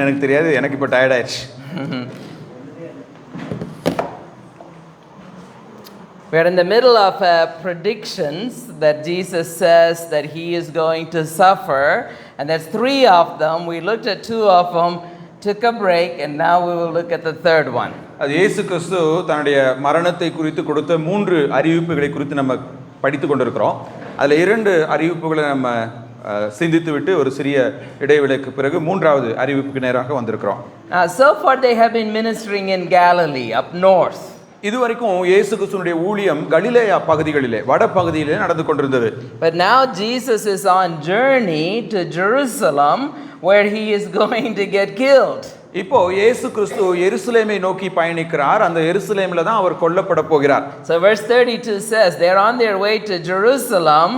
எனக்கு தெரியாது, எனக்கு இப்போ டயர்ட் ஆயிடுச்சு. We're in the middle of predictions that Jesus says that he is going to suffer, and there's 3 of them. We looked at 2 of them, took a break, and now we will look at the third one. அது இயேசு கிறிஸ்து தன்னுடைய மரணத்தை குறித்து கொடுத்த 3 அறிவிப்புகளை குறித்து நம்ம படித்து கொண்டிருக்கிறோம். அதில் 2 அறிவிப்புகளை நம்ம சிந்தித்து விட்டு ஒரு சிறிய இடைவேளைக்கு பிறகு 3வது அறிவிப்புக்கு நேராக வந்திருக்கிறோம். So far they have been ministering in Galilee up north. இதுவரைக்கும் இயேசு கிறிஸ்துவினுடைய ஊழியம் கலிலேயா பகுதிகளிலே வட பகுதியிலே நடந்து கொண்டிருந்தது. But now Jesus is on journey to Jerusalem where he is going to get killed. இப்போ இயேசு கிறிஸ்து எருசலேமை நோக்கி பயணிக்கிறார். அந்த எருசலேமில் தான் அவர் கொல்லப்பட போகிறார். So verse 32 says they're on their way to Jerusalem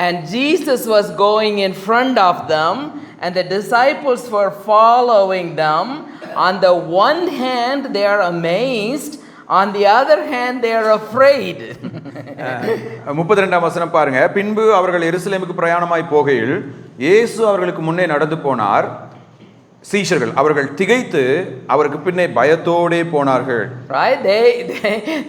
and Jesus was going in front of them and the disciples were following them. On the one hand they are amazed, on the other hand they are afraid. 32ஆம் வசனம் பாருங்க. பின்பு அவர்கள் எருசலேமுக்கு பிரயாணமாய் போகையில் இயேசு அவர்களுக்கு முன்னே நடந்து போனார். சீஷர்கள் அவர்கள் திகைத்து அவருக்கு பின்னே பயத்தோடே போனார்கள். Right,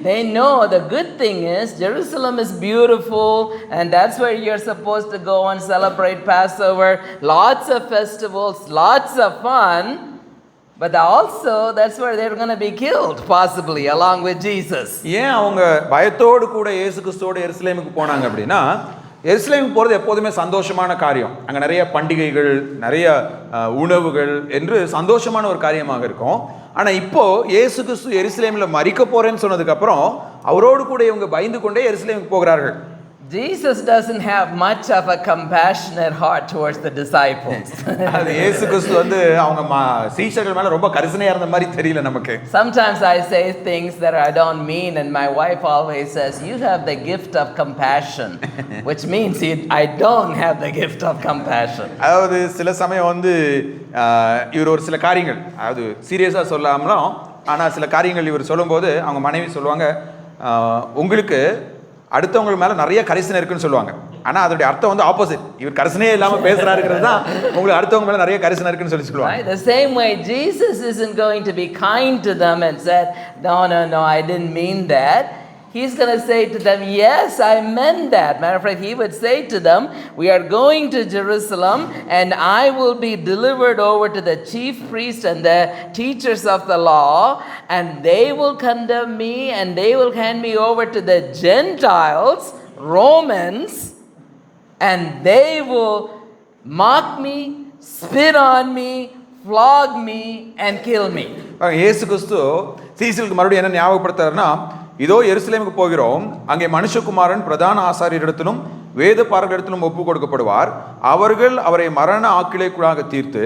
they know the good thing is Jerusalem is beautiful and that's where you're supposed to go and celebrate Passover, lots of festivals, lots of fun, but also that's where they're going to be killed possibly along with Jesus. ஏன் அவங்க பயத்தோடு கூட இயேசு கிறிஸ்துவோட எருசலேமுக்கு போனாங்க அப்படின்னா, எருசலேமுக்கு போகிறது எப்போதுமே சந்தோஷமான காரியம். அங்கே நிறைய பண்டிகைகள், நிறைய உணவுகள் என்று சந்தோஷமான ஒரு காரியமாக இருக்கும். ஆனால் இப்போ இயேசு கிறிஸ்து எருசலேமில் மரிக்க போறேன்னு சொன்னதுக்கப்புறம் அவரோடு கூட இவங்க பயந்து கொண்டே எருசலேமுக்கு போகிறார்கள். Jesus doesn't have much of a compassionate heart towards the disciples. அது இயேசு கிறிஸ்து வந்து அவங்க சீஷர்கள் மேல ரொம்ப கரிசனையா இருந்த மாதிரி தெரியல நமக்கு. Sometimes I say things that I don't mean and my wife always says you have the gift of compassion, which means I don't have the gift of compassion. அதாவது சில சமயம் வந்து இவர் ஒரு சில காரியங்கள் அதாவது சீரியஸா சொல்லாமலும் ஆனா சில காரியங்கள் இவர் சொல்லும்போது அவங்க மனைவி சொல்லுவாங்க உங்களுக்கு அடுத்தவங்க மேல நிறைய கரிசனை இருக்குன்னு சொல்லுவாங்க. ஆனா அதோட அர்த்தம் வந்து ஆப்போசிட். இவர் கரிசனையே இல்லாம பேசுறாருங்கிறது தான் உங்களுக்கு அடுத்தவங்க மேல நிறைய கரிசனை இருக்குன்னு சொல்லி சொல்லுவாங்க. The same way Jesus isn't going to be kind to them and said no I didn't mean that. He's going to say to them, yes, I meant that. Matter of fact, he would say to them, we are going to Jerusalem and I will be delivered over to the chief priests and the teachers of the law and they will condemn me and they will hand me over to the Gentiles, Romans, and they will mock me, spit on me, flog me and kill me. இயேசு கிறிஸ்து சீஷர்களுக்கு மறுபடியும் என்ன ஞாபகப்படுத்துறாருன்னா, இதோ எருசலேமுக்கு போகிறோம், அங்கே மனுஷகுமாரன் பிரதான ஆசாரியரிடத்திலும் வேத பாரகரிடத்திலும் ஒப்பு கொடுக்கப்படுவார். அவர்கள் அவரை மரண ஆக்கினைக்குள்ளாக தீர்த்து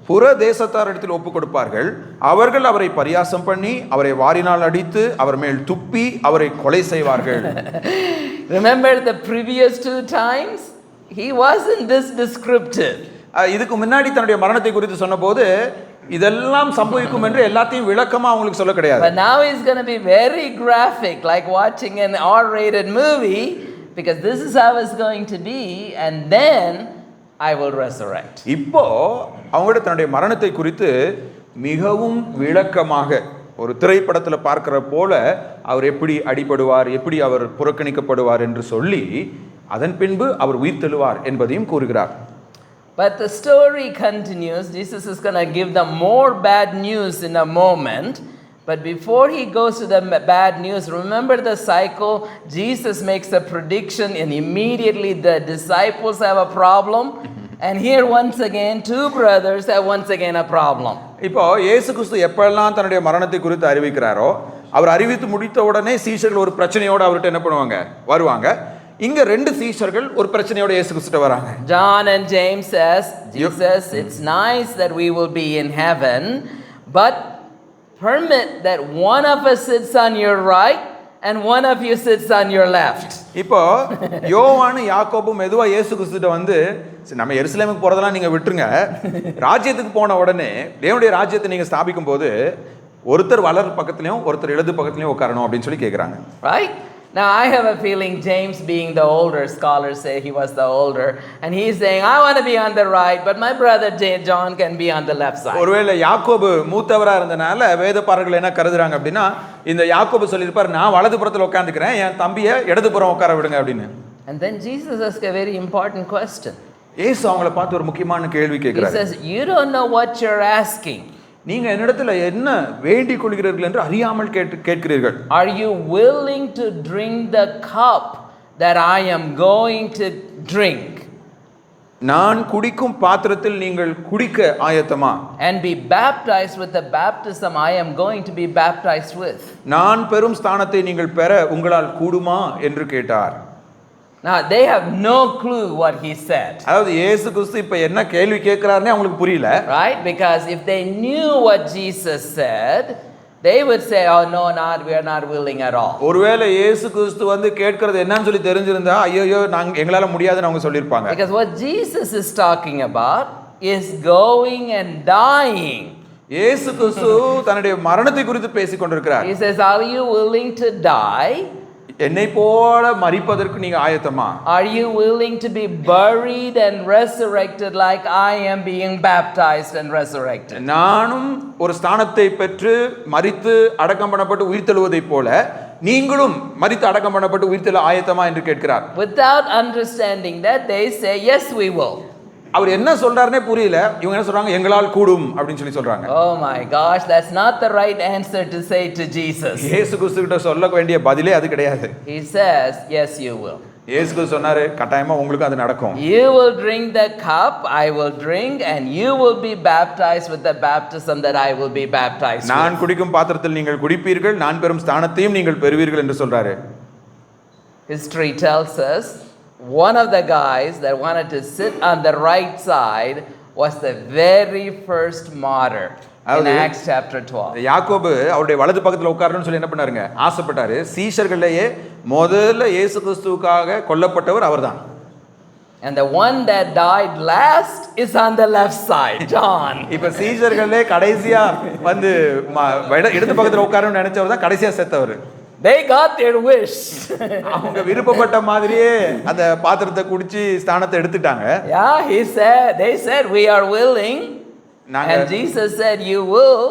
புற தேசத்தாரிடத்தில் ஒப்பு கொடுப்பார்கள். அவர்கள் அவரை பரியாசம் பண்ணி அவரை வாரினால் அடித்து அவர் மேல் துப்பி அவரை கொலை செய்வார்கள். Remember the previous 2 times? He wasn't this descriptive. இதுக்கு முன்னாடி தன்னுடைய மரணத்தை குறித்து சொன்னபோது இதெல்லாம் சம்பவிக்கும் என்று எல்லாத்தையும் விளக்கமா அவங்களுக்கு சொல்ல கிடையாது. But now he's going to be very graphic, like watching an R-rated movie, because this is how it's going to be, and then I will resurrect. இப்போ அவங்களோட தன்னுடைய மரணத்தை குறித்து மிகவும் விளக்கமாக ஒரு திரைப்படத்தில் பார்க்கிற போல அவர் எப்படி அடிபடுவார், எப்படி அவர் புறக்கணிக்கப்படுவார் என்று சொல்லி அதன் பின்பு அவர் உயிர் தெழுவார் என்பதையும் கூறுகிறார். But the story continues. Jesus is going to give them more bad news in a moment. But before he goes to the bad news, remember the cycle. Jesus makes a prediction and immediately the disciples have a problem. And here once again, 2 brothers have once again a problem. இப்போ இயேசு கிறிஸ்து எப்பெல்லாம் தன்னுடைய மரணத்தை குறித்து அறிவிக்கிறாரோ அவர் அறிவித்து முடித்த உடனே சீஷர்கள் ஒரு பிரச்சனையோடு அவர்கிட்ட என்ன பண்ணுவாங்க, வருவாங்க. இங்க 2 சீஷர்கள் ஒரு பிரச்சனையோட இயேசு கிறிஸ்துட்ட வராங்க. John and James says, Jesus, it's nice that we will be in heaven, but permit that one of us sits on your right and one of you sits on your left. இப்போ யோவான் யாக்கோபு மெதுவா இயேசு கிறிஸ்துட்ட வந்து நம்ம எருசலேமுக்கு போறதெல்லாம் நீங்க விட்டுருங்க, ராஜ்யத்துக்கு போன உடனே தேவனுடைய ராஜ்யத்தை நீங்க ஸ்தாபிக்கும் போது ஒருத்தர் வலது பக்கத்துலயும் ஒருத்தர் இடது பக்கத்துலயும் உட்காரணும் அப்படின்னு சொல்லி கேக்குறாங்க. Right? Now, I have a feeling James, being the older, scholars say he was the older, and he's saying, I want to be on the right, but my brother John can be on the left side. ஒருவேளை யாக்கோபு மூத்தவரா இருந்தனால வேதபாரர்கள் என்ன கருதுறாங்க அப்படின்னா, இந்த யாக்கோபு சொல்லியிருப்பார், நான் வலது புறத்துல உட்கார்ந்துக்கிறேன், என் தம்பியை இடது புறம் உட்கார விடுங்க அப்படின்னு. And then Jesus asked a very important question. இயேசு அவங்கள பார்த்து ஒரு முக்கியமான கேள்வி He கேட்கிறார். says, you don't know what you're asking. நீங்க என்னிடத்துல என்ன வேண்டிக் கொள்கிறீர்கள் என்று அறியாமல் கேட்கிறீர்கள். Are you willing to drink the cup that I am going to drink? நான் குடிக்கும் பாத்திரத்தில் நீங்கள் குடிக்க ஆயத்தமா? And be baptized with the baptism I am going to be baptized with. நான் பெறும் ஸ்தானத்தை நீங்கள் பெற உங்களால் கூடுமா என்று கேட்டார். Now they have no clue what he said. அதாவது இயேசு கிறிஸ்து இப்ப என்ன கேள்வி கேட்கிறாருன்னு அவங்களுக்கு புரியல. Right? Because if they knew what Jesus said, they would say, oh no, we are not willing at all. ஒருவேளை இயேசு கிறிஸ்து வந்து கேட்கிறது என்னன்னு சொல்லி தெரிஞ்சிருந்தா ஐயோ எங்களால முடியாதுன்னு அவங்க சொல்லிருப்பாங்க. Because what Jesus is talking about is going and dying. இயேசு கிறிஸ்து தன்னுடைய மரணத்தை குறித்து பேசிக் கொண்டிருக்கிறார். He says, are you willing to die? என்னை போல மரிப்பதற்கு நீங்க ஆயத்தமா? Are you willing to be buried and resurrected like I am being baptized and resurrected? நானும் ஒரு ஸ்தானத்தை பெற்று மரித்து அடக்கம் பண்ணப்பட்டு உயிர்த்தெழுவதைப் போல நீங்களும் மரித்து அடக்கம் பண்ணப்பட்டு உயிர்த்தெழ ஆயத்தமா என்று கேட்கிறார். Without understanding that, they say, yes, we will. அவர் என்ன சொல்றாருன்னே புரியல. இவங்க என்ன சொல்றாங்க, எங்களால் கூடும் அப்படின்னு சொல்லி சொல்றாங்க. Oh my gosh, that's not the right answer to say to Jesus. இயேசு கிறிஸ்து கிட்ட சொல்ல வேண்டிய பதிலே அது கிடையாது. He says, yes, you will. இயேசு கிறிஸ்து சொன்னாரு, கட்டாயமா உங்களுக்கு அது நடக்கும். You will drink the cup I will drink, and you will be baptized with the baptism that I will be baptized with. நான் குடிக்கும் பாத்திரத்தில் நீங்கள் குடிப்பீர்கள், நான் பெறும் ஸ்தானத்தையும் நீங்கள் பெறுவீர்கள் என்று சொல்றாரு. History tells us one of the guys that wanted to sit on the right side was the very first martyr in Acts chapter 12. யாக்கோபு அவருடைய வலது பக்கத்துல உட்காரணும்னு சொல்லி என்ன பண்ணாருங்க, ஆசைப்பட்டாரு. சீஷர்களையே முதல்ல இயேசு கிறிஸ்துவுக்காக கொல்லப்பட்டவர் அவர்தான். And the one that died last is on the left side, John. இப்ப சீஷர்களே கடைசியா வந்து இடது பக்கத்துல உட்காரணும்னு நினைச்சவர் தான் கடைசியா செத்தவர். They got their wish. அவங்க விருப்பப்பட்ட மாதிரியே அந்த பாத்திரத்தை குடிச்சு ஸ்தானத்தை எடுத்துட்டாங்க. Yeah, they said we are willing. And Jesus said you will,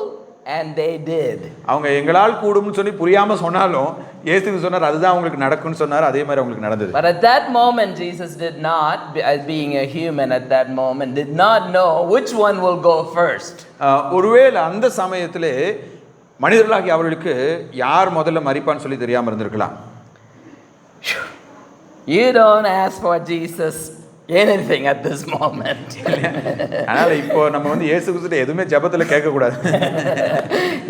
and they did. அவங்க எங்களால் கூடும்னு சொல்லி புரியாம சொன்னாலும் இயேசு சொன்னார் அதுதான் உங்களுக்கு நடக்கும்னு சொன்னார். அதே மாதிரி உங்களுக்கு நடந்தது. But at that moment Jesus did not, as being a human at that moment, did not know which one will go first. ஒருவேளை அந்த சமயத்திலே மனிதர்களாகி அவர்களுக்கு யார் முதல்ல மரிப்பான்னு சொல்லி தெரியாம இருந்திருக்கலாம். You don't ask for Jesus anything at this moment. அதனால இப்போ நம்ம வந்து இயேசு கிறிஸ்துட்ட எதுமே ஜெபத்துல கேட்க கூடாது.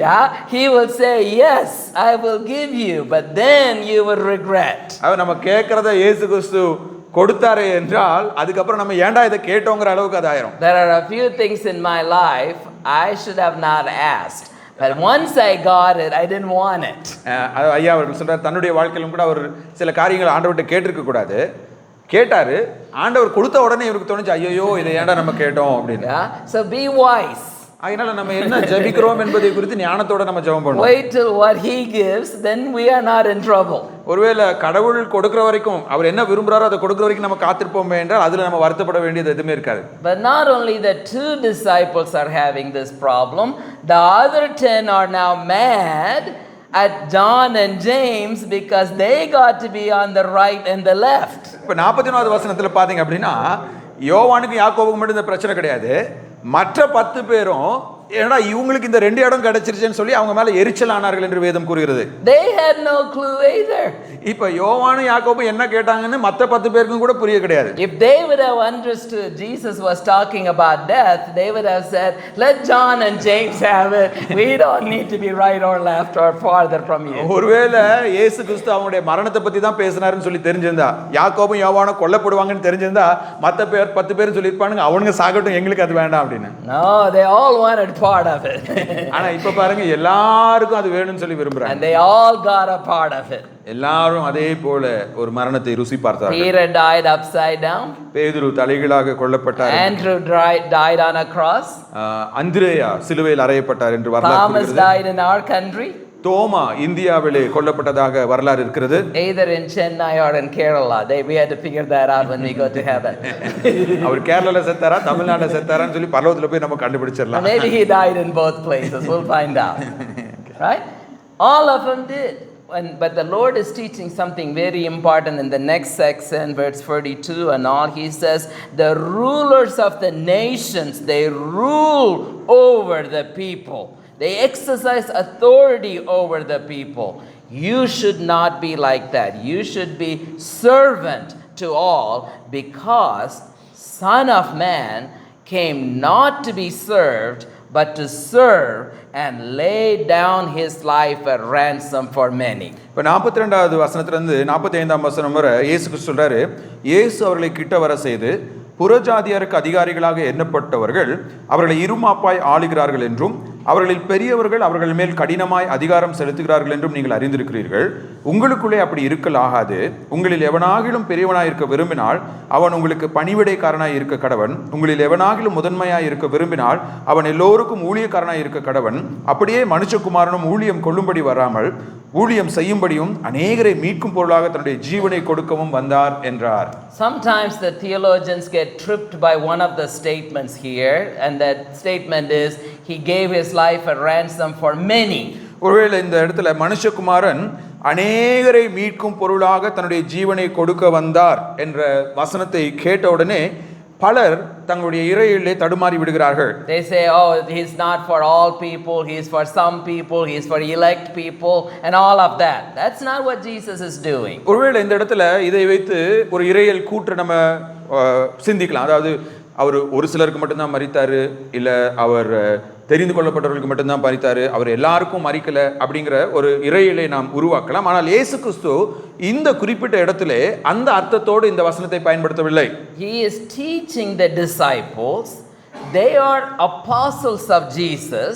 Yeah, he will say yes, I will give you, but then you will regret. அவ நம்ம கேட்கறத இயேசு கிறிஸ்து கொடுத்தாரே என்றால் அதுக்கப்புறம் நம்ம ஏன்டா இதை கேட்டோங்கிற அளவுக்கு அது ஆயிரும். There are a few things in my life I should have not asked. But once I got it, I didn't want it. ஐயா அவர்கள் சொல்றார், தன்னுடைய வாழ்க்கையிலும் கூட அவர் சில காரியங்கள் ஆண்டவர்கிட்ட கேட்டிருக்க கூடாது. கேட்டாரு, ஆண்டவர் கொடுத்த உடனே இவருக்கு தோணுச்சு ஐயோ இதை ஏன்டா நம்ம கேட்டோம் அப்படின்னு. So be wise. அதனால நம்ம என்ன ஜெபிக்கிறோம் என்பதை குறித்து ஞானத்தோட நம்ம ஜெபம் பண்ணணும். Wait till what he gives, then we are not in trouble. ஒருவேளை கடவுள் கொடுக்கிற வரைக்கும் அவர் என்ன விரும்புறாரோ அதை கொடுக்கிற வரைக்கும் நம்ம காத்திருப்போமே என்றால் அதுல நம்ம வருத்தப்பட வேண்டியது எதுவுமே இருக்காது. But not only the 2 disciples are having this problem, the other 10 are now mad at John and James because they got to be on the right and the left. இப்ப 41வது வசனத்துல பாத்தீங்க அப்படின்னா யோவானுக்கு யாக்கோபுக்கு மட்டும் இந்த பிரச்சனை கிடையாது. மற்ற 10 பேரும் ஏன்னா இவங்களுக்கு இந்த 2 இடம் கிடைச்சிருச்சுன்னு சொல்லி அவங்க மேல எரிச்சல் ஆனார்கள் என்று வேதம் கூறுகிறது. They had no clue either. இப்ப யோவானு யாக்கோபு என்ன கேட்டாங்கன்னு மற்ற 10 பேருக்கும் கூட புரிய கிடையாது. If they would have understood Jesus was talking about death, they would have said, let John and James have it. We don't need to be right or left or farther from you. ஒருவேளை இயேசு கிறிஸ்து அவங்களுடைய மரணத்தை பத்தி தான் பேசினாருன்னு சொல்லி தெரிஞ்சிருந்தா, யாக்கோபும் யோவானும் கொல்லப்படுவாங்கன்னு தெரிஞ்சிருந்தா மற்ற 10 பேர் சொல்லியிருப்பானுங்க அவனுங்க சாகட்டும் எங்களுக்கு அது வேண்டாம் அப்படின்னு. No, they all wanted part of it. ஆனா இப்ப பாருங்க எல்லாருக்கும் அது வேணும்னு சொல்லி விரும்புறாங்க. And they all got a part of it. எல்லாரும் அதே போல ஒரு மரணத்தை ருசி பார்த்தார்கள். Peter died upside down. பேதுரு தலைகீழாக கொல்லப்பட்டார். Andrew died on a cross. அந்திரேயா சிலுவையில் அறையப்பட்டார் என்று வரலாறு Thomas கூறுகிறது. died in our country. தோமா இந்தியாவிலே கொல்லப்பட்டதாக வரலாறு இருக்கிறது. Either in Chennai or in Kerala. We had to figure that out when we go to heaven. அவர் கேரளால செத்தாரா தமிழ்நாட்டுல செத்தாரான்னு சொல்லி பரலோகத்துல போய் நம்ம கண்டுபிடிச்சிடலாம். Maybe he died in both places. We'll find out. Right? All of them did. But the Lord is teaching something very important in the next section, verse 42 and all. He says, the rulers of the nations, they rule over the people. They exercise authority over the people. You should not be like that. You should be servant to all, because Son of Man came not to be served, but to serve and lay down his life a ransom for many. இப்போ 42வது வசனத்திலிருந்து 45ஆம் வசனம் வரை இயேசு கிறிஸ்து சொல்றாரு, இயேசு அவர்களை கிட்ட வர செய்து புறஜாதியாருக்கு அதிகாரிகளாக எண்ணப்பட்டவர்கள் அவர்களை இருமாப்பாய் ஆளுகிறார்கள் என்றும் அவர்களில் பெரியவர்கள் அவர்கள் மேல் கடினமாய் அதிகாரம் செலுத்துகிறார்கள் என்றும் நீங்கள் அறிந்திருக்கிறீர்கள். உங்களுக்குள்ளே அப்படி இருக்கலாகாது. உங்களில் எவனாகிலும் பெரியவனாய் இருக்க விரும்பினால் அவன் உங்களுக்கு பணிவிடைக்காரனாய் இருக்க கடவன். உங்களில் எவனாகிலும் முதன்மையாய் இருக்க விரும்பினால் அவன் எல்லோருக்கும் ஊழியக்காரனாய் இருக்க கடவன். அப்படியே மனுஷகுமாரனும் ஊழியம் கொள்ளும்படி வராமல் ஊழியம் செய்யும்படியும் அநேகரை மீட்கும் பொருளாக தன்னுடைய ஜீவனை கொடுக்கவும் வந்தார் என்றார். Sometimes the theologians get tripped by one of the statements here, and that statement is he gave his life a ransom for many. ஒருவேளை இந்த இடத்துல மனுஷகுமாரன் அநேகரை மீட்கும் பொருளாக தன்னுடைய ஜீவனை கொடுக்க வந்தார் என்ற வசனத்தை கேட்ட உடனே பலர் தங்களுடைய இறையிலே தடுமாறி விடுகிறார்கள். They say, oh, he's not for all people, he's for some people, he's for elect people and all of that. That's not what Jesus is doing. ஒருவேளை இந்த இடத்துல இதை வைத்து ஒரு இறையல் கூற்று நம்ம சிந்திக்கலாம். அதாவது அவர் ஒரு சிலருக்கு மட்டும்தான் மரித்தாரு, இல்லை அவர் தெரிந்து கொள்ளப்பட்டவர்களுக்கு மட்டும்தான் மரித்தாரு, அவர் எல்லாருக்கும் மரிக்கல அப்படிங்கிற ஒரு இறையிலை நாம் உருவாக்கலாம். ஆனால் இயேசு கிறிஸ்து இந்த குறிப்பிட்ட இடத்திலே அந்த அர்த்தத்தோடு இந்த வசனத்தை பயன்படுத்தவில்லை. He is teaching the disciples, they are apostles of Jesus,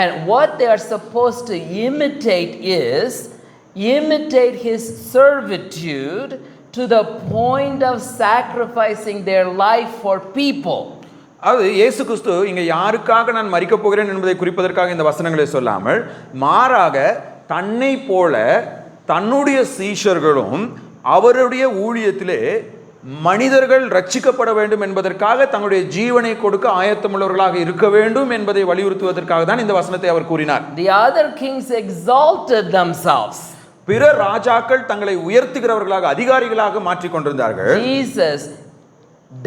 and what they are supposed to imitate is imitate his servitude to the point of sacrificing their life for people. அது இயேசு கிறிஸ்து இங்கே யாருக்காக நான் மரிக்கப் போகிறேன் என்பதை குறிப்பதற்காக இந்த வசனங்களை சொல்லாமல், மாறாக தன்னை போல தன்னுடைய சீஷர்களும் அவருடைய ஊழியத்திலே மனிதர்கள் ரட்சிக்கப்பட வேண்டும் என்பதற்காக தங்களுடைய ஜீவனை கொடுக்க ஆயத்தமுள்ளவர்களாக இருக்க வேண்டும் என்பதை வலியுறுத்துவதற்காக தான் இந்த வசனத்தை அவர் கூறினார். The other kings exalted themselves. பிற ராஜாக்கள் தங்களை உயர்த்துகிறவர்களாக அதிகாரிகளாக மாற்றிக் கொண்டிருந்தார்கள். Jesus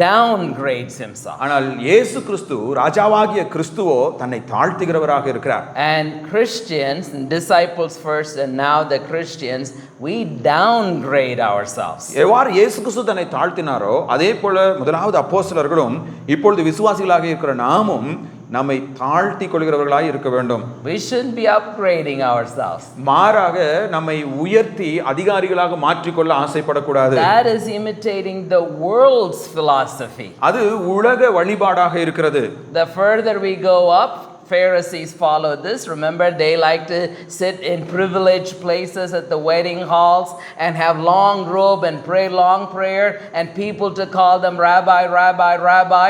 downgrades himself. ஆனால் இயேசு கிறிஸ்து ராஜாவாகிய கிறிஸ்துவோ தன்னை தாழ்த்துகிறவராக இருக்கிறார். And Christians, and disciples first and now the Christians, we downgrade ourselves. எவ்வாறு இயேசு கிறிஸ்து தன்னை தாழ்த்தினாரோ அதே போல முதலாவது அப்போஸ்தலர்களும் இப்பொழுது விசுவாசிகளாக இருக்கிற நாமும் நம்மை தாழ்த்தி கொள்கிறவர்களாய் இருக்க வேண்டும். We shouldn't be upgrading ourselves. மாறாக நம்மை உயர்த்தி அதிகாரிகளாக மாற்றிக்கொள்ள ஆசைப்படக்கூடாது. That is imitating the world's philosophy. அது உலக வழிபாடாக இருக்கிறது. The further we go up, Pharisees follow this. Remember, they like to sit in privileged places at the wedding halls and have long robe and pray long prayer and people to call them rabbi, rabbi, rabbi.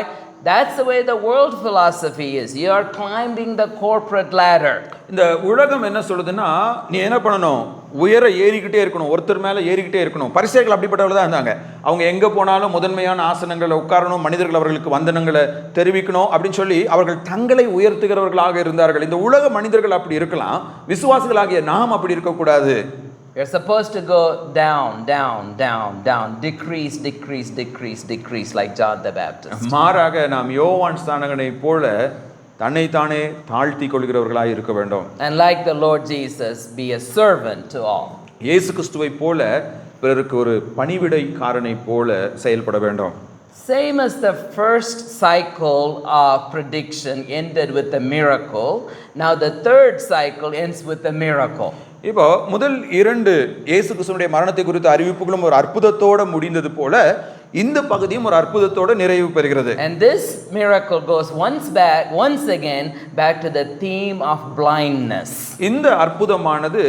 That's the way the world philosophy is. You are climbing the corporate ladder. இந்த உலகம் என்ன சொல்லுதுன்னா, நீ என்ன பண்ணணும், உயர ஏறிக்கிட்டே இருக்கணும், ஒருத்தர் மேலே ஏறிக்கிட்டே இருக்கணும். பரிசேயர்கள் அப்படிப்பட்டவர்கள் தான் இருந்தாங்க. அவங்க எங்கே போனாலும் முதன்மையான ஆசனங்களை உட்காரணும், மனிதர்கள் அவர்களுக்கு வந்தனங்களை தெரிவிக்கணும் அப்படின்னு சொல்லி அவர்கள் தங்களை உயர்த்துகிறவர்களாக இருந்தார்கள். இந்த உலக மனிதர்கள் அப்படி இருக்கலாம், விசுவாசிகளாகிய நாம் அப்படி இருக்கக்கூடாது. You're supposed to go down, down, down, down, decrease, decrease, decrease, decrease, like John the Baptist. மாறாக நாம் யோவான் ஸ்நானகனை போல தன்னைத்தானே தாழ்த்தி கொள்கிறவர்களாய் இருக்க வேண்டும். And like the Lord Jesus, be a servant to all. இயேசு கிறிஸ்துவை போல பிறருக்கு ஒரு பணிவிடைக்காரனை போல செயல்பட வேண்டும். Same as the first cycle of prediction ended with the miracle, now the third cycle ends with the miracle. இப்போ முதல் இரண்டு இயேசு கிறிஸ்துவினுடைய மரணத்தை குறித்த அறிவிப்புகளும் ஒரு அற்புதத்தோடு முடிந்தது போல இந்த பகுதியும் ஒரு அற்புதத்தோடு நிறைவு பெறுகிறது. And this miracle goes once again back to the theme of blindness. இந்த அற்புதமானது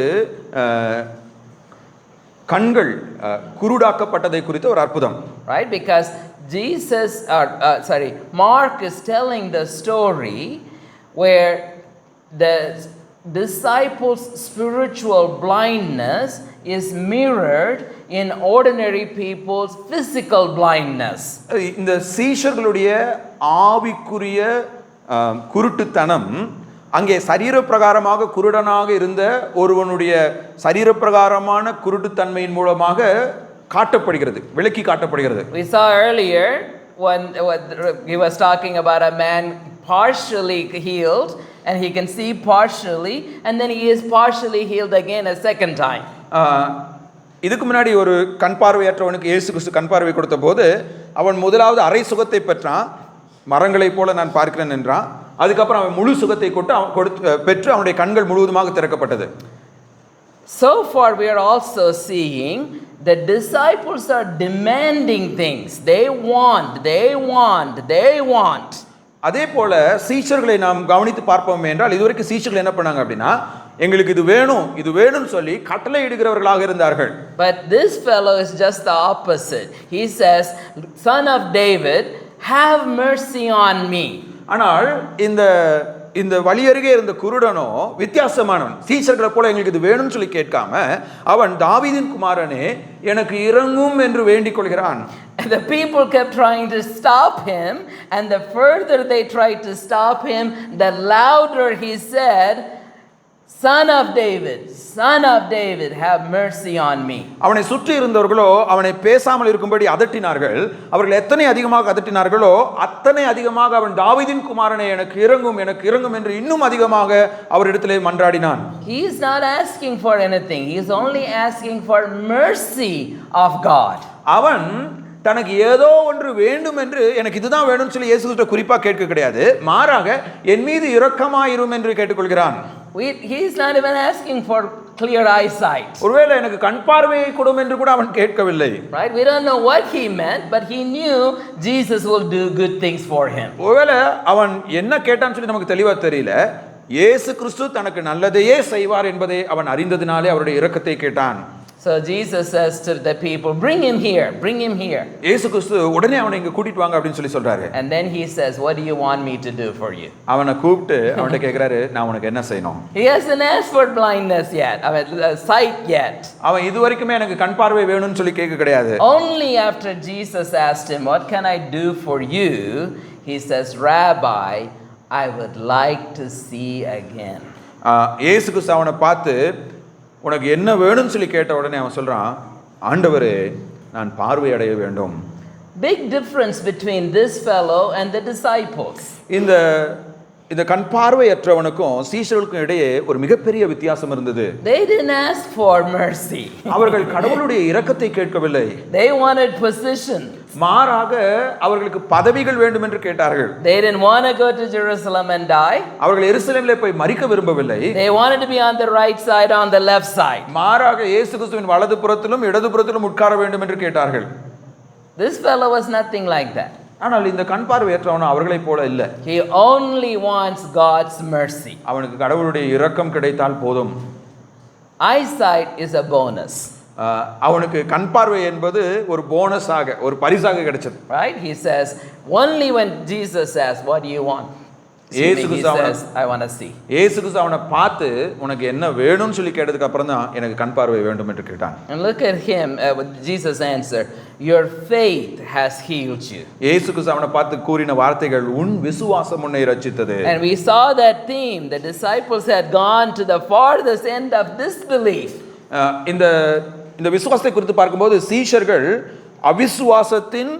கண்கள் குருடாக்கப்பட்டதை குறித்த ஒரு அற்புதம். Right? Because Mark is telling the story where disciples' spiritual blindness is mirrored in ordinary people's physical blindness. இந்த சீஷர்களுடைய ஆவிக்குரிய குருட்டுத்தனம் அங்கே சரீரப்பிரகாரமாக குருடனாக இருந்த ஒருவனுடைய சரீரப்பிரகாரமான குருட்டுத்தன்மையின் மூலமாக காட்டப்படுகிறது, விளக்கி காட்டப்படுகிறது. We saw earlier when he was talking about a man partially healed and he can see partially and then he is partially healed again a second time. இதுக்கு முன்னாடி ஒரு கண் பார்வையற்றவனுக்கு இயேசு கிறிஸ்து கண் பார்வை கொடுத்த போது அவன் முதலாவது அரை சுகத்தை பெற்றான், மரங்களைப் போல நான் பார்க்கிறேன் என்றான். அதுக்கப்புறம் அவன் முழு சுகத்தை பெற்று அவனுடைய கண்கள் முழுவதுமாக திறக்கப்பட்டது. So far we are also seeing the disciples are demanding things. They want. அதே போல சீஷர்களை நாம் கவனித்து பார்ப்போம் என்றால் இதுவரைக்கும் சீஷர்கள் என்ன பண்ணாங்க அப்படின்னா, எங்களுக்கு இது வேணும்னு சொல்லி கட்டளை இடுகிறவர்களாக இருந்தார்கள். But this fellow is just the opposite. He says, "Son of David, have mercy on me." ஆனால் இந்த வழியருகே இருந்த குருடனோ வித்தியாசமானவன். சீஷர்களை போல எங்களுக்கு இது வேணும்னு சொல்லி கேட்காம அவன் தாவீதின் குமாரனே எனக்கு இறங்கும் என்று வேண்டிக் கொள்கிறான். And the people kept trying to stop him, and the further they tried to stop him, the louder he said, "Son of David, have mercy on me." அவனை சுற்றி இருந்தவர்களோ அவனை பேசாமல் இருக்கும்படி அதட்டினார்கள். அவர்கள் எத்தனை அதிகமாக அதட்டினார்களோ அத்தனை அதிகமாக அவன் தாவீதின் குமாரனே எனக்கு இறங்கும் என்று இன்னும் அதிகமாக அவரிடத்திலே மன்றாடினான். He is not asking for anything. He is only asking for mercy of God. அவன் தனக்கு ஏதோ ஒன்று வேண்டும் என்று எனக்கு இதுதான் வேணும்னு சொல்லி இயேசு கிறிஸ்து குறிப்பாக கேட்க கிடையாது, மாறாக என் மீது இரக்கமாயிரும் என்று கேட்டுக்கொள்கிறான். He is not even asking for clear eyesight. ஒருவேளை எனக்கு கண் பார்வையை கொடும் என்று கூட அவன் கேட்கவில்லை. Right? We don't know what he meant, but he knew Jesus will do good things for him. ஒருவேளை அவன் என்ன கேட்டான்னு சொல்லி நமக்கு தெளிவா தெரியல. இயேசு கிறிஸ்து தனக்கு நல்லதையே செய்வார் என்பதை அவன் அறிந்ததினாலே அவருடைய இரக்கத்தை கேட்டான். So Jesus says to the people, bring him here. இயேசு கிறிஸ்து உடனே அவனை இங்க கூட்டிட்டு வாங்க அப்படினு சொல்லி சொல்றாரு. And then he says, what do you want me to do for you? அவனை கூப்பிட்டு அவன்கிட்ட கேக்குறாரு, நான் உனக்கு என்ன செய்யணும்? He hasn't asked for blindness yet, sight yet. அவன் இதுவரைக்குமே எனக்கு கண் பார்வை வேணும்னு சொல்லி கேட்க கிடையாது. Only after Jesus asked him, what can I do for you? He says, Rabbi, I would like to see again. இயேசு கிறிஸ்து அவனை பார்த்து உனக்கு என்ன வேணும்னு சொல்லி கேட்ட உடனே அவன் சொல்றான், ஆண்டவரே நான் பார்வை அடைய வேண்டும். Big difference between this fellow and the disciples. இந்த கண் பார்வையற்றவனுக்கும் சீஷர்களுக்கும் இடையே ஒரு மிகப்பெரிய வித்தியாசம் இருந்தது. They didn't ask for mercy. அவர்கள் கடவுளுடைய இரக்கத்தை கேட்கவில்லை. They wanted position. மாறாக அவர்களுக்கு பதவிகள் வேண்டும் என்று கேட்டார்கள். They didn't want to go to Jerusalem and die. அவர்கள் எருசலேமிலே போய் மரிக்க விரும்பவில்லை. They wanted to be on the right side, on the left side. மாறாக இயேசு கிறிஸ்துவின் வலது புறத்திலும் இடது புறத்திலும் உட்கார வேண்டும் என்று கேட்டார்கள். This fellow was nothing like that. ஆனால் இந்த கண் பார்வையற்றவன் அவர்களைப் போல இல்லை. He only wants God's mercy. அவனுக்கு கடவுளுடைய இரக்கம் கிடைத்தால் போதும். Eyesight is a bonus. அவனுக்கு கண் பார்வை என்பது ஒரு போனஸாக, ஒரு பரிசாக கிடைச்சது. Right? He says, only when Jesus says, what do you want? He says, I want to see. இயேசு கிறிஸ்து அவனை பார்த்து உனக்கு என்ன வேணும்னு சொல்லி கேட்டதுக்கு அப்புறம் தான் எனக்கு கண் பார்வை வேண்டும் என்று கேட்டான். And look at him, Jesus answered, your faith has healed you. இயேசு கிறிஸ்து அவனை பார்த்து கூறின வார்த்தைகள், உன் விசுவாசம் உன்னை ரட்சித்தது. And we saw that theme. The disciples had gone to the farthest end of disbelief. இந்த விசுவாசத்தை குறித்து பார்க்கும்போது சீஷர்கள் அவிசுவாசத்தின்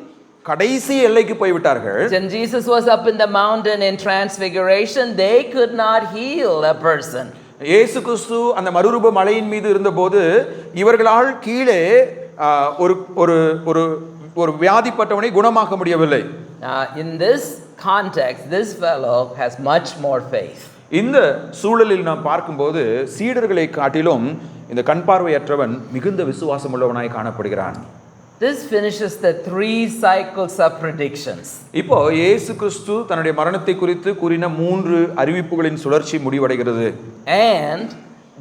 கடைசி எல்லைக்கு போய்விட்டார்கள். When Jesus was up in the mountain in transfiguration, they could not heal a person. இயேசு கிறிஸ்து அந்த மறுரூப மலையின் மீது இருந்தபோது இவர்களால் கீழே ஒரு வியாதிப்பட்டவனை குணமாக்க முடியவில்லை. In this context, this fellow has much more faith. இந்த சூழலில் நாம் பார்க்கும்போது சீடர்களை காட்டிலும் இந்த கண் பார்வையற்றவன் மிகுந்த விசுவாசம் உள்ளவனாய் காணப்படுகிறான். This finishes the 3 cycles of predictions. இப்போ இயேசு கிறிஸ்து தன்னுடைய மரணத்தை குறித்து கூறின 3 அறிவிப்புகளின் சுழற்சி முடிவடைகிறது. And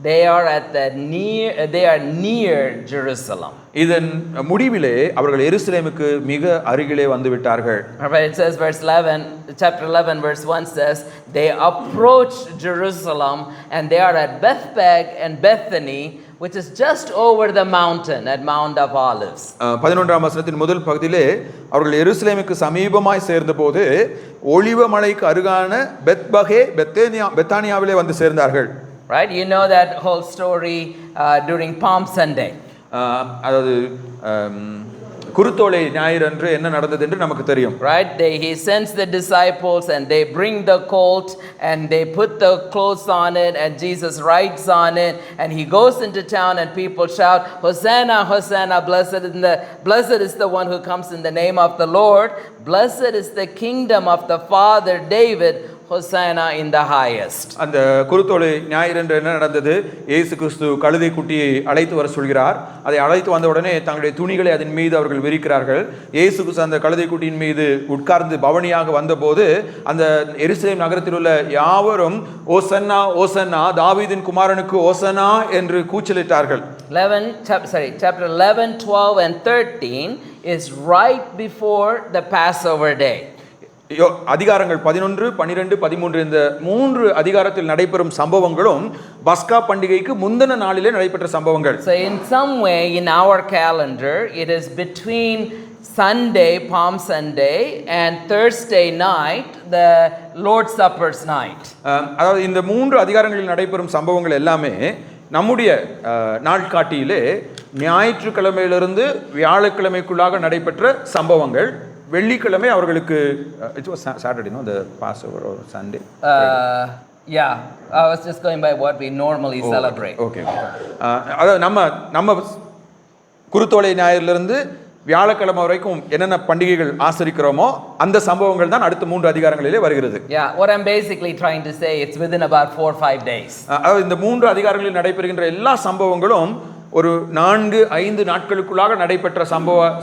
they are near Jerusalem. இதன் முடிவிலே அவர்கள் எருசலேமுக்கு மிக அருகிலே வந்து விட்டார்கள். It says chapter 11 verse 1 says they approached Jerusalem and they are at Bethphage and Bethany, which is just over the mountain at Mount of Olives. 11ஆம் வசனத்தின் முதல் பகுதியிலே அவர்கள் எருசலேமுக்கு சமீபமாய் சேர்ந்தபோது ஒலிவ மலைக்கு அருகான பெத்பகே பெத்தானியாவிலே வந்து சேர்ந்தார்கள். Right, you know that whole story during Palm Sunday. அதாவது குருத்தோலை ஞாயிறு அன்று என்ன நடந்தது என்று நமக்கு தெரியும். Right, he sends the disciples and they bring the colt and they put the clothes on it and Jesus rides on it and he goes into town and people shout, Hosanna, Hosanna, blessed is the one who comes in the name of the Lord, blessed is the kingdom of the father David, Hosanna in the highest. அந்த குருத்தோலை ஞாயிறு என்று என்ன நடந்தது? இயேசு கிறிஸ்து கழுதை குட்டியை அழைத்து வர சொல்கிறார். அதை அழைத்து வந்த உடனே தங்களுடைய துணிகளை அதன் மீது அவர்கள் விரிக்கிறார்கள். இயேசு கிறிஸ்து அந்த கழுதை குட்டியின் மீது உட்கார்ந்து பவனியாக வந்தபோது அந்த எருசலேம் நகரத்தில் உள்ள யாவரும் ஓசன்னா ஓசன்னா தாவீதின் குமாரனுக்கு ஓசன்னா என்று கூச்சலிட்டார்கள். Chapter 11, 12 and 13 is right before the Passover day. அதிகாரங்கள் 11, 12, 13 இந்த 3 அதிகாரத்தில் நடைபெறும் சம்பவங்களும் பஸ்கா பண்டிகைக்கு முந்தின நாளிலே நடைபெற்ற சம்பவங்கள். So in some way in our calendar it is between Sunday, Palm Sunday, and Thursday night, the Lord's Supper's night. அதாவது இந்த 3 அதிகாரங்களில் நடைபெறும் சம்பவங்கள் எல்லாமே நம்முடைய நாட்காட்டியிலே ஞாயிற்றுக்கிழமையிலிருந்து வியாழக்கிழமைக்குள்ளாக நடைபெற்ற சம்பவங்கள். வெள்ளிக்கிழமை அவர்களுக்கு it was Saturday, no, the Passover or Sunday. Yeah, I was just going by what we normally celebrate. Okay. அதாவது நம்ம குருத்தோலை ஞாயிறிலிருந்து வியாழக்கிழமை வரைக்கும் என்னென்ன பண்டிகைகள் ஆசரிக்கிறோமோ அந்த சம்பவங்கள் தான் அடுத்த 3 அதிகாரங்களிலே வருகிறது. Yeah, what I'm basically trying to say, it's within about 4-5 days. அதாவது இந்த 3 அதிகாரங்களில் நடைபெறுகின்ற எல்லா சம்பவங்களும் ஒரு 4-5 நாட்களுக்குள்ளாக நடைபெற்ற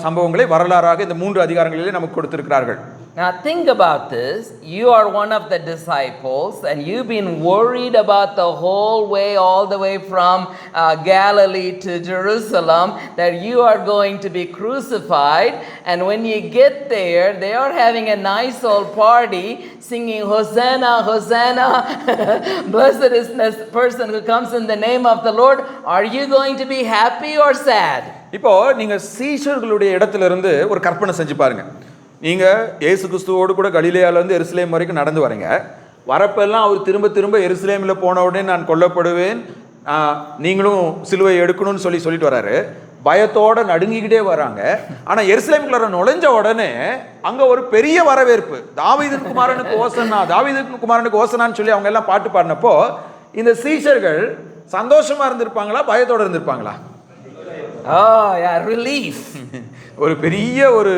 சம்பவங்களை வரலாறாக இந்த 3 அதிகாரங்களிலே நமக்கு கொடுத்திருக்கிறார்கள். Now think about this. You are one of the disciples and you've been worried about the whole way, all the way from Galilee to Jerusalem, that you are going to be crucified, and when you get there they are having a nice old party singing Hosanna, Hosanna, blessed is the person who comes in the name of the Lord. Are you going to be happy or sad? இப்போ நீங்க சீஷர்களுடைய இடத்திலிருந்து ஒரு கற்பனை செஞ்சு பாருங்க. நீங்கள் இயேசு கிறிஸ்துவோடு கூட கலிலேயாவிலேருந்து எருசலேம் வரைக்கும் நடந்து வரீங்க. வரப்பெல்லாம் அவர் திரும்ப எருசலேமில் போன உடனே நான் கொல்லப்படுவேன், நீங்களும் சிலுவை எடுக்கணும்னு சொல்லிட்டு வராரு. பயத்தோடு நடுங்கிக்கிட்டே வராங்க. ஆனால் எருசலேமுக்குள்ள நுழைஞ்ச உடனே அங்கே ஒரு பெரிய வரவேற்பு. தாவீதின் குமாரனுக்கு ஓசன்னா, தாவீதின் குமாரனுக்கு ஓசனான்னு சொல்லி அவங்க எல்லாம் பாட்டு பாடினப்போ இந்த சீஷர்கள் சந்தோஷமாக இருந்திருப்பாங்களா, பயத்தோடு இருந்திருப்பாங்களா? Oh yeah, relief. ஒரு பெரிய ஒரு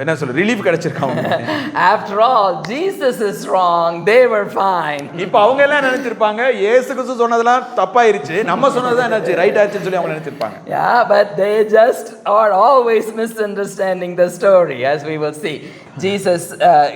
என்ன சொல்ற relief கிடைச்சிருக்காங்க. After all, Jesus is wrong, they were fine. இப்போ அவங்க எல்லாம் நினைச்சிருப்பாங்க இயேசு கிறிஸ்து சொன்னதெல்லாம் தப்பாயிருச்சு, நம்ம சொன்னதுதான் என்னாச்சு ரைட் ஆச்சுன்னு சொல்லி அவங்க நினைச்சிருப்பாங்க. Yeah, but they just are always misunderstanding the story, as we will see. Jesus,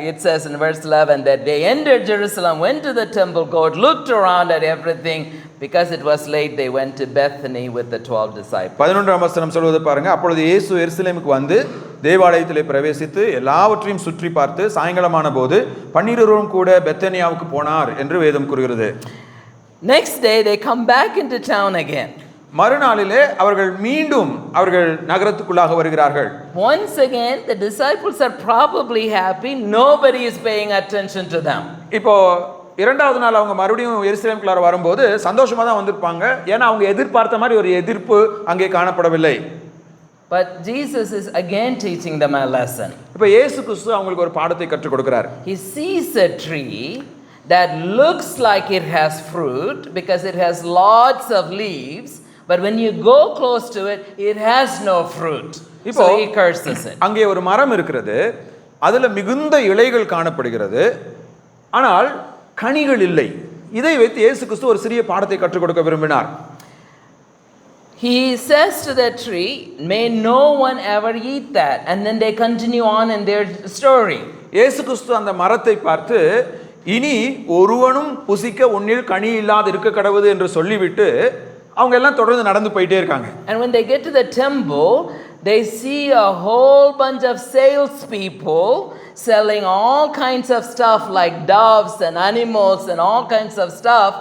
it says in verse 11 that they entered Jerusalem, went to the temple court, looked around at everything. Because it was late, they went to Bethany with the 12 disciples. 11ஆம் வசனம் சொல்வதை பாருங்க. அப்பொழுது இயேசு எருசலேமுக்கு வந்து தேவாலயத்திலே பிரவேசித்து எல்லாவற்றையும் சுற்றி பார்த்து சாயங்காலமான போது 12 கூட பெத்தானியாவுக்கு போனார் என்று வேதம் கூறுகிறது. Next day they come back into town again. மறுநாளிலே அவர்கள் மீண்டும் நகரத்துக்குள்ளாக வருகிறார்கள். Once again the disciples are probably happy, nobody is paying attention to them. இப்போ இரண்டாவது நாள் அவங்க மறுபடியும் எருசலேமுக்குள்ளார வரும்போது சந்தோஷமா தான் வந்திருப்பாங்க. ஏன்னா அவங்க எதிர்பார்த்த மாதிரி ஒரு எதிர்ப்பு அங்கே காணப்படவில்லை. But Jesus is again teaching them a lesson. இப்போ இயேசு கிறிஸ்து அவங்களுக்கு ஒரு பாடத்தை கற்றுக் கொடுக்கிறார். He sees a tree that looks like it has fruit because it has lots of leaves, but when you go close to it, it has no fruit. So he curses it. அங்கே ஒரு மரம் இருக்கிறது, அதுல மிகுந்த இலைகள் காணப்படுகிறது, ஆனால் கனிகள் இல்லை. இதை வைத்து இயேசு கிறிஸ்து ஒரு சிறிய பாடத்தை கற்றுக் கொடுக்க விரும்பினார். He says to the tree, may no one ever eat that, and then they continue on in their story. இயேசு கிறிஸ்து அந்த மரத்தை பார்த்து இனி ஒருவனும் புசிக்க உன்னில் கனி இல்லாது இருக்க கடவுது என்று சொல்லிவிட்டு அவங்க எல்லாம் தொடர்ந்து நடந்து போயிட்டே இருக்காங்க. And when they get to the temple, they see a whole bunch of salespeople selling all kinds of stuff like doves and animals and all kinds of stuff.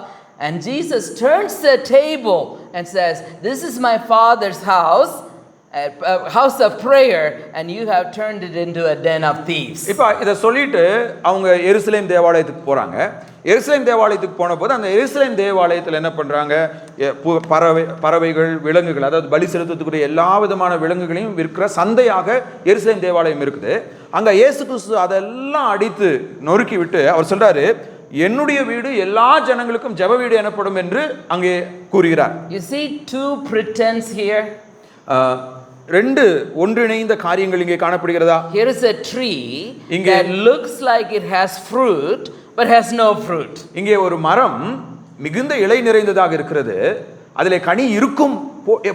And Jesus turns the table and says, "This is my Father's house, a house of prayer, and you have turned it into a den of thieves." இப்போ இதை சொல்லிட்டு அவங்க எருசலேம் தேவாலயத்துக்கு போறாங்க. எருசலேம் தேவாலயத்துக்கு போன போது அந்த எருசலேம் தேவாலயத்தில் என்ன பண்றாங்க, பறவைகள், விலங்குகள், அதாவது பலி செலுத்தக்கூடிய எல்லா விதமான விலங்குகளையும் விற்கிற சந்தையாக எருசலேம் தேவாலயம் இருக்குது. அங்க இயேசு கிறிஸ்து அதெல்லாம் அடித்து நொறுக்கி விட்டு அவர் சொல்றாரு, என்னுடைய வீடு எல்லா ஜனங்களுக்கும் ஜெப வீடு எனப்படும் என்று அங்கே கூறுகிறார். You see two pretense here. ரெண்டு ஒன்றிணைந்த காரியங்கள் இங்கே காணப்படுகிறதா? Here is a tree that looks like it has fruit but has no fruit. இங்கே ஒரு மரம் மிகுந்த இலை நிறைந்ததாக இருக்கிறது, அதிலே கனி இருக்கும்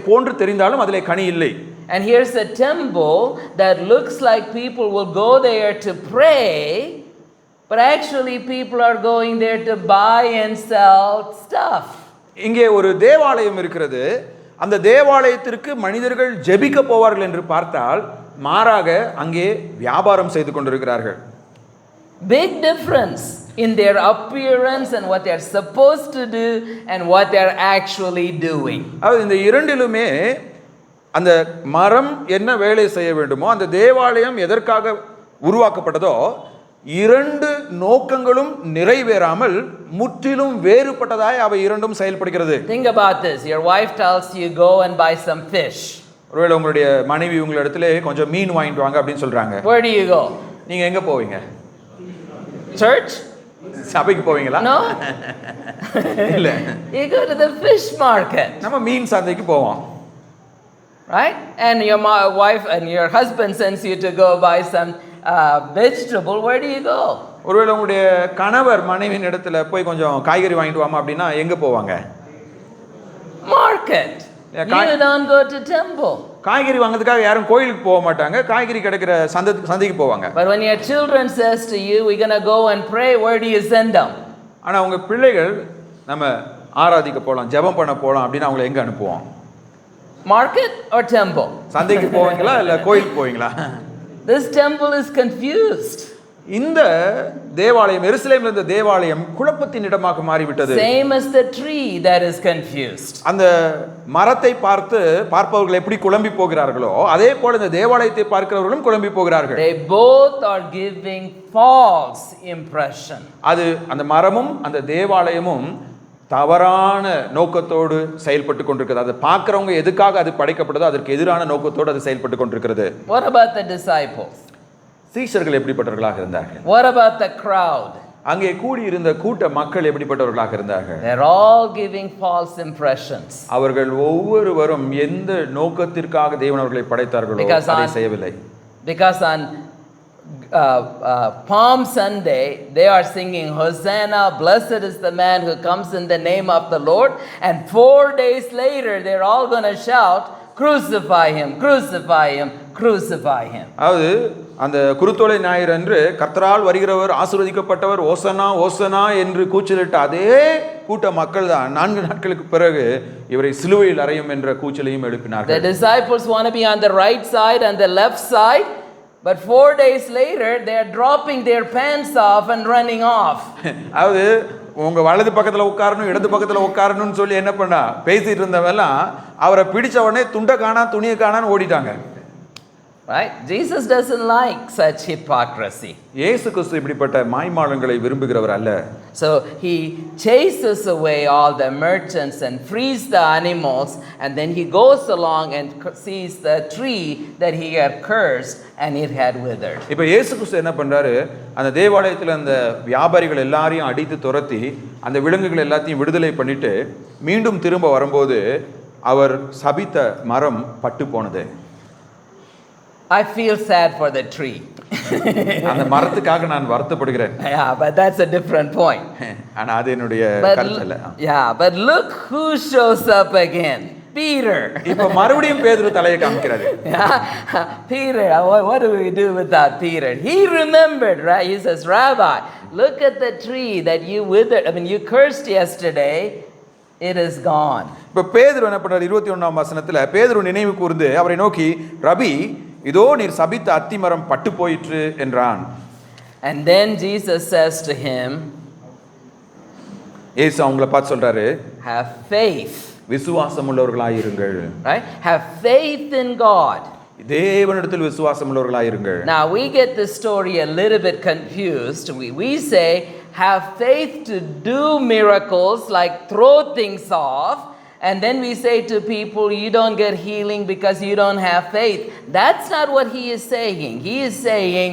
போன்று தெரிந்தாலும் அதிலே கனி இல்லை. And here's a temple that looks like people will go there to pray, but actually people are going there to buy and sell stuff. இங்கே ஒரு தேவாலயம் இருக்கிறது, அந்த தேவாலயத்திற்கு மனிதர்கள் ஜெபிக்க போவார்கள் என்று பார்த்தால் மாறாக அங்கே வியாபாரம் செய்து கொண்டிருக்கிறார்கள். Big difference in their appearance and what they are supposed to do and what they are actually doing. அதாவது இந்த இரண்டிலுமே அந்த மரம் என்ன வேலை செய்ய வேண்டுமோ, அந்த தேவாலயம் எதற்காக உருவாக்கப்பட்டதோ, இரண்டு நோக்கங்களும் நிறைவேறாமல் முற்றிலும் வேறுபட்டதாய் அவை இரண்டும் செயல்படுகிறது. Think about this. Your wife tells you go and buy some fish. ஒருவேளை உங்களுடைய மனைவி உங்களிடத்திலே கொஞ்சம் மீன் வாங்கிட்டு வாங்க அப்படின்னு சொல்றாங்க. Where do you go? நீங்க எங்க போவீங்க? Church? சபைக்கு போவீங்களா? No. இல்ல. You go to the fish market. நம்ம மீன் சந்தைக்கு போவோம். Right? And your wife and your husband sends you to go buy some vegetable. Where do you go? ஒருவேளை உங்களுடைய கணவர் மனைவியின் இடத்துல போய் கொஞ்சம் காய்கறி வாங்கிட்டு வாமா அப்படின்னா எங்க போவாங்க? Market. You don't go to temple. காய்கறி வாங்குறதுக்காக யாரும் கோயிலுக்கு போக மாட்டாங்க, காய்கறி கிடைக்கிற சந்தைக்கு போவாங்க. But when your children says to you, we're going to go and pray, where do you send them? ஆனா உங்க பிள்ளைகள் நம்ம ஆராதிக்க போலாம், ஜெபம் பண்ண போலாம் அப்படின்னா அவங்களை எங்க அனுப்புவோம்? Market or temple? சந்தைக்கு போவீங்களா இல்ல கோயிலுக்கு போவீங்களா? This temple is confused. இந்த தேவாலயம், எருசலேமில் இருந்த தேவாலயம் குழப்பத்தின் இடமாக மாறிவிட்டது. Same as the tree that is confused. அந்த மரத்தை பார்த்து பார்ப்பவர்கள் எப்படி குழம்பி போகிறார்களோ அதே போல இந்த தேவாலயத்தை பார்க்கிறவர்களும் குழம்பி போகிறார்கள். They both are giving false impression. அது அந்த மரமும் அந்த தேவாலயமும் தவறான நோக்கத்தோடு செயல்பட்டு கொண்டிருக்கிறது. அதை பார்க்கிறவங்க எதுக்காக அது படைக்கப்பட்டதோ அதற்கு எதிரான நோக்கத்தோடு அது செயல்பட்டு கொண்டிருக்கிறது. What about the disciples? சீஷர்கள் எப்படிப்பட்டவர்களாக இருந்தார்கள்? What about the crowd? அங்கே கூடி இருந்த கூட்ட மக்கள் எப்படிப்பட்டவர்களாக இருந்தார்கள்? They're all giving false impressions. அவர்கள் ஒவ்வொருவரும் எந்த நோக்கத்திற்காக தேவன் அவர்களை படைத்தார்களோ அதை செய்யவில்லை. Because on Palm Sunday they are singing Hosanna, blessed is the man who comes in the name of the Lord, and 4 days later they're all going to shout, crucify him, crucify him, crucify him. அதாவது அந்த குருத்தோலை ஞாயிறு அன்று கர்த்தரால் வருகிறவர் ஆசீர்வதிக்கப்பட்டவர் ஓசனா ஓசனா என்று கூச்சலிட்ட அதே கூட்ட மக்கள் தான் 4 நாட்களுக்கு பிறகு இவரை சிலுவையில் அறையும் என்ற கூச்சலையும் எழுப்பினார்கள். The disciples want to be on the right side and the left side, but 4 days later they are dropping their pants off and running off. அதாவது உங்க வலது பக்கத்துல உட்காரணும் இடது பக்கத்துல உட்காரணும்னு சொல்லி என்ன பண்ணா பேசிட்டு இருந்தவெல்லாம் அவரை பிடிச்ச உடனே துண்டை காணா துணியை காணான்னு ஓடிட்டாங்க. Right? Jesus doesn't like such hypocrisy. இயேசு கிறிஸ்து இப்படிப்பட்ட மாய்மாலங்களை விரும்புகிறவர் அல்ல. So he chases away all the merchants and frees the animals, and then he goes along and sees the tree that he had cursed and it had withered. இப்போ இயேசு கிறிஸ்து என்ன பண்றாரு, அந்த தேவாலயத்தில் அந்த வியாபாரிகள் எல்லாரையும் அடித்து துரத்தி அந்த விலங்குகள் எல்லாத்தையும் விடுதலை பண்ணிட்டு மீண்டும் திரும்ப வரும்போது அவர் சபித்த மரம் பட்டு போனது. I feel sad for the tree. அந்த மரத்துக்காக நான் வருத்தப்படுகிறேன். Yeah, but that's a different point. ஆனா அது என்னுடைய கருத்து இல்ல. Yeah, but look who shows up again. Peter. இப்ப மறுபடியும் பேதுரு தலையை காமிக்கிறாரு. Peter, what do we do without Peter? He remembered, right? He says, Rabbi, look at the tree that you withered. You cursed yesterday. It is gone. இப்ப பேதுரு என்ன பண்றாரு? 21ஆம் வசனத்துல பேதுரு நினைவு கூர்ந்து அவரை நோக்கி, ரபி, இதோ நீர் சபித்த அத்திமரம் பட்டு போயிற்று என்றான். And then Jesus says to him, இயேசு அவங்கள பார்த்து சொல்றாரு, have faith. விசுவாசம் உள்ளவர்களாய் இருங்கள். Right? Have faith in God. தேவனிடத்தில் விசுவாசம் உள்ளவர்களாய் இருங்கள். Now we get this story a little bit confused. We say have faith to do miracles like throw things off, and then we say to people you don't get healing because you don't have faith. That's not what he is saying. He is saying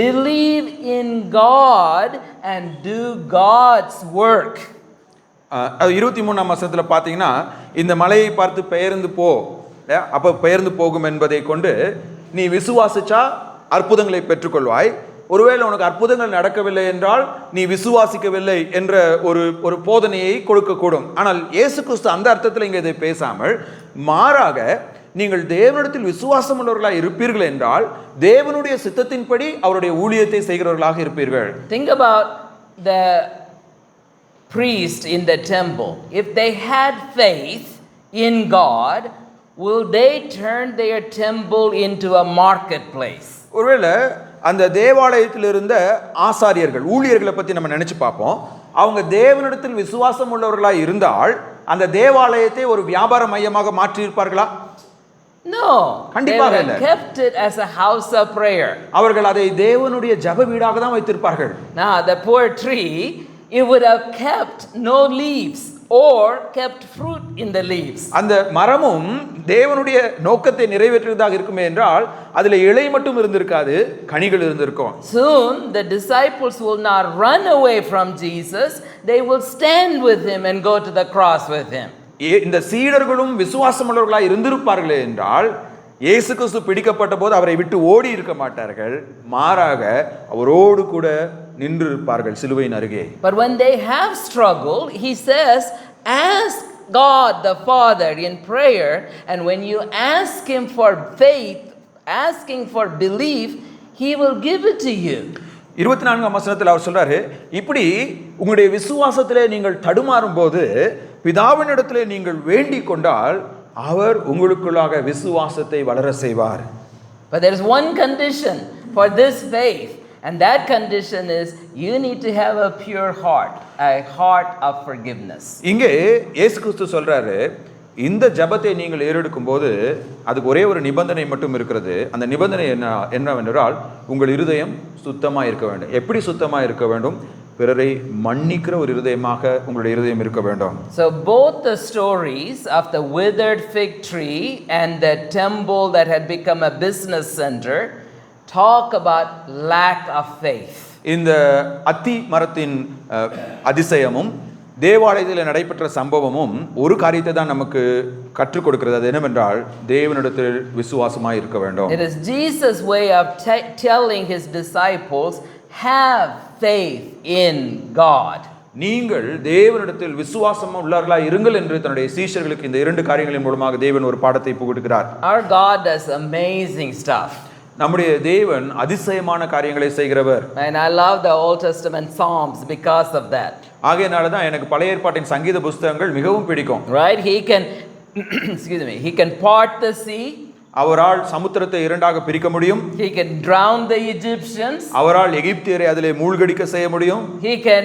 believe in God and do God's work. 23ஆம் வசனத்துல பாத்தீங்கன்னா, இந்த மலையை பார்த்து பெயர்ந்து போ, அப்ப பெயர்ந்து போகும் என்பதை கொண்டு நீ விசுவாசிச்சா அற்புதங்களை பெற்றுக்கொள்வாய். ஒருவேளை உனக்கு அற்புதங்கள் நடக்கவில்லை என்றால் நீ விசுவாசிக்கவில்லை என்ற ஒரு போதனையை கொடுக்கக்கூடும். ஆனால் இயேசு கிறிஸ்து அந்த அர்த்தத்தில் இங்கே இதை பேசாமல், மாறாக நீங்கள் தேவனிடத்தில் விசுவாசம் உள்ளவர்களாக இருப்பீர்கள் என்றால் தேவனுடைய சித்தத்தின்படி அவருடைய ஊழியத்தை செய்கிறவர்களாக இருப்பீர்கள். Think about the priest in the temple. If they had faith in God, will they turn their temple into a marketplace? ஒருவேளை அந்த தேவாலயத்தில் இருந்த ஆசாரியர்கள், ஊழியர்களை பற்றி நம்ம நினைச்சு பார்ப்போம். அவங்க தேவனிடத்தில் விசுவாசம் உள்ளவர்களாக இருந்தால் அந்த தேவாலயத்தை ஒரு வியாபார மையமாக மாற்றி இருப்பார்களா? No. They would have kept it as a house of prayer. அவர்கள் அதை தேவனுடைய ஜெப வீடாக தான் வைத்திருப்பார்கள். Now the poor tree, it would have kept no leaves or kept fruit in the leaves. அந்த மரமும் தேவனுடைய நோக்கத்தை நிறைவேற்றுவதாக இருக்குமே என்றால் அதில் இலை மட்டும் இருந்திருக்காது, கனிகள் இருந்திருக்கும். Soon the disciples will not run away from Jesus, they will stand with him and go to the cross with him. இந்த சீடர்களும் விசுவாசம் உள்ளவர்களாக இருந்திருப்பார்களே என்றால் இயேசு கிறிஸ்து பிடிக்கப்பட்ட போது அவரை விட்டு ஓடி இருக்க மாட்டார்கள், மாறாக அவரோடு கூட நின்று இருப்பார்கள் சிலுவையின் அருகே. But when they have struggle, he says, ask God the Father in prayer, and when you ask him for faith, asking for belief, he will give it to you. 24ஆம் வசனத்தில் அவர் சொல்றாரு, இப்படி உங்களுடைய விசுவாசத்திலே நீங்கள் தடுமாறும் போது பிதாவினிடத்திலே நீங்கள் வேண்டிக் கொண்டால் அவர் உங்களுக்குள்ளாக விசுவாசத்தை வளர செய்வார். But there is one condition for this faith, and that condition is you need to have a pure heart, a heart of forgiveness. இங்கே இயேசு கிறிஸ்து சொல்றாரு, இந்த ஜெபத்தை நீங்கள் ஏறெடுக்கும் போது அதுக்கு ஒரே ஒரு நிபந்தனை மட்டும் இருக்கிறது. அந்த நிபந்தனை என்னவென்றால் உங்கள் இருதயம் சுத்தமாக இருக்க வேண்டும். எப்படி சுத்தமாக இருக்க வேண்டும்? பிறரை மன்னிக்கிற ஒரு இருதயமாக உங்களுடைய இருதயம் இருக்க வேண்டும். So both the stories of the withered fig tree and the temple that had become a business center talk about lack of faith. இந்த அத்தி மரத்தின் அதிசயமும் தேவாலயத்தில் நடைபெற்ற சம்பவமும் ஒரு காரியத்தை தான் நமக்கு கற்றுக் கொடுக்கிறது. அது என்னவென்றால் தேவனிடத்தில் விசுவாசமாக இருக்க வேண்டும். It is Jesus' way of telling his disciples, have faith in God. நீங்கள் தேவனிடத்தில் விசுவாசம் உள்ளவர்களாக இருங்கள் என்று தன்னுடைய சீஷர்களுக்கு இந்த இரண்டு காரியங்களின் மூலமாக தேவன் ஒரு பாடத்தை புகட்டுகிறார். Our God does amazing stuff. நம்முடைய தேவன் அதிசயமான காரியங்களை செய்கிறவர். And I love the Old Testament Psalms because of that. ஆகையினால தான் எனக்கு பழைய ஏற்பாட்டின் சங்கீத புத்தகங்கள் மிகவும் பிடிக்கும். Right? He can excuse me, he can part the sea. அவரால் சமுத்திரத்தை இரண்டாக பிரிக்க முடியும். He can drown the Egyptians. அவரால் எகிப்தியரை அதிலே மூழ்கடிக்க செய்ய முடியும். He can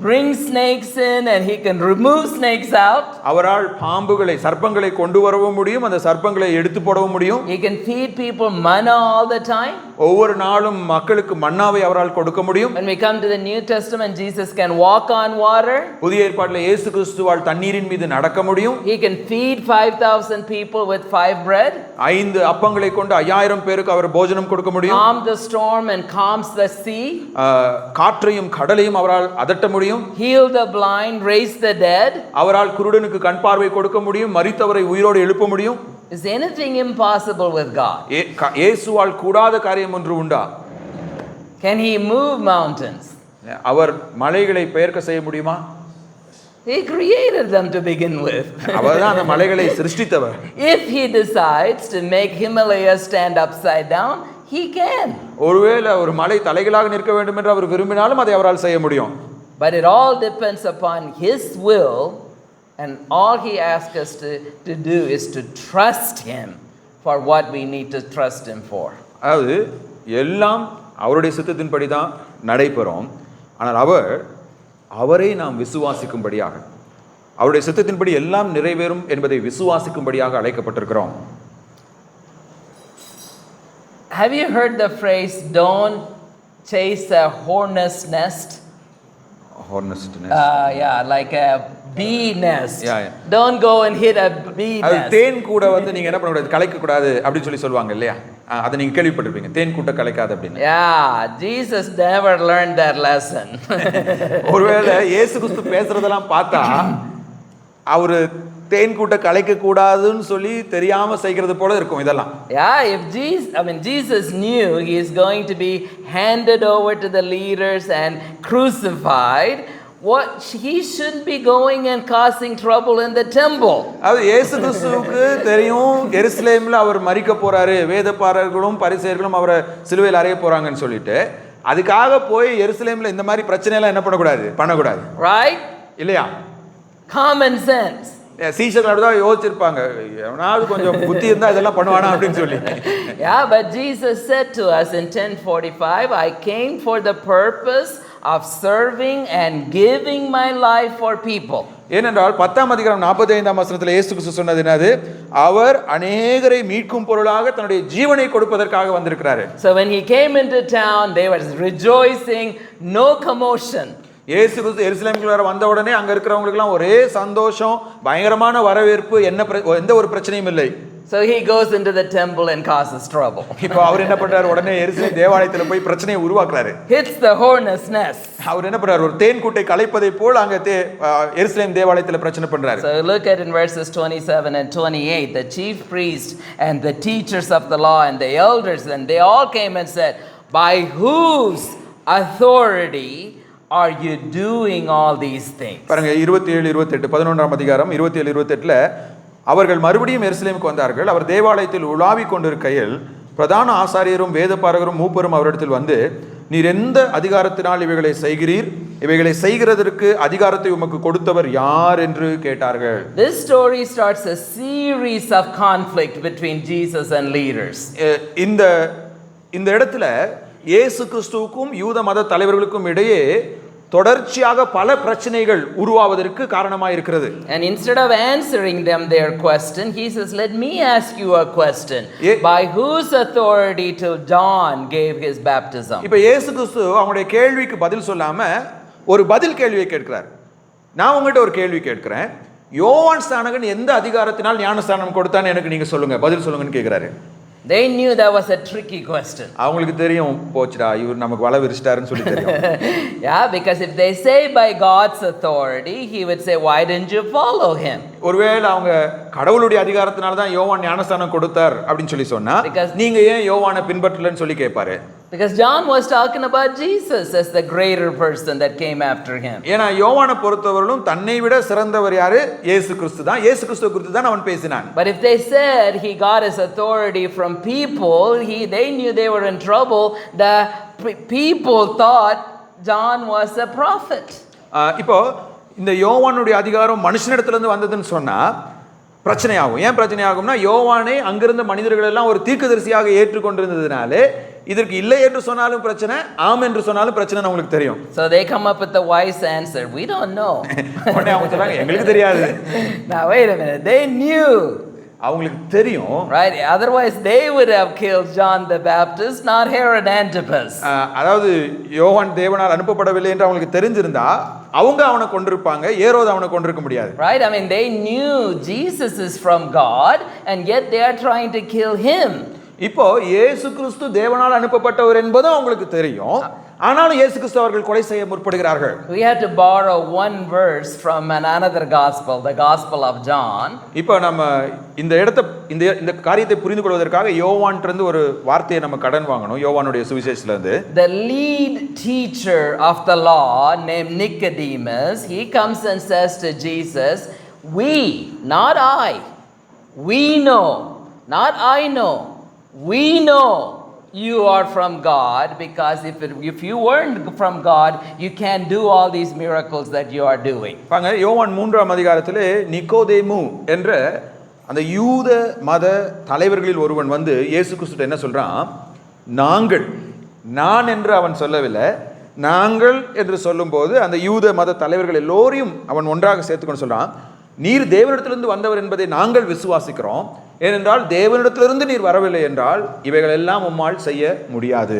bring snakes in and he can remove snakes out. அவரால் பாம்புகளை சர்ப்பங்களை கொண்டு வரவும் முடியும், அந்த சர்ப்பங்களை எடுத்து போடவும் முடியும். He can feed people manna all the time. ஒவ்வொரு நாளும் மக்களுக்கு மன்னாவை அவரால் கொடுக்க முடியும். When we come to the New Testament, Jesus can walk on water. புதிய ஏற்பாட்டில் இயேசு கிறிஸ்துவால் தண்ணீரின் மீது நடக்க முடியும். He can feed 5,000 people with 5 bread. 5 அப்பங்களை கொண்டு 5000 பேருக்கு அவர் போஜனம் கொடுக்க முடியும். Calm the storm and calms the sea. காற்றையும் கடலையும் அவரால் அதட்ட முடியும். Heal the blind, raise the dead. அவரால் குருடனுக்கு கண் பார்வை கொடுக்க முடியும், மரித்தவரை உயிரோடு எழுப்ப முடியும். Is anything impossible with God? இயேசுவால் கூடாத காரியம் ஒன்று உண்டா? Can he move mountains? அவர் மலைகளை பெயர்க்க செய்ய முடியுமா? He created them to begin with. அவர்தான் அந்த மலைகளை சிருஷ்டித்தவர். If he decides to make Himalaya stand upside down, he can. ஒருவேளை ஒரு மலை தலைகளாக நிற்க வேண்டும் என்று அவர் விரும்பினாலும் அதை அவரால் செய்ய முடியும். But it all depends upon his will, and all he asks us to do is to trust him for what we need to trust him for. அதாவது எல்லாம் அவருடைய சித்தத்தின்படி தான் நடைபெறும். ஆனால் அவரை நாம் விசுவாசிக்கும்படியாக, அவருடைய சித்தத்தின்படி எல்லாம் நிறைவேறும் என்பதை விசுவாசிக்கும்படியாக அழைக்கப்பட்டிருக்கிறோம். Have you heard the phrase, don't chase a hornet's nest? Hornet's nest. Yeah, like a bee nest. Yeah. Don't go and hit a bee அது nest. தேன் கூட நீங்க என்ன பண்ணக்கூடாது, கலைக்க கூடாது அப்படின்னு சொல்லுவாங்க இல்லையா? அதை நீங்க கேள்விப்பட்டிருப்பீங்க, தேன் கூட்ட கலைக்காது அப்படின்னு. Yeah, Jesus never learned that lesson. ஒருவேளை இயேசு கிறிஸ்து பேசுறதெல்லாம் பார்த்தா அவரு தேன் கூட்ட கலைக்க கூடாதுன்னு சொல்லி தெரியாம செய்கிறது போல இருக்கும் இதெல்லாம். Yeah, if Jesus knew he is going to be handed over to the leaders and crucified, what he shouldn't be going and causing trouble in the temple. அது இயேசு கிறிஸ்துவுக்கு தெரியும் எருசலேம்ல அவர் மரிக்க போறாரு, வேதபாரகர்களும் பரிசேயர்களும் அவரை சிலுவையில் அறைய போறாங்கன்னு சொல்லிட்டு அதுக்காக போய் எருசலேம்ல இந்த மாதிரி பிரச்சனை எல்லாம் என்ன பண்ணக்கூடாது. Right? இல்லையா? Common sense. சீஷர்கள் அப்படிதான் யோசிச்சிருப்பாங்க, எவனாவது கொஞ்சம் புத்தி இருந்தா இதெல்லாம் பண்ணுவானா அப்படின்னு சொல்லி. Yeah, but Jesus said to us in 10:45, I came for the purpose of serving and giving my life for people. ஏனென்றால் 10ஆம் அதிகாரம் 45ஆம் வசனத்தில் இயேசு கிறிஸ்து சொன்னது என்னது, அவர் அநேகரை மீட்கும் பொருளாக தன்னுடைய ஜீவனை கொடுப்பதற்காக வந்திருக்கிறாரு. So when he came into town, they were rejoicing, no commotion. இயேசு கிறிஸ்து எருசலேமுக்குள்ள வந்த உடனே அங்க இருக்கிறவங்களுக்கு எல்லாம் ஒரே சந்தோஷம், பயங்கரமான வரவேற்பு, எந்த ஒரு பிரச்சனையும் இல்லை. So he goes into the temple and causes trouble. இப்போ அவர் என்ன பண்றாரு, உடனே எருசலேம் தேவாலயத்துல போய் பிரச்சனையை உருவாக்குறாரு. Hits the hornet's nest. அவர் என்ன பண்றாரு, ஒரு தேன் கூட்டை கலைப்பதை போல் அங்க எருசலேம் தேவாலயத்துல பிரச்சனை பண்றாரு. So look at in verses 27 and 28, the chief priest and the teachers of the law and the elders, and they all came and said, by whose authority are you doing all these things? பாருங்க 27 28 11ஆம் அதிகாரம் 27 28ல அவர்கள் மறுபடியும் எருசலேமுக்கு வந்தார்கள். அவர் தேவாலயத்தில் உலாவிக் கொண்டிருக்கையில் பிரதான ஆசாரியரும் வேதபாரகரும் மூப்பரும் அவரிடத்தில் வந்து, நீர் எந்த அதிகாரத்தினால் இவைகளை செய்கிறீர், இவைகளை செய்கிறதற்கு அதிகாரத்தை உமக்கு கொடுத்தவர் யார் என்று கேட்டார்கள். This story starts a series of conflict between Jesus and leaders. இந்த இடத்துல இயேசு கிறிஸ்துவுக்கும் யூத மத தலைவர்களுக்கும் இடையே தொடர்ச்சியாக பல பிரச்சனைகள் உருவாவதற்கு காரணமாக இருக்கிறது. And instead of answering them their question, he says, let me ask you a question. By whose authority till John gave his baptism? இப்போ இயேசு கிறிஸ்து அவங்களுடைய கேள்விக்கு பதில் சொல்லாம ஒரு பதில் கேள்வியை கேட்கிறார். நான் உங்ககிட்ட ஒரு கேள்வி கேட்கிறேன், யோவான் ஸ்நானகன் எந்த அதிகாரத்தினால் ஞானஸ்நானம் கொடுத்தான்னு எனக்கு நீங்க சொல்லுங்க, பதில் சொல்லுங்கன்னு கேட்கிறாரு. They knew that was a tricky question. அவங்களுக்கு தெரியும், போச்சுடா இவர் நமக்கு வலை விரிச்சிட்டாருன்னு சொல்லி தெரியும். Yeah, because if they say by God's authority, he would say, why didn't you follow him? ஒருவேளை அவங்க கடவுளுடைய அதிகாரத்தினால தான் யோவான் ஞானஸ்நானம் கொடுத்தார் அப்படின்னு சொல்லி சொன்னா, நீங்க ஏன் யோவானை பின்பற்றலன்னு சொல்லி கேட்பாரு. Because John was talking about Jesus as the greater person that came after him. ஏனா யோவானை பொறுத்தவரையிலும் தன்னை விட சிறந்தவர் யாரு, இயேசு கிறிஸ்து தான். இயேசு கிறிஸ்துவை குறித்து தான் அவன் பேசினான். But if they said he got his authority from people, they knew they were in trouble. The people thought John was a prophet. இப்போ இந்த யோவானுடைய அதிகாரம் மனுஷனிடத்துல இருந்து வந்ததுன்னு சொன்னா பிரச்சனை ஆகும். ஏன் பிரச்சனை ஆகும்னா, யோவானை அங்கிருந்த மனிதர்கள் எல்லாம் ஒரு தீர்க்கதரிசியாக ஏற்றுக்கொண்டிருந்ததுனாலே இதற்கு இல்லை என்று சொன்னாலும் பிரச்சனை, ஆம் என்று சொன்னாலும் பிரச்சனை உங்களுக்கு தெரியும். So they come up with the wise answer, we don't know. உடனே அவங்க சொல்றாங்க, எங்களுக்கு தெரியாது. Now wait a minute, they knew. அவங்களுக்கு தெரியும். Right, otherwise they would have killed John the Baptist, not Herod Antipas. அதாவது யோவான் தேவனால் அனுப்பப்படவில்லை என்று அவங்களுக்கு தெரிஞ்சிருந்தா அவங்க அவனை கொண்டிருப்பாங்க, ஏரோது அவனை கொண்டிருக்க முடியாது. Right, I mean they knew Jesus is from God and yet they are trying to kill him. இப்போ இயேசு கிறிஸ்து தேவனால் அனுப்பப்பட்டவர் என்பது அவங்களுக்கு தெரியும், ஆனாலும் இயேசு கிறிஸ்து அவர்கள் கொலை செய்ய முற்படுகிறார்கள். We had to borrow one verse from another gospel, the Gospel of John. இப்போ நம்ம இந்த இடத்தை இந்த இந்த காரியத்தை புரிந்து கொள்வதற்காக யோவான்கிட்ட ஒரு வார்த்தையை நம்ம கடன் வாங்கணும். யோவானுடைய சுவிசேஷத்துல இருந்து The lead teacher of the law named Nicodemus, he comes and says to Jesus, we, not I, we know, not I know, we know you are from God, because if you weren't from God, you can't do all these miracles that you are doing. பாங்க, யோவான் 3ஆம் அதிகாரத்திலே நிக்கோதேமு என்ற அந்த யூத மத தலைவர்களில் ஒருவன் வந்து இயேசு கிறிஸ்துவிட்ட என்ன சொல்றான்? நாங்கள், நான் என்று அவன் சொல்லவில்லை, நாங்கள் என்று சொல்லும்போது அந்த யூத மத தலைவர்கள் எல்லோரையும் அவன் ஒன்றாக சேர்த்துக்கொண்டு சொல்றான், நீர் தேவனிடத்திலிருந்து வந்தவர் என்பதை நாங்கள் விசுவாசிக்கிறோம், ஏனென்றால் தேவனிடத்திலிருந்து நீர் வரவில்லை என்றால் இவைகள் எல்லாம் உம்மால் செய்ய முடியாது.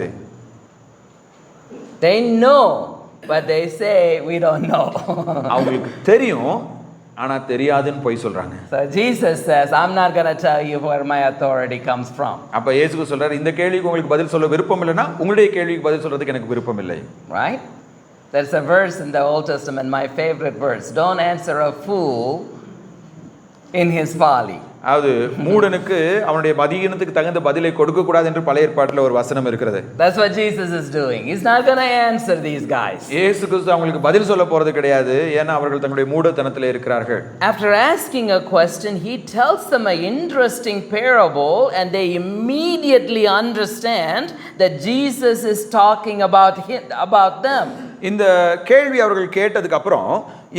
They know, but they say we don't know. அவங்களுக்கு தெரியும், ஆனா தெரியாதுன்னு போய் சொல்றாங்க. So Jesus says, I'm not going to tell you where my authority comes from. அப்ப இயேசு சொல்றாரு, இந்த கேள்விக்கு உங்களுக்கு பதில் சொல்ல விருப்பம் இல்லைன்னா உங்களுடைய கேள்விக்கு பதில் சொல்றதுக்கு எனக்கு விருப்பம் இல்லை. Right? There's a verse in the Old Testament, my favorite verse. Don't answer a fool in his folly. அதாவது மூடனுக்கு அவனுடைய மதியினத்துக்கு தகுந்த பதிலை கொடுக்க கூடாது என்று பழைய ஏற்பாட்டில் ஒரு வசனம் இருக்கிறது. That's what Jesus is doing. He's not going to answer these guys. இயேசு கிறிஸ்து அவங்களுக்கு பதில் சொல்ல போறது கிடையாது, ஏன்னா அவர்கள் தங்களுடைய மூடத்தனத்திலே இருக்கிறார்கள். After asking a question, he tells them an interesting parable, and they immediately understand that Jesus is talking about them. இந்த கேள்வி அவர்கள் கேட்டதுக்கு அப்புறம்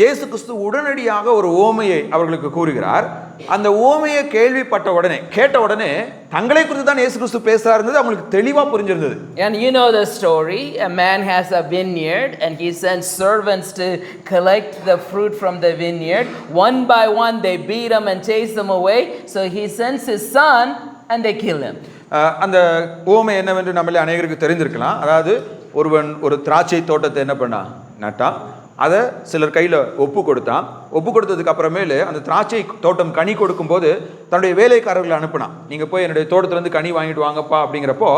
இயேசு கிறிஸ்து உடனடியாக ஒரு ஓமையை அவர்களுக்கு கூறுகிறார். அந்த ஓமையை கேள்விப்பட்ட உடனே, கேட்ட உடனே தங்களை குறித்து தான் இயேசு கிறிஸ்து பேசுறாருன்றது அவங்களுக்கு தெளிவா புரிஞ்சிருந்தது. And you know the story. A man has a vineyard and he sends servants to collect the fruit from the vineyard. One by one they beat him and chase him away. So he sends his son and they kill him. அந்த ஓமை என்னவென்று நம்மளே அநேகருக்கு தெரிந்திருக்கலாம். அதாவது ஒருவன் ஒரு திராட்சை தோட்டத்தை என்ன பண்ணா, நட்டான், அதை சிலர் கையில் ஒப்பு கொடுத்தான். ஒப்பு கொடுத்ததுக்கு அப்புறமேலு அந்த திராட்சை தோட்டம் கனி கொடுக்கும்போது தன்னுடைய வேலைக்காரர்களை அனுப்பினான், நீங்கள் போய் என்னுடைய தோட்டத்திலேருந்து கனி வாங்கிட்டு வாங்கப்பா அப்படிங்கிறப்போ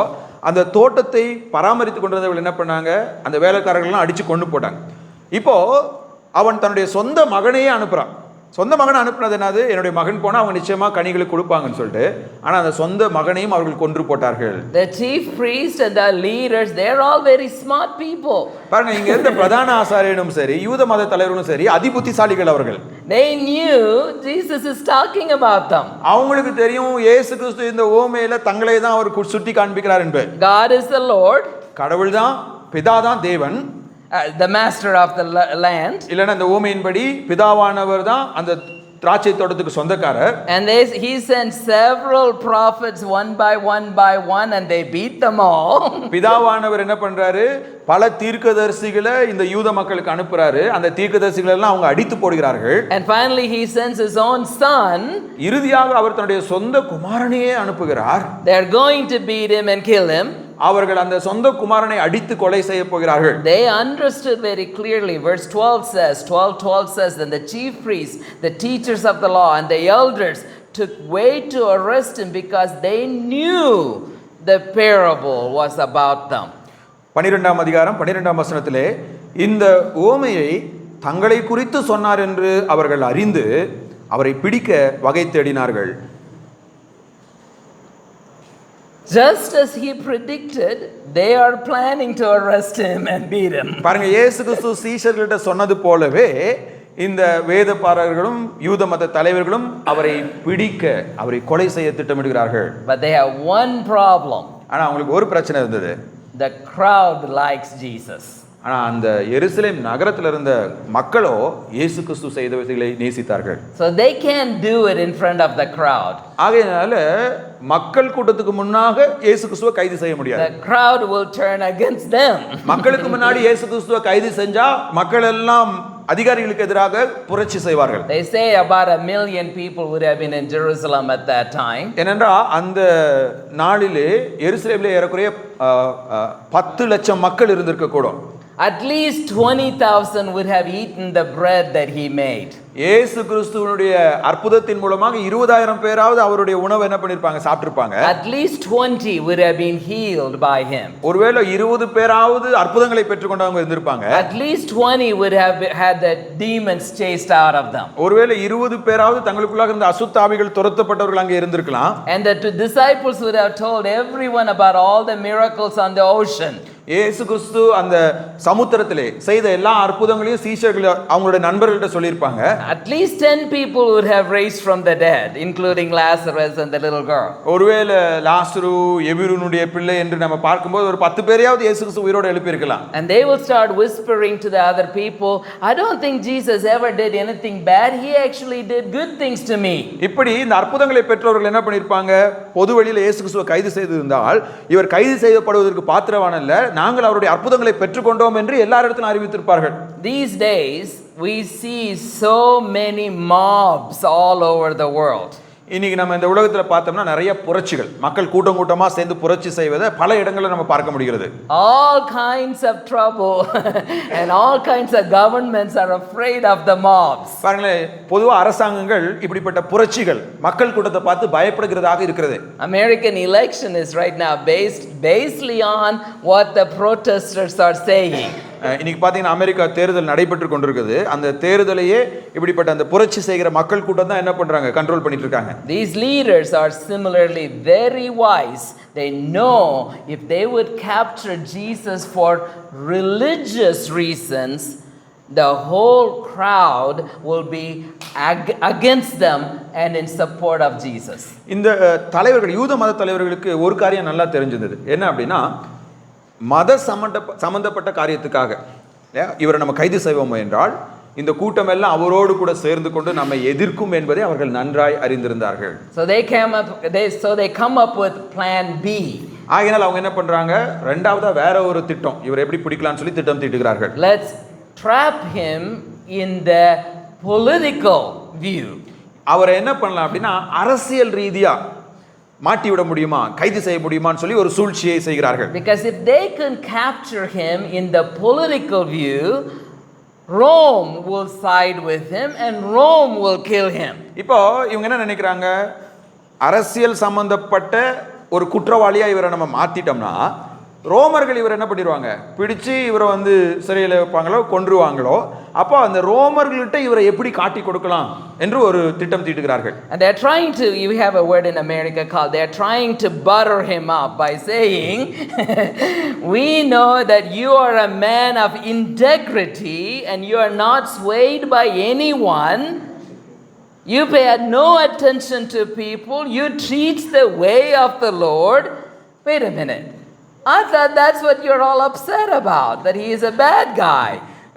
அந்த தோட்டத்தை பராமரித்து கொண்டிருந்தவர்கள் என்ன பண்ணாங்க, அந்த வேலைக்காரர்கள்லாம் அடித்து கொண்டு போட்டாங்க. இப்போது அவன் தன்னுடைய சொந்த மகனையே அனுப்புகிறான். சொந்த மகனை அனுப்புனது என்னது, என்னுடைய மகன் போனால் அவங்க நிச்சயமாக கனிகளுக்கு கொடுப்பாங்கன்னு சொல்லிட்டு. ஆனால் அந்த சொந்த மகனையும் அவர்கள் கொன்று போட்டார்கள். The chief priest and the leaders, they're all very smart people. பாருங்க, இங்க இருந்த பிரதான ஆசாரியனும் சரி யூத மத தலைவர்களும் சரி அதிபுத்திசாலிகள் அவர்கள். They knew Jesus is talking about them. அவங்களுக்கு தெரியும் இயேசு கிறிஸ்து இந்த ஓமையில தங்களை தான் அவர் சுட்டி காண்பிக்கிறார் என்பது. God is the Lord. கடவுள் தான், பிதா தான் தேவன், the master of the land. இல்லைன்னா இந்த ஓமையின்படி பிதாவானவர் தான் அந்த திராட்சை தோட்டத்துக்கு சொந்தக்காரர். And he sent several prophets one by one and they beat them all. பிதாவானவர் என்ன பண்றாரு, பல தீர்க்கதரிசிகளை இந்த யூத மக்களுக்கு அனுப்புறாரு. அந்த தீர்க்கதரிசிகளை எல்லாம் அவங்க அடித்து போடுகிறார்கள். And finally he sends his own son. இறுதியாக அவர் தன்னுடைய சொந்த குமாரனையே அனுப்புகிறார். They are going to beat him and kill him. அவர்கள் அந்த சொந்த குமாரனை அடித்து கொலை செய்ய போகிறார்கள். They understood very clearly. Verse 12 says, then the chief priests, the teachers of the law and the elders took way to arrest him because they knew the parable was about them. 12ஆம் அதிகாரம் 12ஆம் வசனத்திலே இந்த ஓமையை தங்களை குறித்து சொன்னார் என்று அவர்கள் அறிந்து அவரை பிடிக்க வகை தேடினார்கள். Just as he predicted, they are planning to arrest him and beat him. பாருங்க, இயேசு கிறிஸ்து சீஷர்களிட்ட சொன்னது போலவே இந்த வேதபாரகர்களும் யூத மத தலைவர்களும் அவரை பிடிக்க, அவரை கொலை செய்ய திட்டமிடுகிறார்கள். But they have one problem. ஆனா அவங்களுக்கு ஒரு பிரச்சனை இருந்தது. The crowd likes Jesus. ஆனா அந்த எருசலேம் நகரத்தில் இருந்த மக்களோ இயேசு கிறிஸ்து செய்தவைகளை நேசித்தார்கள். So they can't do it in front of the crowd. ஆகையால மக்கள் கூட்டத்துக்கு முன்னாக இயேசு கிறிஸ்துவை கைது செய்ய முடியாது. The crowd will turn against them. மக்களுக்கு முன்னாடி இயேசு கிறிஸ்துவை கைது செஞ்சா மக்கள் எல்லாம் அதிகாரிகளுக்கு எதிராக புரட்சி செய்வார்கள். They say about 1 million people would have been in Jerusalem at that time. ஏனென்றால் அந்த நாளிலே எருசலேமிலே ஏறக்குறைய 10 லட்சம் மக்கள் இருந்திருக்க கூடும். at least 20,000 would have eaten the bread that he made. இயேசு கிறிஸ்துவினுடைய அற்புதத்தின் மூலமாக 20,000 பேராவது அவருடைய உணவு என்ன பண்ணிருப்பாங்க, சாப்பிட்டிருப்பாங்க. At least 20 would have been healed by him. ஒருவேளை 20 பேராவது அற்புதங்களை பெற்றுக்கொண்டவங்க இருந்திருப்பாங்க. At least 20 would have had the demons chased out of them. ஒருவேளை 20 பேராவது தங்களுக்குள்ளாக இருந்த அசுத்த ஆவிகள் துரத்தப்பட்டவர்கள் அங்கே இருந்திருக்கலாம். And the two disciples would have told everyone about all the miracles on the ocean. இயேசு கிறிஸ்து அந்த சமுத்திரத்திலே செய்த எல்லா அற்புதங்களையும் சீஷர்கள் அவங்களுடைய நண்பர்கள்ட்ட சொல்லியிருப்பாங்க. At least 10 people would have raised from the dead, including Lazarus and the little girl. ஒருவேளை லாசரு எபிரூனுடைய பிள்ளை என்று நம்ம பார்க்கும்போது ஒரு 10 பேரையாவது இயேசு கிறிஸ்து உயிரோடு எழுப்பியிருக்கலாம். And they will start whispering to the other people, I don't think Jesus ever did anything bad. He actually did good things to me. இப்படி இந்த அற்புதங்களை பெற்றவர்கள் என்ன பண்ணியிருப்பாங்க, பொது வெளியில் இயேசு கிறிஸ்துவை கைது செய்திருந்தால் இவர் கைது செய்யப்படுவதற்கு பாத்திரவான் அல்ல, நாங்கள் அவருடைய அற்புதங்களை பெற்றுக்கொண்டோம் என்று எல்லாரிடத்திலும் அறிவித்திருப்பார்கள். These days we see so many mobs all over the world. இன்னைக்கு நம்ம இந்த உலகத்துல பார்த்தோம்னா நிறைய புரட்சிகள், மக்கள் கூட்டம் கூட்டமா சேர்ந்து புரட்சி செய்வதை பல இடங்களில் நம்ம பார்க்க முடிகிறது. All kinds of trouble and all kinds of governments are afraid of the mobs. பாருங்களேன், பொதுவா அரசாங்கங்கள் இப்படிப்பட்ட புரட்சிகள் மக்கள் கூட்டத்தை பார்த்து பயப்படுகிறதாக இருக்கிறது. American election is right now based basically on what the protesters are saying. இன்னைக்கு பார்த்தீங்கன்னா அமெரிக்கா தேர்தல் நடைபெற்று கொண்டிருக்குது. அந்த தேர்தலையே இப்படிப்பட்ட அந்த புரட்சி செய்கிற மக்கள் கூட்டம் தான் என்ன பண்றாங்க, கண்ட்ரோல் பண்ணிட்டு இருக்காங்க. These leaders are similarly very wise. They know if they would capture Jesus for religious reasons, the whole crowd will be against them and in support of Jesus. இந்த தலைவர்கள், யூத மத தலைவர்களுக்கு ஒரு காரியம் நல்லா தெரிஞ்சிருந்தது. என்ன அப்படின்னா, மத சம்பந்தப்பட்ட காரியத்துக்காக இவரை நம்ம கைது செய்வோம் என்றால் இந்த கூட்டம் எல்லாம் அவரோடு கூட சேர்ந்து கொண்டு நம்மை எதிர்க்கும் என்பதை அவர்கள் நன்றாய் அறிந்திருந்தார்கள். So they come up with plan B. ஆகையால் அவங்க என்ன பண்றாங்க, இரண்டாவதா வேற ஒரு திட்டம், இவரை எப்படி பிடிக்கலாம்னு சொல்லி திட்டம் தீட்டுகிறார்கள். Let's trap him in the political view. அவரை என்ன பண்ணலாம் அப்படின்னா அரசியல் ரீதியா மாட்டி விட முடியுமா, கைது செய்ய முடியுமான்னு சொல்லி ஒரு சூழ்ச்சியை செய்கிறார்கள். Because if they can capture him in the political view, Rome will side with him and Rome will kill him. இப்போ இவங்க என்ன நினைக்கிறாங்க, அரசியல் சம்பந்தப்பட்ட ஒரு குற்றவாளியா இவரை நம்ம மாத்திட்டோம்னா ரோமர்கள் இவர் என்ன பண்ணிடுவாங்க, பிடிச்சு இவரை வந்து சிறையில் வைப்பாங்களோ கொன்றுவாங்களோ, அப்போ அந்த ரோமர்கள்ட்ட இவரை எப்படி காட்டி கொடுக்கலாம் என்று ஒரு திட்டம் தீட்டுகிறார்கள். And they are trying to, you have a word in America called, they are trying to butter him up by saying we know that you are a man of integrity and you are not swayed by anyone. You pay no attention to people. You teach the way of the Lord. Wait a minute. I thought that's what you're all upset about, that he is a bad guy.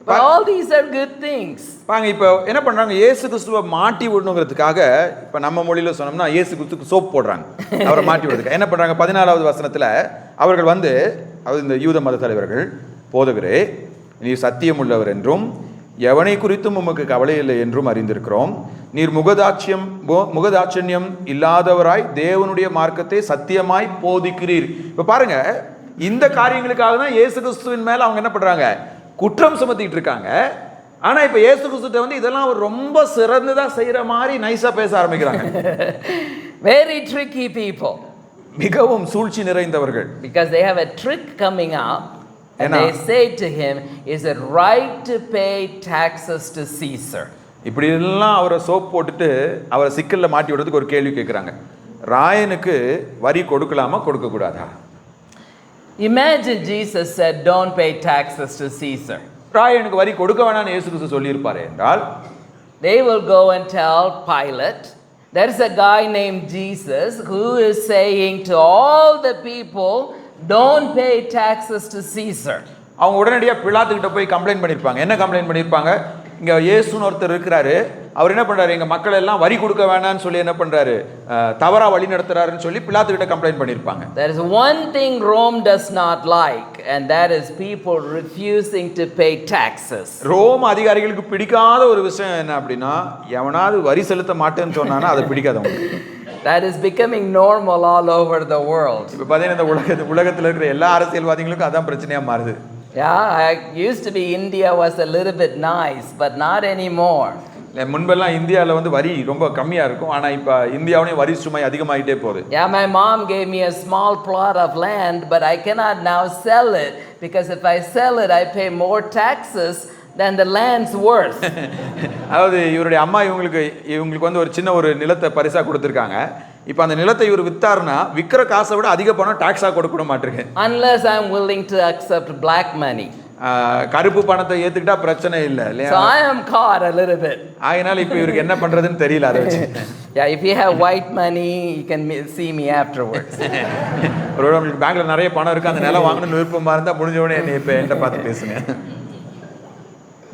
But all these are good things. பாங்க, இப்போ என்ன பண்றாங்க, இயேசு கிறிஸ்துவை மாட்டி விடணுங்கிறதுக்காக, இப்போ நம்ம மொழியில சொன்னோம்னா இயேசு கிறிஸ்துக்கு சோப் போடுறாங்க அவரை மாட்டி விடுறதுக்கு. என்ன பண்றாங்க, 14வது வசனத்துல அவர்கள் வந்து, இந்த யூத மத தலைவர்கள், போதகரே நீர் சத்தியம் உள்ளவர் என்றும் எவனை குறித்தும் உமக்கு கவலை இல்லை என்றும் அறிந்திருக்கிறோம். நீர் முகதாட்சண்யம் இல்லாதவராய் தேவனுடைய மார்க்கத்தை சத்தியமாய் போதிக்கிறீர். இப்போ பாருங்க, இந்த காரியங்களுக்காக தான் இயேசு கிறிஸ்துவின் மேல அவங்க என்ன பண்றாங்க, குற்றம் சுமத்திட்டு இருக்காங்க. ஆனா இப்ப இயேசு கிறிஸ்துட்ட வந்து இதெல்லாம் ரொம்ப சிறந்ததா செய்யற மாதிரி நைஸா பேச ஆரம்பிக்கிறாங்க. Very tricky people. மிகவும் சூழ்ச்சி நிறைந்தவர்கள். Because they have a trick coming up and they say to him, is it right to pay taxes to Caesar? இப்படி எல்லாம் அவரை சோப் போட்டுட்டு அவரை சிக்கல்ல மாட்டி விடுறதுக்கு ஒரு கேள்வி கேட்கிறாங்க, ராயனுக்கு வரி கொடுக்கலாமா கொடுக்க கூடாதா? Imagine Jesus said, don't pay taxes to Caesar. ராயனுக்கு வரி கொடுக்க வேணாம்னு இயேசு கிறிஸ்து சொல்லியிருப்பாரு என்றால், they will go and tell Pilate, there is a guy named Jesus who is saying to all the people, don't pay taxes to Caesar. அவங்க உடனடியா பிலாத்து கிட்ட போய் கம்ப்ளைண்ட் பண்ணிருப்பாங்க. என்ன கம்ப்ளைண்ட் பண்ணிருப்பாங்க, இங்க இயேசுன்னு ஒருத்தர் இருக்கிறாரு, அவர் என்ன பண்றாரு, எங்க மக்கள் எல்லாம் வரி கொடுக்க வேணாம்னு சொல்லி என்ன பண்றாரு, தவறா வழி நடத்துறாருன்னு சொல்லி பிலாத்து கிட்ட கம்ப்ளைண்ட் பண்ணிருப்பாங்க. There is one thing Rome does not like, and that is people refusing to pay taxes. Rome அதிகாரிகளுக்கு பிடிக்காத ஒரு விஷயம் என்ன அப்படின்னா, எவனாவது வரி செலுத்த மாட்டேன்னு சொன்னானா அது பிடிக்காதவங்க. That is becoming normal all over the world. இப்ப பாத்தீங்கன்னா இந்த உலகத்துல இருக்கிற எல்லா அரசியல்வாதிகளுக்கும் அதான் பிரச்சனையா மாறுது. Yeah, I used to be India was a little bit nice, but not anymore. முன்பெல்லாம் இந்தியாவில் வந்து வரி ரொம்ப கம்மியாக இருக்கும், ஆனால் இப்போ இந்தியாவிலையும் வரி சுமை அதிகமாகிட்டே போகுது. Yeah, my mom gave me a small plot of land, but I cannot now sell it because if I sell it, I pay more taxes than the land's worth. அதாவது இவருடைய அம்மா இவங்களுக்கு வந்து ஒரு சின்ன ஒரு நிலத்தை பரிசாக கொடுத்துருக்காங்க. இப்போ அந்த நிலத்தை இவர் வித்தாருன்னா விற்கிற காசை விட அதிக பணம் டாக்ஸாக கொடுக்க மாட்டிருக்கு. Unless I'm willing to accept black money. கருப்பு பணத்தை ஏத்துக்கிட்டா பிரச்சனை இல்லை இல்லையா? So I am caught a little bit. அதனால இப்போ இவருக்கு என்ன பண்றதுன்னு தெரியல அதை வச்சு. Yeah, if you have white money, you can see me afterwards. ஒருவேளை உங்களுக்கு பேங்க்ல நிறைய பணம் இருக்கு, அந்த நிலம் வாங்கணும்னு விருப்பமா இருந்தா முடிஞ்ச உடனே என்னை இப்போ என்கிட்ட பார்த்து பேசுங்க.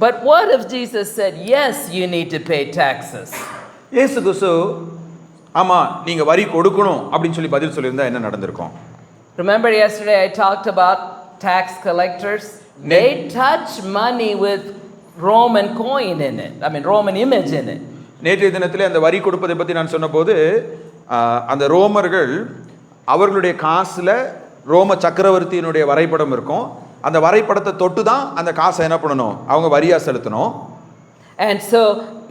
But what if Jesus said, yes, you need to pay taxes? இயேசு கிறிஸ்து ஆமா நீங்க வரி கொடுக்கணும் அப்படின்னு சொல்லி பதில் சொல்லியிருந்தா என்ன நடந்திருக்கும்? Remember yesterday I talked about tax collectors? They touch money with Roman coin in it. I mean Roman image in it. நேற்றைய தினத்திலே அந்த வரி கொடுப்பதை பற்றி நான் சொன்னபோது அந்த ரோமர்கள் அவர்களுடைய காசுல ரோம சக்கரவர்த்தியினுடைய வரைபடம் இருக்கும். அந்த வரைபடத்தை தொட்டு தான் அந்த காசை என்ன பண்ணணும், அவங்க வரியா செலுத்தணும். And so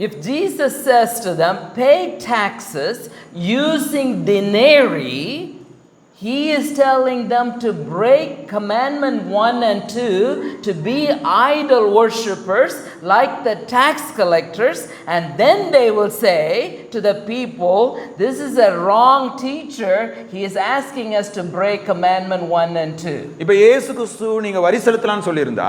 if Jesus says to them, pay taxes using denarii, he is telling them to break commandment 1 and 2 to be idol worshippers like the tax collectors, and then they will say to the people, this is a wrong teacher, he is asking us to break commandment 1 and 2. இப்போ இயேசு கிறிஸ்து நீங்க வரி செலுத்தலாம்னு சொல்லியிருந்தா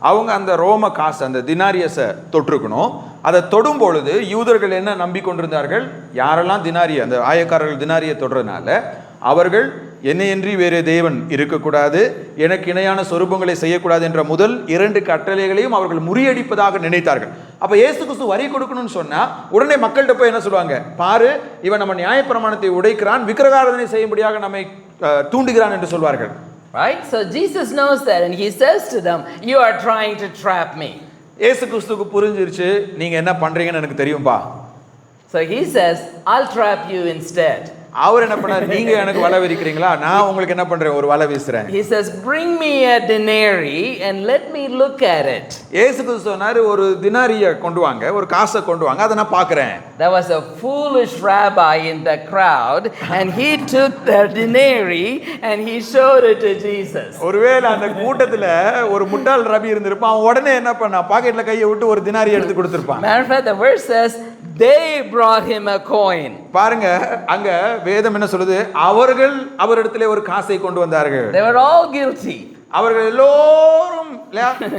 அவங்க அந்த ரோம காசு அந்த தினாரியஸை தொட்டிருக்கணும். அதை தொடும் பொழுது யூதர்கள் என்ன நம்பிக்கொண்டிருந்தார்கள், யாரெல்லாம் தினாரிய அந்த ஆயக்காரர்கள் தினாரியை தொடுறதுனால அவர்கள் என்னையன்றி வேறு தேவன் இருக்கக்கூடாது, எனக்கு இணையான சொரூபங்களை செய்யக்கூடாது என்ற முதல் 2 கட்டளைகளையும் அவர்கள் முறியடிப்பதாக நினைத்தார்கள். அப்ப இயேசு கிறிஸ்து வரி கொடுக்கணும்னு சொன்னா உடனே மக்கள்கிட்ட போய் என்ன சொல்லுவாங்க, பாரு இவன் நம்ம நியாயப்பிரமாணத்தை உடைக்கிறான், விக்கிரகாராதனை செய்யும்படியாக நம்மை தூண்டுகிறான் என்று சொல்வார்கள். Right? So Jesus knows that and he says to them, you are trying to trap me. இயேசு கிறிஸ்துவுக்கு புரிஞ்சிருச்சு நீங்க என்ன பண்றீங்கன்னு எனக்கு தெரியும்பா. So he says, I'll trap you instead. அவர் என்ன பண்ணாரு, நீங்க எனக்கு வலை விரிக்கிறீங்களா, நான் உங்களுக்கு என்ன பண்றேன், ஒரு வலை வீசுறேன். He says, bring me a denarii and let me look at it. இயேசு கிறிஸ்து சொன்னாரு, ஒரு தினாரியை கொண்டு வாங்க, ஒரு காசை கொண்டு வாங்க, அதை நான் பார்க்கிறேன். There was a foolish rabbi in the crowd and he took the denarii and he showed it to Jesus. ஒருவேளை அந்த கூட்டத்துல ஒரு முட்டாள் ரபி இருந்திருப்பான், அவன் உடனே என்ன பண்ணா, பாக்கெட்ல கையை விட்டு ஒரு தினாரி எடுத்து கொடுத்திருப்பான். Matter of fact, the verse says they brought him a coin. பாருங்க அங்க வேதம் என்ன சொல்லுது, அவர்கள் அவரிடத்திலே ஒரு காசை கொண்டு வந்தார்கள். They were all guilty. அவர்கள் எல்லோரும்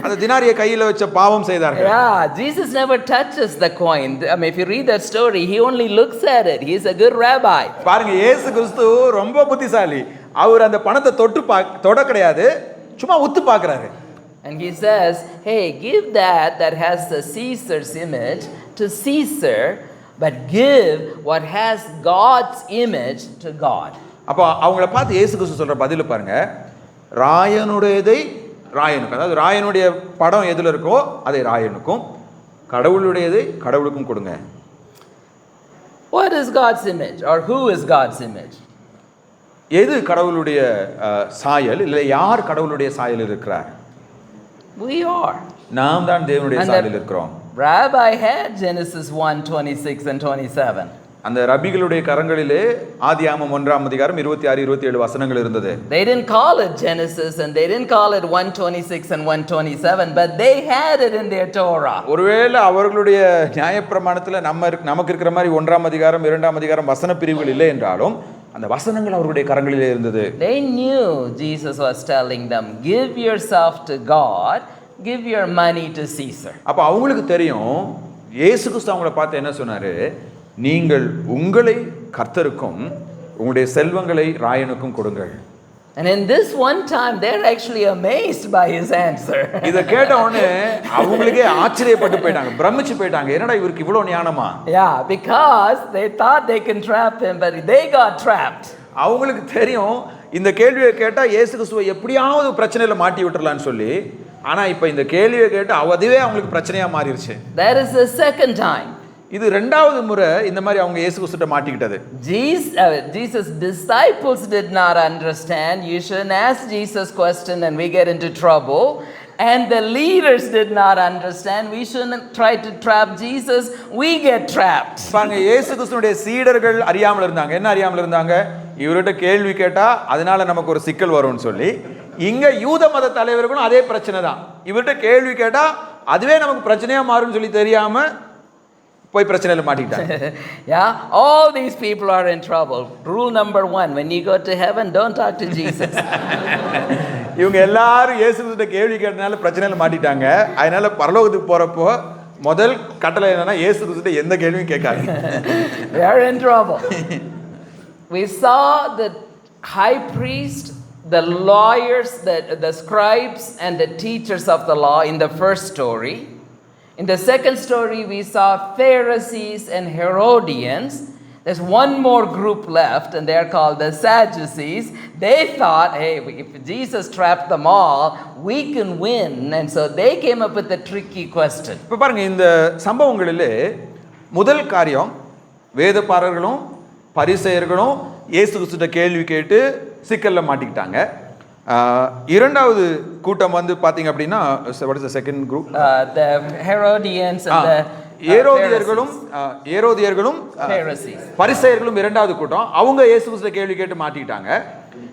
அந்த தினாரியை கையில வச்ச பாவம் செய்தார்கள். Yeah, Jesus never touches the coin. I mean, if you read that story, he only looks at it. He's a good rabbi. பாருங்க இயேசு கிறிஸ்து ரொம்ப புத்திசாலி, அவர் அந்த பணத்தை தொட கிடையாது, சும்மா உத்து பார்க்கறாரு. And he says, hey, give that has the Caesar's image to Caesar, but give what has God's image to God. அப்போ அவங்கள பார்த்து இயேசு கிறிஸ்து சொல்ற பதில் பாருங்க, ராயனுடையதை ராயனுக்கு, அதாவது ராயனுடைய படம் எதுல இருக்கோ அதை ராயனுக்கும், கடவுளுடையதை கடவுளுக்கும் கொடுங்க. What is God's image or who is God's image? எது கடவுளுடைய சாயல், இல்லை யார் கடவுளுடைய சாயல் இருக்கிறார்? We are. நாம் தான் தேவனுடைய சாயலில் இருக்கிறோம். Rabbi had Genesis 1:26 and 27. அந்த ரபிகளுடைய கரங்களிலே ஆதியாகமம் 1ஆம் அதிகாரம் 26 27 வசனங்கள் இருந்தது. They didn't call it Genesis and they didn't call it 1:26 and 1:27, but they had it in their Torah. ஒருவேளை அவர்களுடைய நியாயப்பிரமாணத்துல நமக்கு இருக்கிற மாதிரி 1ஆம் அதிகாரம் 2ஆம் அதிகாரம் வசன பிரிவுகள் இல்லை என்றாலும் அந்த வசனங்கள் அவர்களுடைய கரங்களிலே இருந்தது. They knew Jesus was telling them, give yourself to God, give your money to Caesar. அப்ப அவங்களுக்கு தெரியும், இயேசு கிறிஸ்து அவங்களை பார்த்து என்ன சொன்னாரு, நீங்கள் உங்களை கர்த்தருக்கும் உங்களுடைய செல்வங்களை ராயனுக்கும் கொடுங்கள். And in this one time they're actually amazed by his answer. இத கேட்ட உடனே அவங்களுக்கே ஆச்சரியப்பட்டு போயிட்டாங்க, பிரமிச்சு போயிட்டாங்க, என்னடா இவருக்கு இவ்வளவு ஞானமா? Yeah, because they thought they can trap him, but they got trapped. அவங்களுக்கு தெரியும் இந்த கேள்வியை கேட்டா இயேசு கிறிஸ்துவை எப்படியாவது பிரச்சனையில மாட்டி விட்டுறலாம்னு சொல்லி, ஆனா இப்ப இந்த கேள்வியை கேட்டு அதுவே அவங்களுக்கு பிரச்சனையா மாறிடுச்சு. That is the second time. இது ரெண்டாவது முறை இந்த மாதிரி அவங்க இயேசு கிறிஸ்துட்ட மாட்டிக்கிட்டது. Jesus' disciples did not understand. You shouldn't ask Jesus question and we get into trouble. And the leaders did not understand. We shouldn't try to trap Jesus. We get trapped. பாருங்க, இயேசு கிறிஸ்துவுடைய சீடர்கள் அறியாமல் இருந்தாங்க. என்ன அறியாமல் இருந்தாங்க? இவர்கிட்ட கேள்வி கேட்டா அதனால நமக்கு ஒரு சிக்கல் வரும்னு சொல்லி. இங்க யூத மத தலைவர்களும் அதே பிரச்சனை தான். இவர்கிட்ட கேள்வி கேட்டா அதுவே நமக்கு பிரச்சனையா மாறும்னு சொல்லி தெரியாம போய் பிரச்சனையில மாட்டிக்கிட்டாங்க. Yeah, all these people are in trouble. Rule number 1, when you go to heaven, don't talk to Jesus. இவங்க எல்லாரும் இயேசு கிறிஸ்துட்ட கேள்வி கேட்டனால பிரச்சனையில மாட்டிட்டாங்க. அதனால பரலோகத்துக்கு போறப்போ முதல் கட்டளை என்னன்னா இயேசு கிறிஸ்துட்ட எந்த கேள்வியும் கேட்காதீங்க. They are in trouble. We saw the high priest, the lawyers, the scribes and the teachers of the law in the first story. In the second story, we saw Pharisees and Herodians. There's one more group left, and they're called the Sadducees. They thought, hey, if Jesus trapped them all, we can win. And so they came up with a tricky question. இப்போ பாருங்க, இந்த சம்பவங்களிலே முதல் காரியம் வேதபாரர்களும் பரிசேயர்களும் இயேசு கிறிஸ்துட்ட கேள்வி கேட்டு சிக்கல்ல மாட்டிக்கிட்டாங்க. இரண்டாவது கூட்டம் வந்து பாத்தீங்க அப்படின்னா, what is the second group? The Herodians and the ஏரோதியர்களும் பரிசேயர்களும் இரண்டாவது கூட்டம். அவங்க இயேசு கிறிஸ்துட்ட கேள்வி கேட்டு மாட்டிக்கிட்டாங்க.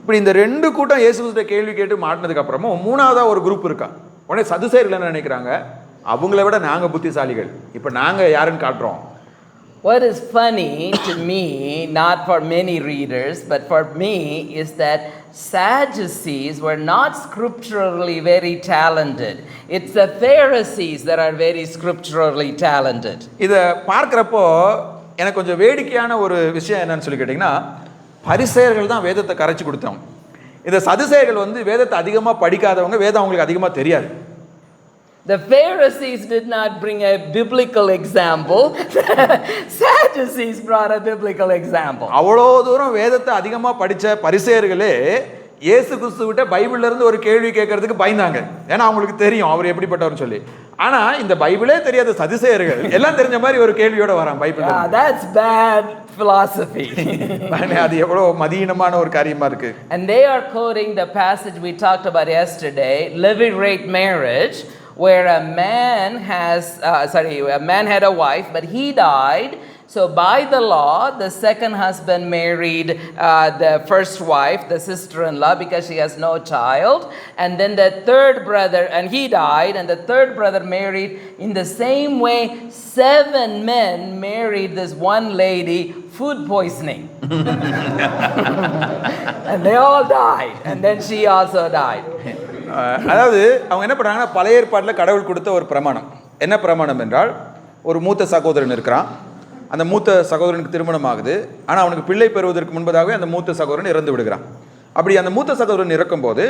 இப்படி இந்த ரெண்டு கூட்டம் இயேசு கிறிஸ்துட்ட கேள்வி கேட்டு மாட்டினதுக்கு அப்புறமும் மூணாவதா ஒரு குரூப் இருக்கா. உடனே சதுசேயர்கள் என்ன நினைக்கிறாங்க? அவங்கள விட நாங்க புத்திசாலிகள், இப்ப நாங்க யாருன்னு காட்டுறோம். What is funny to me, not for many readers, but for me, is that Sadducees were not scripturally very talented. It's the Pharisees that are very scripturally talented. இதை பார்க்குறப்போ எனக்கு கொஞ்சம் வேடிக்கையான ஒரு விஷயம் என்னன்னு சொல்லி கேட்டிங்கன்னா, பரிசேயர்கள் தான் வேதத்தை கரைச்சி கொடுத்தவங்க. இந்த சதுசேயர்கள் வந்து வேதத்தை அதிகமாக படிக்காதவங்க, வேதம் அவங்களுக்கு அதிகமாக தெரியாது. The Pharisees did not bring a biblical example. Sadducees brought a biblical example. அவ்வளோ தூரம் வேதத்தை அதிகமாக படித்த பரிசேயர்களே இயேசு கிறிஸ்துவிட்ட பைபிள்ல இருந்து ஒரு கேள்வி கேட்கறதுக்கு பயந்தாங்க. ஏன்னா அவங்களுக்கு தெரியும் அவர் எப்படிப்பட்டவர்னு சொல்லி. ஆனா இந்த பைபிளே தெரியாத சதுசேயர்கள் எல்லாம் தெரிஞ்ச மாதிரி ஒரு கேள்வியோட வரான் பைபிள். That's bad philosophy. அது எவ்வளவு மதியீனமான ஒரு காரியமா இருக்கு. And they are quoting the passage we talked about yesterday, Levirate marriage, where a man had a wife, but he died. So by the law, the second husband married the first wife, the sister-in-law, because she has no child. And then the third brother, and he died, and the third brother married. In the same way, 7 men married this one lady, food poisoning. And they all died. And then she also died. அதாவது அவங்க என்ன பண்ணுறாங்கன்னா, பழைய ஏற்பாட்டில் கடவுள் கொடுத்த ஒரு பிரமாணம். என்ன பிரமாணம் என்றால், ஒரு மூத்த சகோதரன் இருக்கிறான். அந்த மூத்த சகோதரனுக்கு திருமணம் ஆகுது. ஆனால் அவனுக்கு பிள்ளை பெறுவதற்கு முன்பதாகவே அந்த மூத்த சகோதரன் இறந்து விடுகிறான். அப்படி அந்த மூத்த சகோதரன் இறக்கும்போது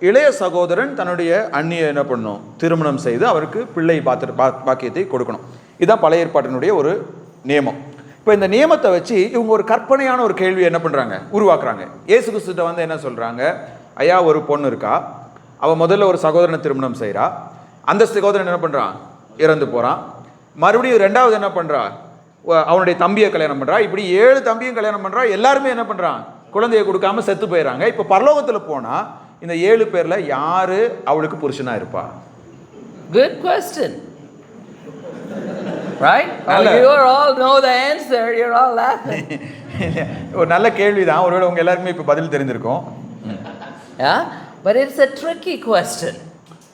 இளைய சகோதரன் தன்னுடைய அண்ணியை என்ன பண்ணணும்? திருமணம் செய்து அவருக்கு பிள்ளை பாக்கியத்தை கொடுக்கணும். இதுதான் பழைய ஏற்பாட்டினுடைய ஒரு நியமம். இப்போ இந்த நியமத்தை வச்சு இவங்க ஒரு கற்பனையான ஒரு கேள்வி என்ன பண்ணுறாங்க? உருவாக்குறாங்க. இயேசு கிறிஸ்துட்ட வந்து என்ன சொல்கிறாங்க? ஐயா, ஒரு பொண்ணு இருக்கா, அவள் முதல்ல ஒரு சகோதரனை திருமணம் செய்கிறா. அந்த சகோதரன் என்ன பண்ணுறான்? இறந்து போகிறான். மறுபடியும் ரெண்டாவது என்ன பண்ணுறா? அவனுடைய தம்பியை கல்யாணம் பண்ணுறா. இப்படி 7 தம்பியும் கல்யாணம் பண்ணுறா. எல்லாருமே என்ன பண்ணுறான்? குழந்தையை கொடுக்காம செத்து போயிடறாங்க. இப்போ பரலோகத்தில் போனால் இந்த 7 பேரில் யாரு அவளுக்கு புருஷனா இருப்பா? Good question. Right? You all know the answer. You're all laughing. ஒரு நல்ல கேள்வி தான். ஒருவேளை உங்க எல்லாருக்குமே இப்போ பதில் தெரிஞ்சிருக்கும். Yeah? But it's a tricky question.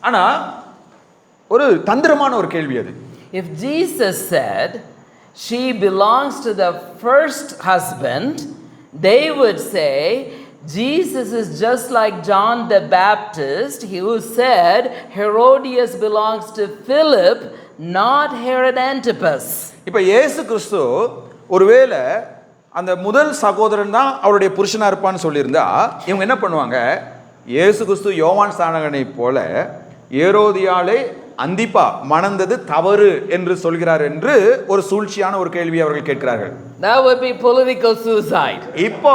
ஆனா ஒரு தந்திரமான ஒரு கேள்வி அது. If Jesus said she belongs to the first husband, they would say Jesus is just like John the Baptist, who said Herodias belongs to Philip, not Herod Antipas. இப்போ இயேசு கிறிஸ்து ஒருவேளை அந்த முதல் சகோதரன் தான் அவருடைய புருஷனா இருப்பான்னு சொல்லியிருந்தா இவங்க என்ன பண்ணுவாங்க? இயேசு கிறிஸ்து யோவான் ஸ்நானகனை போல ஏரோதியாளை அந்திப்பா மணந்தது தவறு என்று சொல்கிறார் என்று ஒரு சூழ்ச்சியான ஒரு கேள்வி அவர்கள் கேட்கிறார்கள். That would be political suicide. இப்போ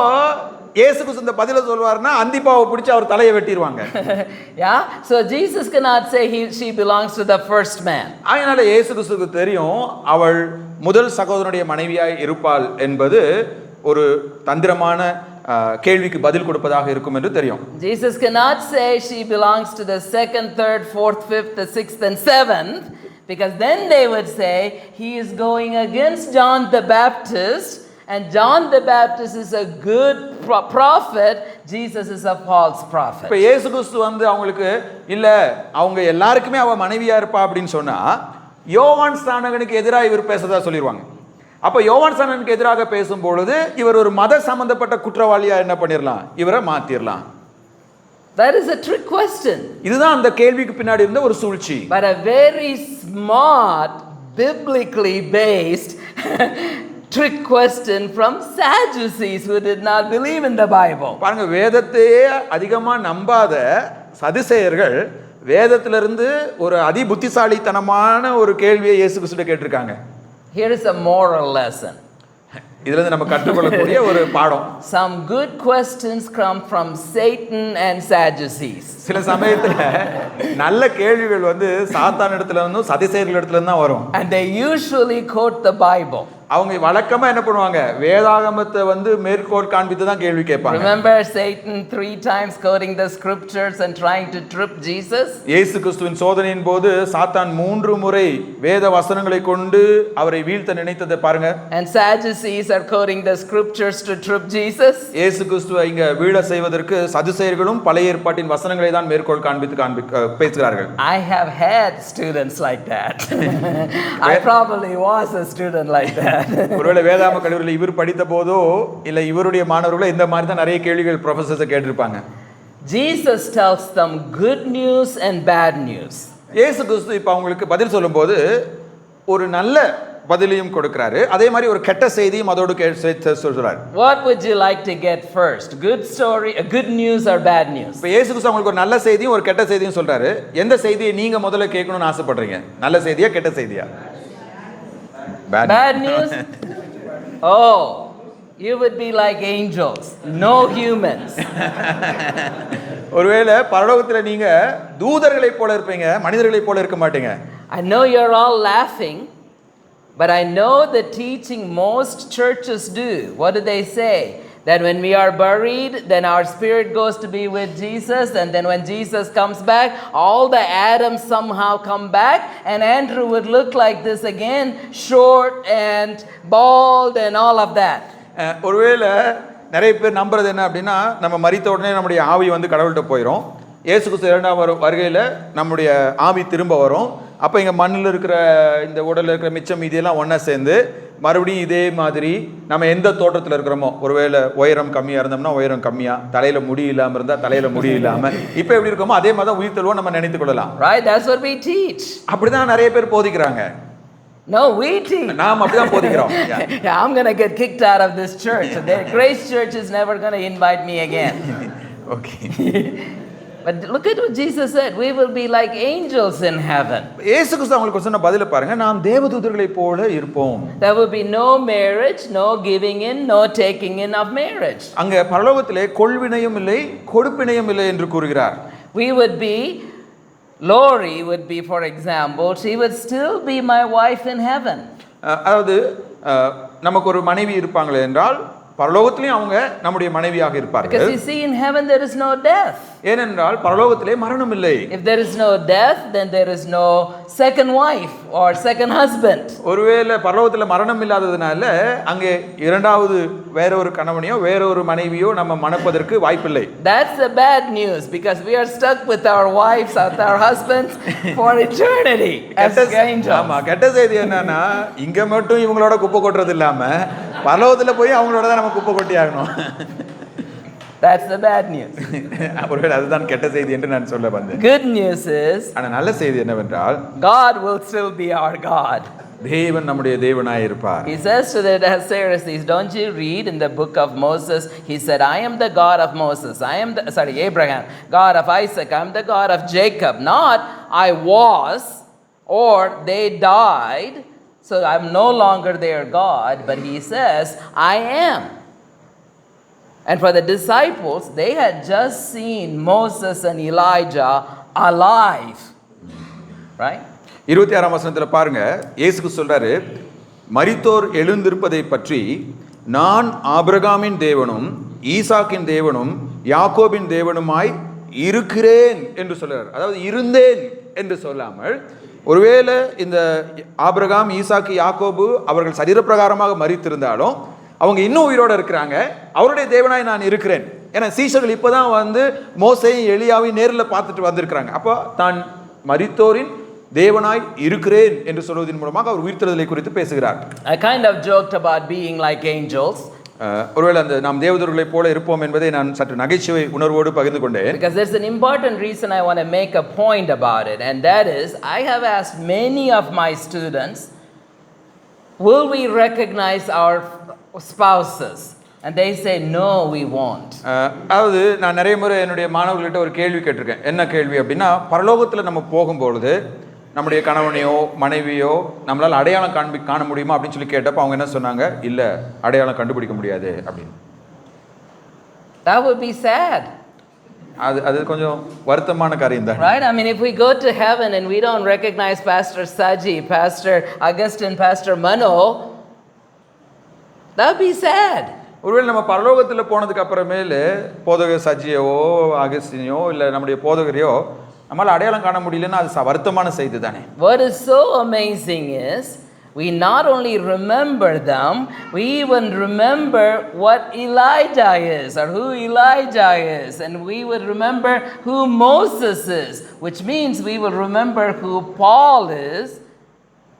இயேசு கிறிஸ்து இந்த பதில சொல்வாருன்னா அந்திப்பாவை பிடிச்சு அவர் தலையை வெட்டிடுவாங்க. Yeah, so Jesus cannot say she belongs to the first man. அதனால இயேசு கிறிஸ்துவுக்கு தெரியும் அவள் முதல் சகோதரனுடைய மனைவியாய் இருப்பாள் என்பது ஒரு தந்திரமான கேள்விக்கு பதில் கொடுப்பதாக இருக்கும் என்று தெரியும். Jesus cannot say she belongs to the second, third, fourth, fifth, the sixth and seventh, because then they would say he is going against John the Baptist, and John the Baptist is a good prophet, Jesus is a false prophet. இப்ப இயேசு கிறிஸ்து வந்து அவங்களுக்கு இல்ல அவங்க எல்லாருக்குமே அவ மனைவியா இருப்பா அப்படின்னு சொன்னா யோவான் ஸ்நானகனுக்கு எதிராக இவர் பேசதா சொல்லிடுவாங்க. அப்ப யோவான் ஸ்நானகனுக்கு எதிராக பேசும் பொழுது இவர் ஒரு மத சம்பந்தப்பட்ட குற்றவாளியா என்ன பண்ணிரலாம், இவரை மாத்திரலாம். That is a trick question. இதுதான் அந்த கேள்விக்கு பின்னாடி இருந்த ஒரு சூழ்ச்சி. But a very smart, biblically based trick question from Sadducees who did not believe in the Bible. பாருங்க, வேதத்தையே அதிகமா நம்பாத சதுசேயர்கள் வேதத்திலிருந்து ஒரு அதி புத்திசாலித்தனமான ஒரு கேள்வியை இயேசு கிறிஸ்துவிட்ட கேட்டிருக்காங்க. Here is a moral lesson. இதுல இருந்து நம்ம கற்றுக்கொள்ளக்கூடிய ஒரு பாடம். Some good questions come from Satan and Sadducees. சில சமயத்துல நல்ல கேள்விகள் வந்து சாத்தான் இடத்துல இருந்தும் சதுசேயர்கள் இடத்துல இருந்து தான் வரும். And they usually quote the Bible. அவங்க வழக்கமா என்ன பண்ணுவாங்க, வேதாகமத்தை வந்து மேற்கோள் காண்பித்து தான் கேள்வி கேட்பாங்க. Remember Satan 3 times quoting the scriptures and trying to trip Jesus? இயேசு கிறிஸ்துவின் சோதனையின் போது சாத்தான் 3 முறை வேத வசனங்களை கொண்டு அவரை வீழ்த்த நினைத்ததை பாருங்க. And Sadducees are quoting the scriptures to trip Jesus. இயேசு கிறிஸ்துவை இங்க வீழ செய்வதற்கு சதுசேயர்களும் பழைய ஏற்பாட்டின் வசனங்களை தான் மேற்கோள் காண்பித்து பேசுகிறார்கள். I have had students like that. I probably was a student like that. ஒருவேளை வேதாம கல்லூரியில் இவர் படித்த போதோ இல்ல இவருடைய மாணவர்களோ இந்த மாதிரி தான் நிறைய கேள்விகள் ப்ரொஃபசர்ஸ் கேட்டிருப்பாங்க. Jesus tells them good news and bad news. இயேசு கிறிஸ்து இப்ப அவங்களுக்கு பதில் சொல்லும்போது ஒரு நல்ல பதிலையும் கொடுக்கிறாரு, அதே மாதிரி ஒரு கெட்ட செய்தியும் அதோடு சொல்றாரு. What would you like to get first? Good story, good news or bad news? இப்ப இயேசு கிறிஸ்து அவங்களுக்கு ஒரு நல்ல செய்தியும் ஒரு கெட்ட செய்தியும் சொல்றாரு. எந்த செய்தியை நீங்க முதல்ல கேட்கணும்னு ஆசைப்படுறீங்க? நல்ல செய்தியா கெட்ட செய்தியா? Bad news? Oh, you would be like angels, no humans. ஒருவேளை பரலோகத்துல நீங்க தூதர்களைப் போல இருப்பீங்க, மனிதர்களைப் போல இருக்க மாட்டீங்க. I know you're all laughing, but I know the teaching most churches do. What do they say? That when we are buried, then our spirit goes to be with Jesus, and then when Jesus comes back, all the Adams somehow come back, and Andrew would look like this again, short and bald and all of that. ஒருவேளை நிறைய பேர் நம்புறது என்ன அப்படின்னா, நம்ம மரித்த உடனே நம்முடைய ஆவி வந்து கடவுள்கிட்ட போயிடும். இயேசு கிறிஸ்து 2ஆம் வருகையில் நம்முடைய ஆவி திரும்ப வரும். அப்போ இங்கே மண்ணில் இருக்கிற இந்த உடலில் இருக்கிற மிச்சம் மீதியெல்லாம் ஒன்றா சேர்ந்து மறுபடியும் இதே மாதிரி நம்ம எந்த தோற்றத்தில் இருக்கிறோமோ, ஒருவேளை உயரம் கம்மியாக இருந்தோம்னா உயரம் கம்மியாக, தலையில் முடி இல்லாமல் இருந்தால் தலையில் முடி இல்லாமல், இப்போ எப்படி இருக்கோமோ அதே மாதிரி தான் உயிர் தெழுவோம் நம்ம நினைத்து கொள்ளலாம். Right, that's what we teach. அப்படி தான் நிறைய பேர் போதிக்கிறாங்க. No, we teach. நாம் அப்படி தான் போதிக்கிறோம். Yeah, I'm going to get kicked out of this church. The Grace Church is never going to invite me again. Okay. But look at what Jesus said. We will be like angels in heaven. இயேசு கிறிஸ்து அவங்களுக்கு சொன்ன பதில பாருங்க, நாம் தேவதூதர்களைப் போல இருப்போம். There will be no marriage, no giving in, no taking in of marriage. அங்க பரலோகத்திலே கொள்வினையும் இல்லை கொடுப்பினையும் இல்லை என்று கூறுகிறார். We would be, Lori would be, for example, she would still be my wife in heaven. அதாவது நமக்கு ஒரு மனைவி இருப்பாங்களே என்றால் பரலோகத்திலேயும் அவங்க நம்முடைய மனைவியாக இருப்பார்கள். Because you see, in heaven there is no death. ஏனென்றால் பரலோகத்திலே மரணம் இல்லை. If there is no death, then there is no second wife or second husband. ஒருவேளை பரலோகத்தில் மரணம் இல்லாததுனால அங்கே இரண்டாவது வேற ஒரு கணவனையோ வேற ஒரு மனைவியோ நம்ம மணப்பதற்கு வாய்ப்பில்லை. That's the bad news, because we are stuck with our wives or our husbands for eternity as angels. ஆமா, கெட்ட செய்தி என்னன்னா இங்க மட்டும் இவங்களோட குப்பை கொட்டுறது இல்லாம பரலோகத்துல போய் அவங்களோட தான் நம்ம குப்பை கொட்டி ஆகணும். That's the bad news. ஒருவேளை அதுதான் கெட்ட செய்தி என்று நான் சொல்ல வந்தேன். Good news is, ஆனா நல்ல செய்தி என்னவென்றால் God will still be our God. தேவன் நம்முடைய தேவனாய் இருப்பார். He says to the Pharisees, don't you read in the book of Moses, he said, I am the God of Moses, Abraham, God of Isaac, I am the God of Jacob, not I was, or they died, so I'm no longer their God, but he says, I am. And for the disciples, they had just seen Moses and Elijah alive. Right? 26ஆம் வசனத்துல பாருங்க, இயேசுக்கு சொல்றாரு, மரித்தோர் எழுந்திருப்பதை பற்றி நான் ஆபிரகாமின் தேவனும் ஈசாக்கின் தேவனும் யாக்கோபின் தேவனுமாய் இருக்கிறேன் என்று சொல்றார். அதாவது இருந்தேன் என்று சொல்லாமல், ஒருவேளை இந்த ஆபிரகாம் ஈசாக்கு யாக்கோபு அவர்கள் சரீரப்பிரகாரமாக மரித்திருந்தாலும் அவங்க இன்னும் உயிரோடு இருக்கிறாங்க. அவருடைய தேவனாய் நான் இருக்கிறேன். ஏன்னா சீஷர்கள் இப்போதான் வந்து மோசேயும் எலியாவையும் நேரில் பார்த்துட்டு வந்திருக்கிறாங்க. அப்போ தான் மரித்தோரின் தேவனாய் இருக்கிறேன் என்று சொல்வதன் மூலமாக அவர் உயிர்த்தெழுதலை குறித்து பேசுகிறார். I kind of joked about being like angels. ஒருவேளை அந்த நாம் தேவதூதர்களைப் போல இருப்போம் என்பதை நான் சற்று நகைச்சுவை உணர்வோடு பகிர்ந்து கொண்டேன். Because there's an important reason I want to make a point about it, and that is I have asked many of my students, will we recognize our spouses? And they say no, we won't. அதாவது நான் நிறைய முறை என்னுடைய மாணவர்கள்ட்ட ஒரு கேள்வி கேட்டிருக்கேன். என்ன கேள்வி அப்படின்னா, பரலோகத்தில் நம்ம போகும்பொழுது நம்முடைய கணவனையோ மனைவியோ நம்மளால் அடையாளம் காண முடியுமா அப்படின்னு சொல்லி கேட்டப்போ அவங்க என்ன சொன்னாங்க, இல்லை அடையாளம் கண்டுபிடிக்க முடியாது அப்படின்னு. That would be sad. அது கொஞ்சம் வருத்தமான காரியம் தான். Right? I mean, if we go to heaven and we don't recognize Pastor Saji, Pastor Augustine, Pastor Mano, that would be sad. ஒருவேளை நம்ம பரலோகத்தில் போனதுக்கு அப்புறமேல போதகர் சஜியவோ அகஸ்டினியோ இல்லை நம்முடைய போதகரையோ நம்மளால் அடையாளம் காண முடியலன்னா அது வருத்தமான செய்தி தானே. What is so amazing is we not only remember them, we even remember what Elijah is or who Elijah is, and we would remember who Moses is, which means we will remember who Paul is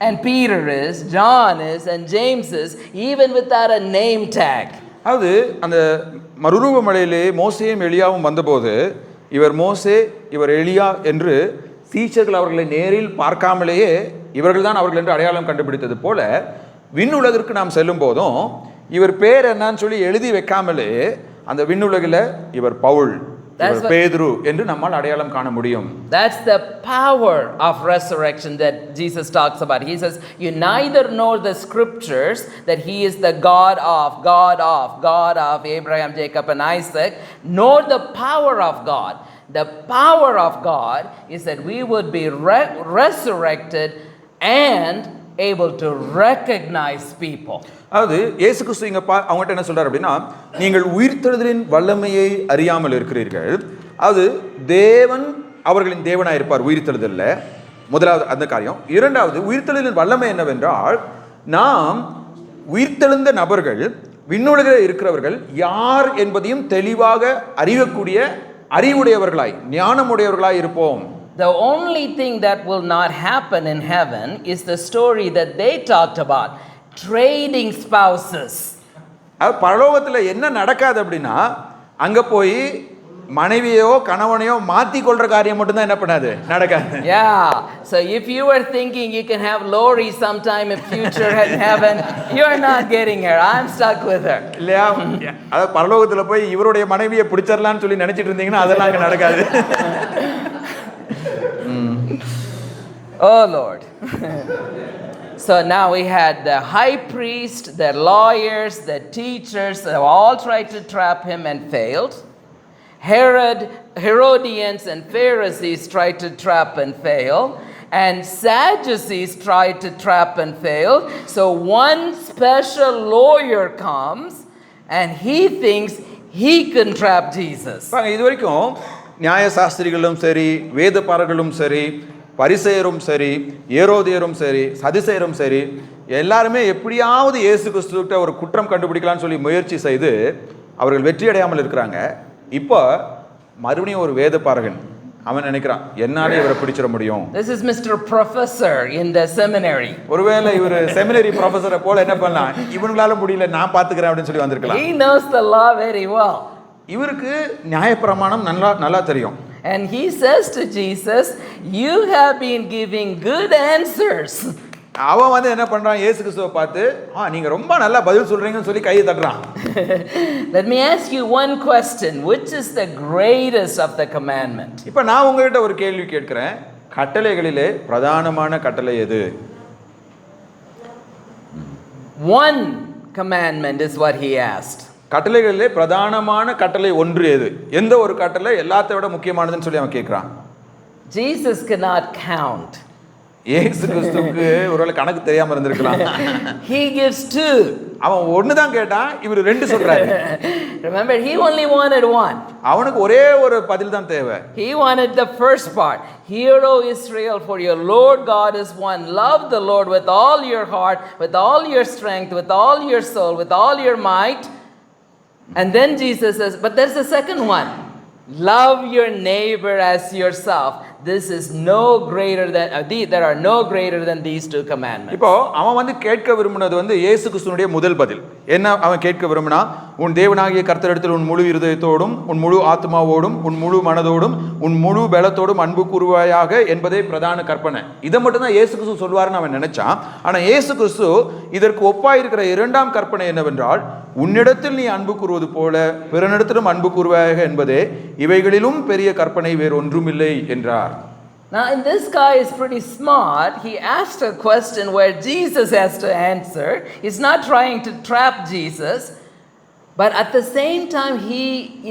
and Peter is, John is and James is, even without a name tag. அது அந்த மறுரூப மலையிலே மோசேயும் எலியாவும் வந்தபோது இவர் மோசே இவர் எலியா என்று சீஷர்கள் அவர்களை நேரில் பார்க்காமலேயே இவர்கள் தான் அவர்கள் என்று அடையாளம் கண்டுபிடித்தது போல, விண்ணுலகிற்கு நாம் செல்லும் போதும் இவர் பேர் என்னன்னு சொல்லி எழுதி வைக்காமலே அந்த விண்ணுலகில் இவர் பவுல், இவர் பேதுரு என்று நம்மால் அடையாளம் காண முடியும். That's the power of resurrection that Jesus talks about. He says, you neither know the scriptures that he is the God of Abraham, Jacob and Isaac, nor the power of God. The power of God is that we would be resurrected and able to recognize people. அதாவது இயேசு கிறிஸ்து இங்க அவங்ககிட்ட என்ன சொல்றாரு அப்படின்னா, நீங்கள் உயிர்த்தெழுதலின் வல்லமையை அறியாமல் இருக்கிறீர்கள். அது தேவன் அவர்களின் தேவனாய் இருப்பார் உயிர்த்தெழுதல்ல. முதலாவது அந்த காரியம். இரண்டாவது, உயிர்த்தெழுதலின் வல்லமை என்னவென்றால், நாம் உயிர்த்தெழுந்த நபர்கள் விண்ணுலகில் இருக்கிறவர்கள் யார் என்பதையும் தெளிவாக அறியக்கூடிய அறிவுடையவர்களாய் ஞானமுடையவர்களாய் இருப்போம். The only thing that will not happen in heaven is the story that they talked about, trading spouses. பரலோகத்தில் என்ன நடக்காது அப்படின்னா, அங்க போய் மனைவியோ கணவனையோ மாத்தி கொள்ற காரியம் மட்டும் தான் என்ன பண்ணாது, நடக்காது. Yeah, so if you were thinking you can have Lori sometime in future in heaven, you are not getting her. I'm stuck with her. இல்லையா? அதாவது பரலோகத்தில் போய் இவருடைய மனைவியை பிடிச்சிடலான்னு சொல்லி நினைச்சிட்டு இருந்தீங்கன்னா அதெல்லாம் அங்க நடக்காது. Oh Lord. So now we had the high priest, the lawyers, the teachers, they all tried to trap him and failed. Herodians and Pharisees tried to trap and fail. And Sadducees tried to trap and fail. So one special lawyer comes and he thinks he can trap Jesus. இது வரைக்கும் நியாய சாஸ்திரிகளும் சரி, வேதபாரர்களும் சரி, பரிசேயரும் சரி, ஏரோதியரும் சரி, சதுசேயரும் சரி, எல்லாருமே எப்படியாவது இயேசு கிறிஸ்துவிட்ட ஒரு குற்றம் கண்டுபிடிக்கலாம்னு சொல்லி முயற்சி செய்து அவர்கள் வெற்றி அடையாமல் இருக்கிறாங்க. இப்போ மறுபடியும் ஒரு வேதபாரகன் அவன் நினைக்கிறான், என்னாலே இவரை பிடிச்சிட முடியும். This is Mr. Professor in the seminary. ஒருவேளை இவர் செமினரி ப்ரொஃபஸரை போல என்ன பண்ணலாம், இவங்களால முடியல நான் பார்த்துக்கிறேன் அப்படின்னு சொல்லி வந்திருக்கலாம். He knows the law very well. இவருக்கு நியாயப்பிரமாணம் நல்லா தெரியும். And he says to Jesus, you have been giving good answers. அவன் வந்து என்ன பண்றான், இயேசு கிறிஸ்துவை பார்த்து நீங்க ரொம்ப நல்லா பதில் சொல்றீங்கன்னு சொல்லி கையை தட்டுறான். Let me ask you one question, which is the greatest of the commandment? இப்போ நான் உங்ககிட்ட ஒரு கேள்வி கேட்கிறேன், கட்டளைகளிலே பிரதானமான கட்டளை எது? One commandment is what he asked. கட்டளைகளிலே பிரதானமான கட்டளை ஒன்று எது? எந்த ஒரு கட்டளை எல்லாத்தை விட முக்கியமானதுன்னு சொல்லி அவன் கேட்கிறான். Jesus cannot count. இயேசு கிறிஸ்துவுக்கு ஒருவேளை கணக்கு தெரியாம இருந்திருக்கலாம். He gives two. அவன் ஒன்னு தான் கேட்டான், இவர் ரெண்டு சொல்றாரு. Remember, he only wanted one. அவனுக்கு ஒரே ஒரு பதில் தான் தேவை. He wanted the first part. Hear, O Israel, for your Lord God is one. Love the Lord with all your heart, with all your strength, with all your soul, with all your might. And then Jesus says, but there's a second one. Love your neighbor as yourself. This is no greater than there are no greater than these two commandments. இப்போ அவன் வந்து கேட்க விரும்பினது வந்து இயேசு கிறிஸ்துவினுடைய முதல் பதில். என்ன அவன் கேட்க விரும்பினா, உன் தேவனாகிய கர்த்தரிடத்தில் உன் முழு இருதயத்தோடும், உன் முழு ஆத்மாவோடும், உன் முழு மனதோடும், உன் முழு பலத்தோடும் அன்பு கூறுவாயாக என்பதே பிரதான கற்பனை. இதை மட்டும் தான் இயேசு கிறிஸ்து சொல்வாருன்னு அவன் நினைச்சான். ஆனா இயேசு கிறிஸ்து இதற்கு ஒப்பாயிருக்கிற இரண்டாம் கற்பனை என்னவென்றால், உன்னிடத்தில் நீ அன்பு கூறுவது போல பிறனிடத்திலும் அன்பு கூறுவாயாக என்பதே இவைகளிலும் பெரிய கற்பனை வேறொன்றுமில்லை என்றார். Now, and this guy is pretty smart. He asked a question where Jesus has to answer. He's not trying to trap Jesus, but at the same time, he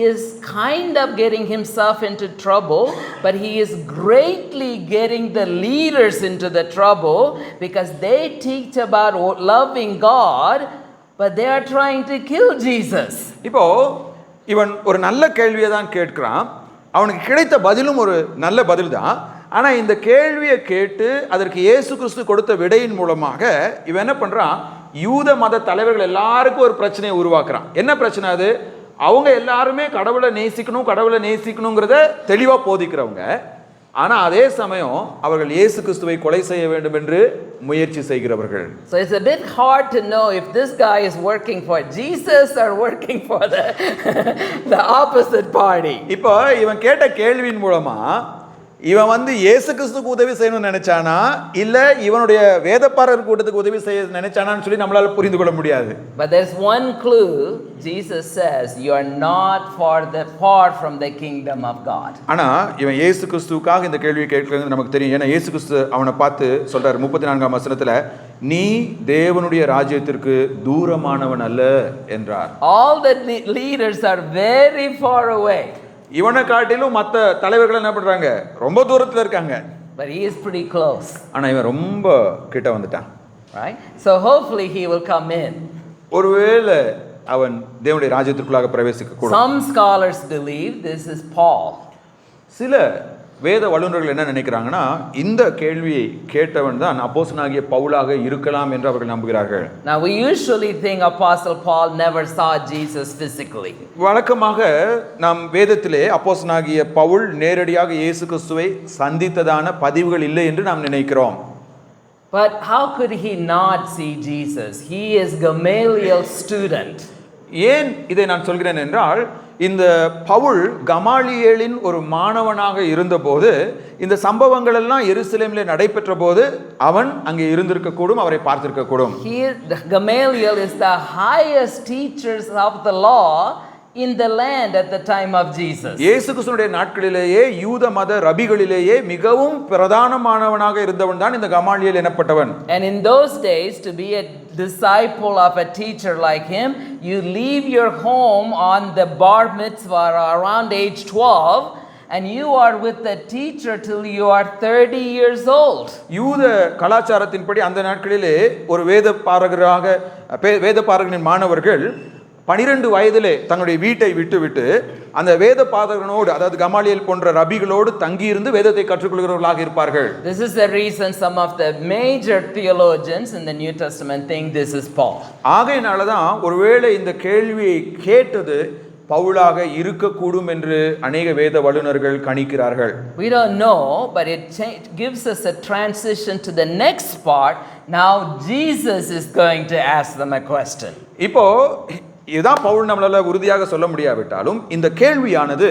is kind of getting himself into trouble, but he is greatly getting the leaders into the trouble because they teach about loving God, but they are trying to kill Jesus. இப்போ இவன் ஒரு நல்ல கேள்வியை தான் கேட்கிறான். அவனுக்கு கிடைத்த பதிலும் ஒரு நல்ல பதில் தான். ஆனால் இந்த கேள்வியை கேட்டு அதற்கு இயேசு கிறிஸ்து கொடுத்த விடையின் மூலமாக இவன் என்ன பண்ணுறான், யூத மத தலைவர்கள் எல்லாருக்கும் ஒரு பிரச்சனையை உருவாக்குறான். என்ன பிரச்சனை அது? அவங்க எல்லாருமே கடவுளை நேசிக்கணுங்கிறத தெளிவாக போதிக்கிறவங்க. ஆனால் அதே சமயம் அவர்கள் இயேசு கிறிஸ்துவை கொலை செய்ய வேண்டும் என்று முயற்சி செய்கிறவர்கள். So it's a bit hard to know if this guy is working for Jesus or working for the opposite party. இப்போ இவன் கேட்ட கேள்வியின் மூலமா இவன் வந்து இயேசு கிறிஸ்துக்கு உதவி செய்யணும்னு நினைச்சானா இல்ல இவனுடைய வேதப்பாரர் கூட்டத்துக்கு உதவி செய்ய நினைச்சானான்னு சொல்லி நம்மளால புரிந்து கொள்ள முடியாது. But there's one clue. Jesus says you are not far from the kingdom of God. ஆனா இவன் இயேசு கிறிஸ்துவுக்காக இந்த கேள்வியை கேட்கிறது நமக்கு தெரியும். ஏன்னா இயேசு கிறிஸ்து அவனை பார்த்து சொல்றாரு 34ஆம் வசனத்துல, நீ தேவனுடைய ராஜ்யத்திற்கு தூரமானவன் அல்ல என்றார். All the leaders are very far away. இவனை காட்டிலும் மற்ற தலைவர்கள் என்ன பண்றாங்க, ரொம்ப தூரத்துல இருக்காங்க. But he is pretty close. ஆனா இவன் ரொம்ப கிட்ட வந்துட்டான். Right? So hopefully he will come in. ஒருவேளை அவன் தேவனுடைய ராஜ்யத்திற்குள்ளாக பிரவேசிக்க கூடும். Some scholars believe this is Paul. சில வேத வல்லுநர்கள் என்ன நினைக்கிறாங்கன்னா, இந்த கேள்வியை கேட்டவன் தான் அப்போஸ்தலனாகிய பவுலாக இருக்கலாம் என்று அவர்கள் நம்புகிறார்கள். Now we usually think Apostle Paul never saw Jesus physically. வழக்கமாக நாம் வேதத்திலே அப்போஸ்தலனாகிய பவுல் நேரடியாக இயேசு கிறிஸ்துவை சந்தித்ததான பதிவுகள் இல்லை என்று நாம் நினைக்கிறோம். But how could he not see Jesus? He is Gamaliel's student. ஏன் இதை நான் சொல்கிறேன் என்றால், இந்த பவுல் கமாலியேலின் ஒரு மாணவனாக இருந்தபோது இந்த சம்பவங்கள் எல்லாம் எருசலேமிலே நடைபெற்ற போது அவன் அங்கே இருந்திருக்க கூடும், அவரை பார்த்திருக்க கூடும். Gamaliel is the highest teachers of the law in the land at the time of Jesus. இயேசு கிறிஸ்துவினுடைய நாட்களிலேயே யூத மத ரபிகளிலேயே மிகவும் பிரதானமானவனாக இருந்தவன் தான் இந்த Gamaliel எனப்பட்டவன். And in those days, to be a disciple of a teacher like him, you leave your home on the bar mitzvah around age 12 and you are with the teacher till you are 30 years old. யூத கலாச்சாரத்தின்படி அந்த நாட்களிலே ஒரு வேதபாரகனின் மாணவர்கள் 12 வயதிலே தங்களுடைய வீட்டை விட்டுவிட்டு அந்த வேத பாதகனோடு, அதாவது கமாலியேல் போன்ற ரபிகளோடு தங்கியிருந்து வேதத்தை கற்றுக்கொள்கிறவர்களாக இருப்பார்கள். This is the reason some of the major theologians in the New Testament think this is Paul. ஆகையினால தான் ஒருவேளை இந்த கேள்வியை கேட்டது பவுலாக இருக்கக்கூடும் என்று அநேக வேத வல்லுநர்கள் கணிக்கிறார்கள். We don't know, but it gives us a transition to the next part. Now Jesus is going to ask them a question. இப்போ இதுதான் பவுல் நம்மளால உறுதியாக சொல்ல முடியாவிட்டாலும் இந்த கேள்வியானது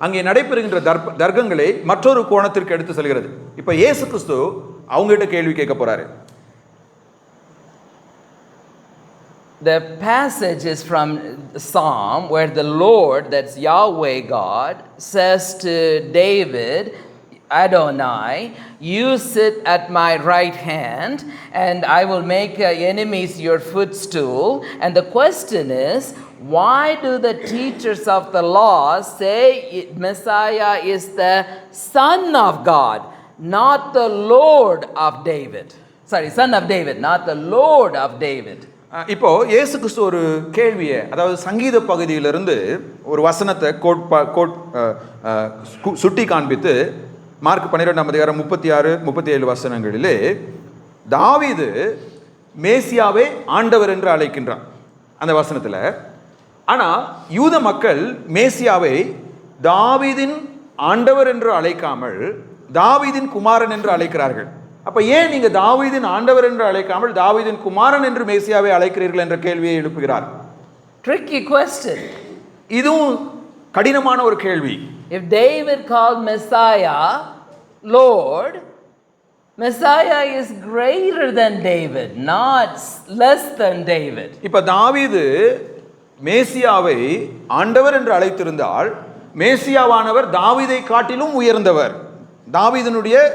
அங்கே நடைபெறுகின்ற தர்க்கங்களை மற்றொரு கோணத்திற்கு எடுத்து செல்கிறது. இப்போ இயேசு கிறிஸ்து அவங்ககிட்ட கேள்வி கேட்க போறாரு. The passage is from Psalm where the Lord, that's Yahweh God, says to David, Adonai, you sit at my right hand, and I will make enemies your footstool. And the question is, why do the teachers of the law say Messiah is the Son of God, not the Lord of David? Sorry, Son of David, not the Lord of David. இப்போ இயேசு கிறிஸ்து ஒரு கேள்வியை, அதாவது சங்கீத பகுதியிலிருந்து ஒரு வசனத்தை சுட்டி காண்பித்து மார்க் 12 36 37 வசனங்களிலே தாவீது மேசியாவை ஆண்டவர் என்று அழைக்கின்றான் அந்த வசனத்தில். ஆனால் யூத மக்கள் மேசியாவை தாவீதின் ஆண்டவர் என்று அழைக்காமல் தாவீதின் குமாரன் என்று அழைக்கிறார்கள். அப்ப ஏன் நீங்க தாவீதின் ஆண்டவர் என்று அழைக்காமல் தாவீதின் குமாரன் என்று மேசியாவை அழைக்கிறீர்கள் என்ற கேள்வியை எழுப்புகிறார். Tricky question. இதுவும் கடினமான ஒரு கேள்வி. If David called Messiah Lord, Messiah is greater than David, not less than David. இப்ப தாவீது மேசியாவை ஆண்டவர் என்று அழைத்திருந்தால் மேசியாவானவர் தாவீதை காட்டிலும் உயர்ந்தவர்,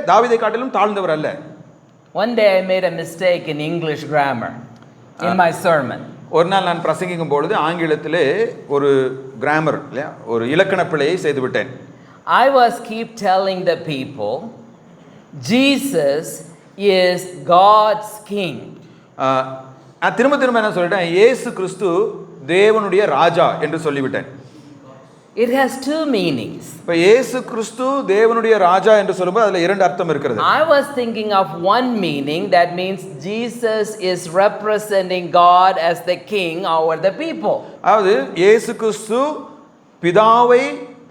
தாவீதை காட்டிலும் தாழ்ந்தவர் அல்ல. One day I made a mistake in English grammar in my sermon. ஒரு நாள் நான் பிரசங்கிக்கும் பொழுது ஆங்கிலத்திலே ஒரு கிராமர் இல்லையா, ஒரு இலக்கண பிழையை செய்து விட்டேன். I was keep telling the people Jesus is God's king. நான் திரும்ப என்ன சொல்லிட்டேன், இயேசு கிறிஸ்து தேவனுடைய ராஜா என்று சொல்லிவிட்டேன். It has two meanings. இப்ப இயேசு கிறிஸ்து தேவனுடைய ராஜா என்று சொல்லும்போது அதுல இரண்டு அர்த்தம் இருக்கிறது. I was thinking of one meaning, that means Jesus is representing God as the king over the people. அதாவது இயேசு கிறிஸ்து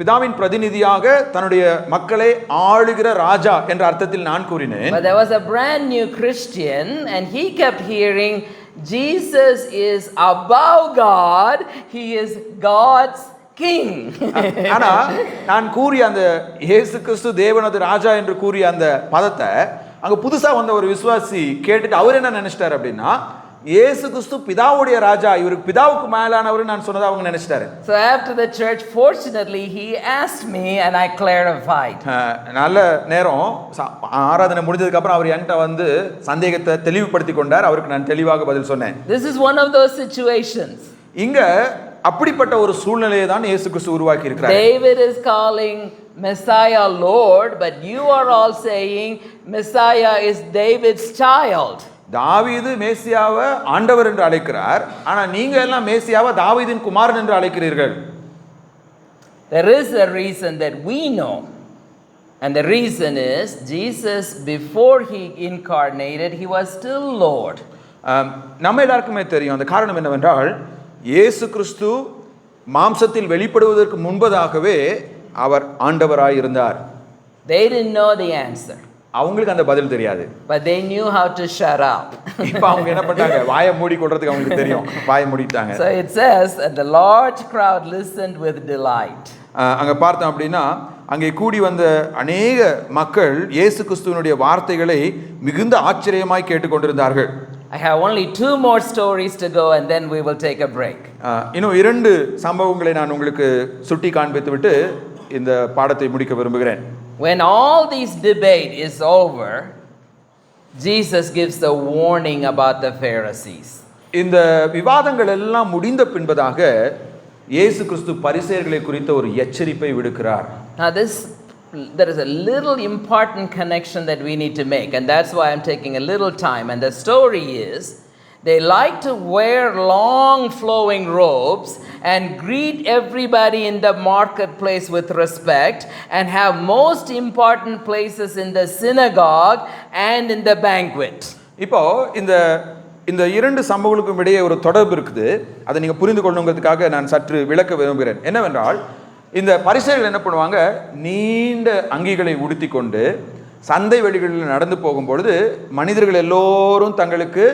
பிதாவின் பிரதிநிதியாக தன்னுடைய மக்களை ஆளுகிற ராஜா என்ற அர்த்தத்தில் நான் கூறினேன். But there was a brand new Christian and he kept hearing Jesus is above God, he is God's king. ஆனா நான் கூறிய அந்த இயேசு கிறிஸ்து தேவனது ராஜா என்று கூறிய அந்த பதத்தை அங்க புதுசா வந்த ஒரு விசுவாசி கேட்டுட்டு அவர் என்ன நினைச்சிட்டாரு அப்படின்னா, இயேசு கிறிஸ்து பிதாவுடைய ராஜா, இவருக்கு பிதாவுக்கு மேலானவர் நான் சொன்னதை அவங்க நினைச்சிட்டாரு. So after the church, fortunately he asked me and I clarified. நல்ல நேரம் ஆராதனை முடிஞ்சதுக்கு அப்புறம் அவர் என்கிட்ட வந்து சந்தேகத்தை தெளிவுபடுத்தி கொண்டார். அவருக்கு நான் தெளிவாக பதில் சொன்னேன். This is one of those situations. இங்க அப்படிப்பட்ட ஒரு சூழ்நிலையை தான் இயேசு கிறிஸ்து உருவாக்கி இருக்கிறார். David is calling Messiah Lord, but you are all saying Messiah is David's child. தாவீது மேசியாவை ஆண்டவர் என்று அழைக்கிறார், ஆனா நீங்க எல்லாம் மேசியாவை தாவீதின் குமாரன் என்று அழைக்கிறீர்கள். There is a reason that we know, and the reason is Jesus, before he incarnated, he was still Lord. நம்ம எல்லாருக்குமே தெரியும். அந்த காரணம் என்னவென்றால் இயேசு கிறிஸ்து மாம்சத்தில் வெளிப்படுவதற்கு முன்பதாகவே அவர் ஆண்டவராய் இருந்தார். They didn't know the answer, அவங்களுக்கு அந்த பதில் தெரியாது. but they knew how to shut up. இப்ப அவங்க என்ன பண்ணாங்க, வாயை மூடி கொள்றதுக்கு அவங்களுக்கு தெரியும், வாயை மூடிட்டாங்க. So it says and the large crowd listened with delight. அங்க பார்த்தோம் அப்படின்னா அங்கே கூடி வந்த அநேக மக்கள் இயேசு கிறிஸ்துவினுடைய வார்த்தைகளை மிகுந்த ஆச்சரியமாய் கேட்டுக்கொண்டிருந்தார்கள். I have only 2 more stories to go and then we will take a break. இன்னும் 2 சம்பவங்களை நான் உங்களுக்கு சுட்டி காண்பித்து விட்டு இந்த பாடத்தை முடிக்க விரும்புகிறேன். When all this debate is over, Jesus gives the warning about the Pharisees. இந்த விவாதங்கள் எல்லாம் முடிந்த பின்பதாக இயேசு கிறிஸ்து பரிசேயர்களை குறித்த ஒரு எச்சரிப்பை விடுக்கிறார். Now there is a little important connection that we need to make, and that's why I'm taking a little time. And the story is, they like to wear long flowing robes and greet everybody in the marketplace with respect and have most important places in the synagogue and in the banquet. இப்போ இந்த 2 சம்பவங்களுக்கும் இடையே ஒரு தொடர்பு இருக்குது. அதை நீங்க புரிந்து கொள்ளணுங்கிறதுக்காக நான் சற்று விளக்க விரும்புகிறேன். என்னவென்றால் இந்த பரிசேயர்கள் என்ன பண்ணுவாங்க, நீண்ட அங்கிகளை உடுத்தி கொண்டு சந்தை வெளிகளில் நடந்து போகும்பொழுது மனிதர்கள் எல்லோரும் தங்களுக்கு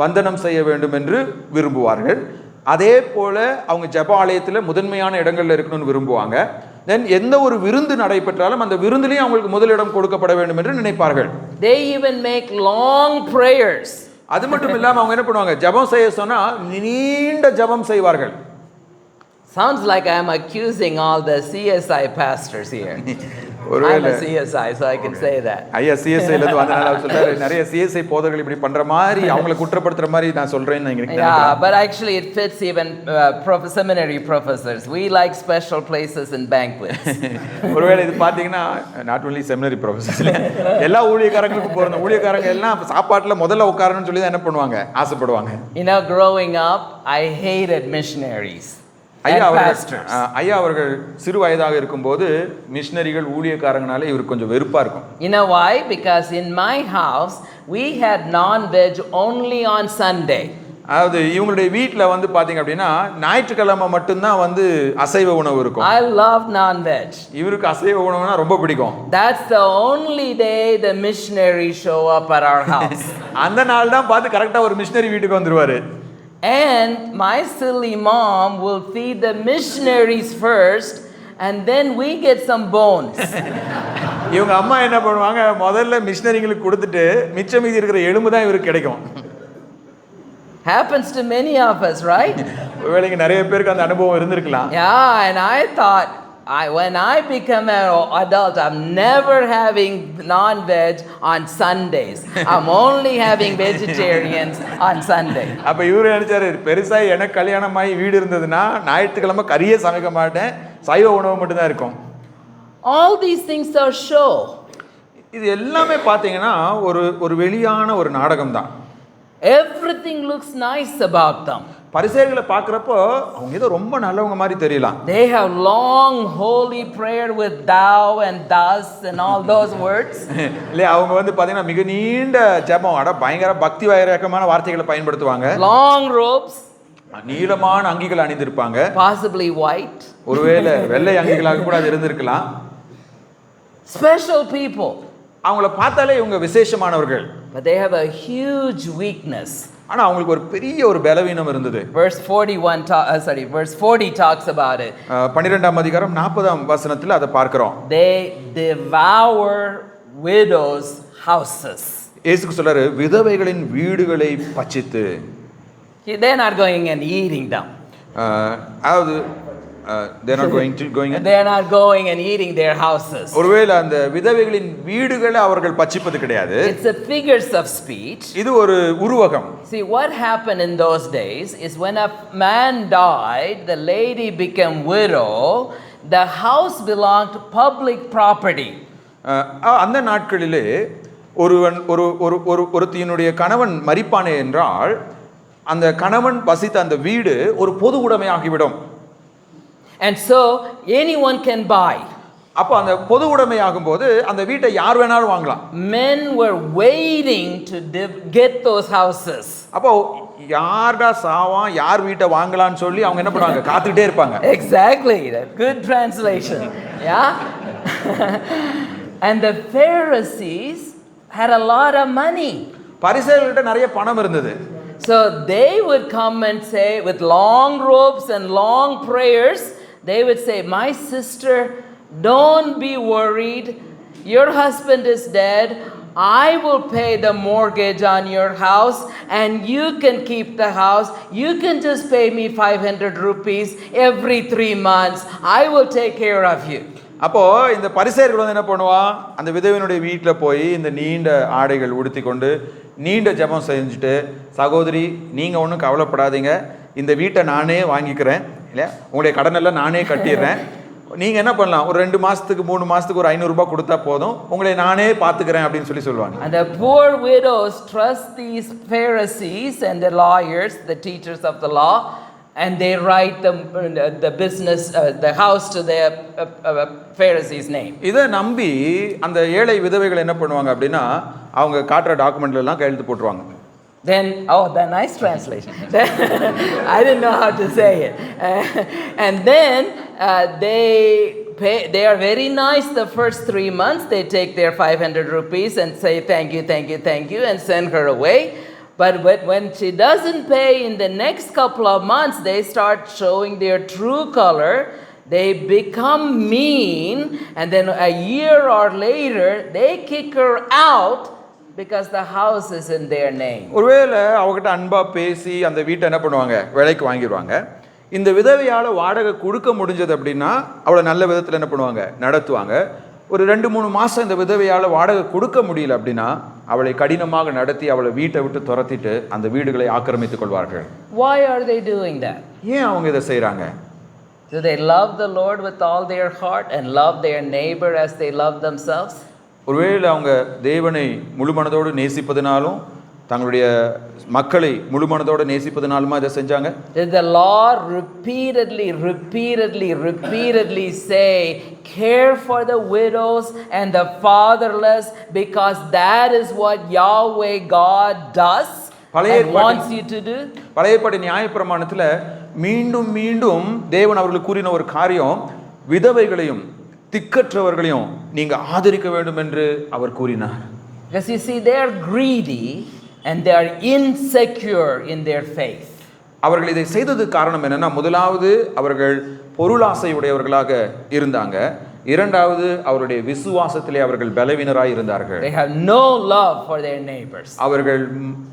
வந்தனம் செய்ய வேண்டும் என்று விரும்புவார்கள். அதே போல அவங்க ஜெப ஆலயத்தில் முதன்மையான இடங்கள்ல இருக்கணும்னு விரும்புவாங்க. தென் எந்த ஒரு விருந்து நடைபெற்றாலும் அந்த விருந்திலையும் அவங்களுக்கு முதலிடம் கொடுக்கப்பட வேண்டும் என்று நினைப்பார்கள். They even make long prayers. அது மட்டும் இல்லாமல் அவங்க என்ன பண்ணுவாங்க, ஜெபம் செய்ய சொன்னா நீண்ட ஜெபம் செய்வார்கள். Sounds like I am accusing all the CSI pastors here. ஒருவேளை I'm a CSI, so I can say that. ஐயா சிஎஸ்ஐல இருந்து வந்தனால அவர் சொல்றாரு நிறைய சிஎஸ்ஐ போதர்கள் இப்படி பண்ற மாதிரி அவங்களை குற்றப்படுத்துற மாதிரி நான் சொல்றேன்னு நீங்க Yeah, but actually it fits even seminary professors. We like special places and banquets. ஒருவேளை இது பாத்தீங்கன்னா நாட் ஒன்லி செமினரி ப்ரொஃபசர்ஸ் எல்லா ஊழியக்காரங்களுக்கும் போறது ஊழியக்காரங்க எல்லாம் சாப்பாட்டுல முதல்ல உட்காரணும்னு சொல்லி தான் என்ன பண்ணுவாங்க ஆசைப்படுவாங்க. You know, growing up, I hated missionaries. ஐயா அவர்கள் சிறு வயதாக இருக்கும்போது மிஷனரிகள் ஊழியக்காரங்கனால இவருக்கு கொஞ்சம் வெறுப்பா இருக்கும். You know why? Because in my house we had non-veg only on Sunday. அதாவது இவங்களுடைய வீட்டில் வந்து பாத்தீங்க அப்படின்னா ஞாயிற்றுக்கிழமை மட்டும்தான் வந்து அசைவ உணவு இருக்கும். I love non-veg. இவருக்கு அசைவ உணவுனா ரொம்ப பிடிக்கும். That's the only day the missionaries show up at our house. அந்த நாள் தான் பார்த்து கரெக்டா ஒரு மிஷனரி வீட்டுக்கு வந்துருவாரு. And my silly mom will feed the missionaries first and then we get some bones. இவங்க அம்மா என்ன பண்ணுவாங்க முதல்ல மிஷனரிங்களுக்கு கொடுத்துட்டு மிச்சம் மீதி இருக்கிற எலும்பு தான் இவருக்கு கிடைக்கும். Happens to many of us, right? ஒருவேளைங்க நிறைய பேருக்கு அந்த அனுபவம் இருந்திருக்கலாம். Yeah, and I thought when I become an adult, I'm never having non-veg on Sundays. I'm only having vegetarians on Sunday. அப்ப இவரு நினைச்சாரு பெருசா எனக்கு கல்யாணமாயி வீடு இருந்ததுன்னா ஞாயிற்றுக்கிழமை கறியே சமைக்க மாட்டேன் சைவ உணவு மட்டும் தான் இருக்கும். All these things are show. இது எல்லாமே பாத்தீங்கன்னா ஒரு வெளியான ஒரு நாடகம் தான். Everything looks nice about them. பரிசேயர்களை பார்க்குறப்போ அவங்க ஏதோ ரொம்ப நல்லவங்க மாதிரி தெரியலாம். They have long holy prayer with thou and thus and all those words. இல்ல அவங்க வந்து பாத்தீங்கன்னா மிக நீண்ட ஜெபம் அட பயங்கர பக்தி வைரகமான வார்த்தைகளை பயன்படுத்துவாங்க. Long robes. நீளமான அங்கிகள் அணிந்திருப்பாங்க. Possibly white. ஒருவேளை வெள்ளை அங்கிகளாக கூட அது இருந்திருக்கலாம். Special people. அவங்கள பார்த்தாலே இவங்க விசேஷமானவர்கள். But they have a huge weakness. ஆனா அவங்களுக்கு ஒரு பெரிய ஒரு பலவீனம் இருந்தது. Verse 40 talks about it. 12ஆம் அதிகாரம் 40ஆம் வசனத்துல அதை பார்க்கிறோம். They devour widows' houses. இயேசு சொல்றாரு விதவைகளின் வீடுகளை பட்சித்து. They're not going and eating them. அதாவது they're not going and eating their houses. ஒருவேளை அந்த விதவைகளின் வீடுகளை அவர்கள் பட்சிப்பது கிடையாது. It's a figures of speech. இது ஒரு உருவகம். See, what happened in those days is when a man died, the lady became widow, the house belonged to public property. அந்த நாட்களிலே ஒருத்தியினுடைய கணவன் மரிப்பானே என்றால் அந்த கணவன் வசித்த அந்த வீடு ஒரு பொது உடைமையாகிவிடும். And so anyone can buy. அப்ப அந்த பொது உடைமையாகும் போது அந்த வீட்டை யார் வேணாலும் வாங்கலாம். Men were waiting to get those houses. அப்போ யார்டா சாவான் யார் வீட்டை வாங்கலாம்னு சொல்லி அவங்க என்ன பண்ணுவாங்க காத்துக்கிட்டே இருப்பாங்க. Exactly, good translation. Yeah. And the Pharisees had a lot of money. பரிசேயர்கிட்ட நிறைய பணம் இருந்தது. So they would come and say with long robes and long prayers, they would say, my sister, don't be worried. Your husband is dead. I will pay the mortgage on your house and you can keep the house. You can just pay me 500 rupees every 3 months. I will take care of you. அப்போ இந்த பரிசேயர்கள் வந்து என்ன பண்ணுவான் அந்த விதவையினுடைய வீட்டில் போய் இந்த நீண்ட ஆடைகள் உடுத்தி கொண்டு நீண்ட ஜெபம் செஞ்சுட்டு சகோதரி நீங்கள் ஒன்றும் கவலைப்படாதீங்க இந்த வீட்டை நானே வாங்கிக்கிறேன் இல்லையா உங்களுடைய கடனெல்லாம் நானே கட்டிடுறேன் நீங்கள் என்ன பண்ணலாம் ஒரு 2 மாதத்துக்கு 3 மாதத்துக்கு ஒரு 500 ரூபாய் கொடுத்தா போதும் உங்களை நானே பார்த்துக்கிறேன் அப்படின்னு சொல்லுவாங்க. And the poor widows trust these Pharisees and the lawyers, the teachers of the law, and they write the business, the house to the Pharisees' name. இதை நம்பி அந்த ஏழை விதவைகள் என்ன பண்ணுவாங்க அப்படின்னா அவங்க காட்டுற டாக்குமெண்ட்ல எல்லாம் கையெழுத்து போட்டுருவாங்க. Then, the nice translation. I didn't know how to say it. And then they are very nice the first 3 months. They take their 500 rupees and say thank you and send her away. But when she doesn't pay in the next couple of months, they start showing their true color. They become mean, and then a year or later, they kick her out because the house is in their name. ஒருவேளை அவகிட்ட அன்பா பேசி அந்த வீட்டை என்ன பண்ணுவாங்க விலைக்கு வாங்கிடுவாங்க. இந்த விதவையால வாடகை கொடுக்க முடிஞ்சது அப்படின்னா அவளை நல்ல விதத்தில் என்ன பண்ணுவாங்க நடத்துவாங்க. ஒரு 2-3 மாசம் இந்த விதவையால் வாடகை கொடுக்க முடியல அப்படின்னா அவளை கடினமாக நடத்தி அவளை வீட்டை விட்டு துரத்திட்டு அந்த வீடுகளை ஆக்கிரமித்துக் கொள்வார்கள். Why are they doing that? ஏன் அவங்க இதை செய்றாங்க? Do they love the Lord with all their heart and love their neighbor as they love themselves? ஒருவேளை அவங்க தேவனை முழு மனதோடு நேசிப்பதனாலும் தங்களுடைய மக்களை முழு மனதோடு நேசிப்பதனாலுமா இதை செஞ்சாங்க? Did the Lord repeatedly say, care for the widows and the fatherless because that is what Yahweh God does and wants you to do? பழைய ஏற்பாட்டு நியாயப்பிரமாணத்தில் மீண்டும் மீண்டும் தேவன் அவர்களுக்கு கூறின ஒரு காரியம், விதவைகளையும் திக்கற்றவர்களையும் நீங்க ஆதரிக்க வேண்டும் என்று அவர் கூறினார். Because you see, they are greedy and they are insecure in their faith. அவர்கள் இதை செய்ததுக்கு காரணம் என்னன்னா, முதலாவது அவர்கள் பொருளாசை உடையவர்களாக இருந்தாங்க, இரண்டாவது அவருடைய விசுவாசத்திலே அவர்கள் பலவீனராய் இருந்தார்கள். They have no love for their neighbors. அவர்கள்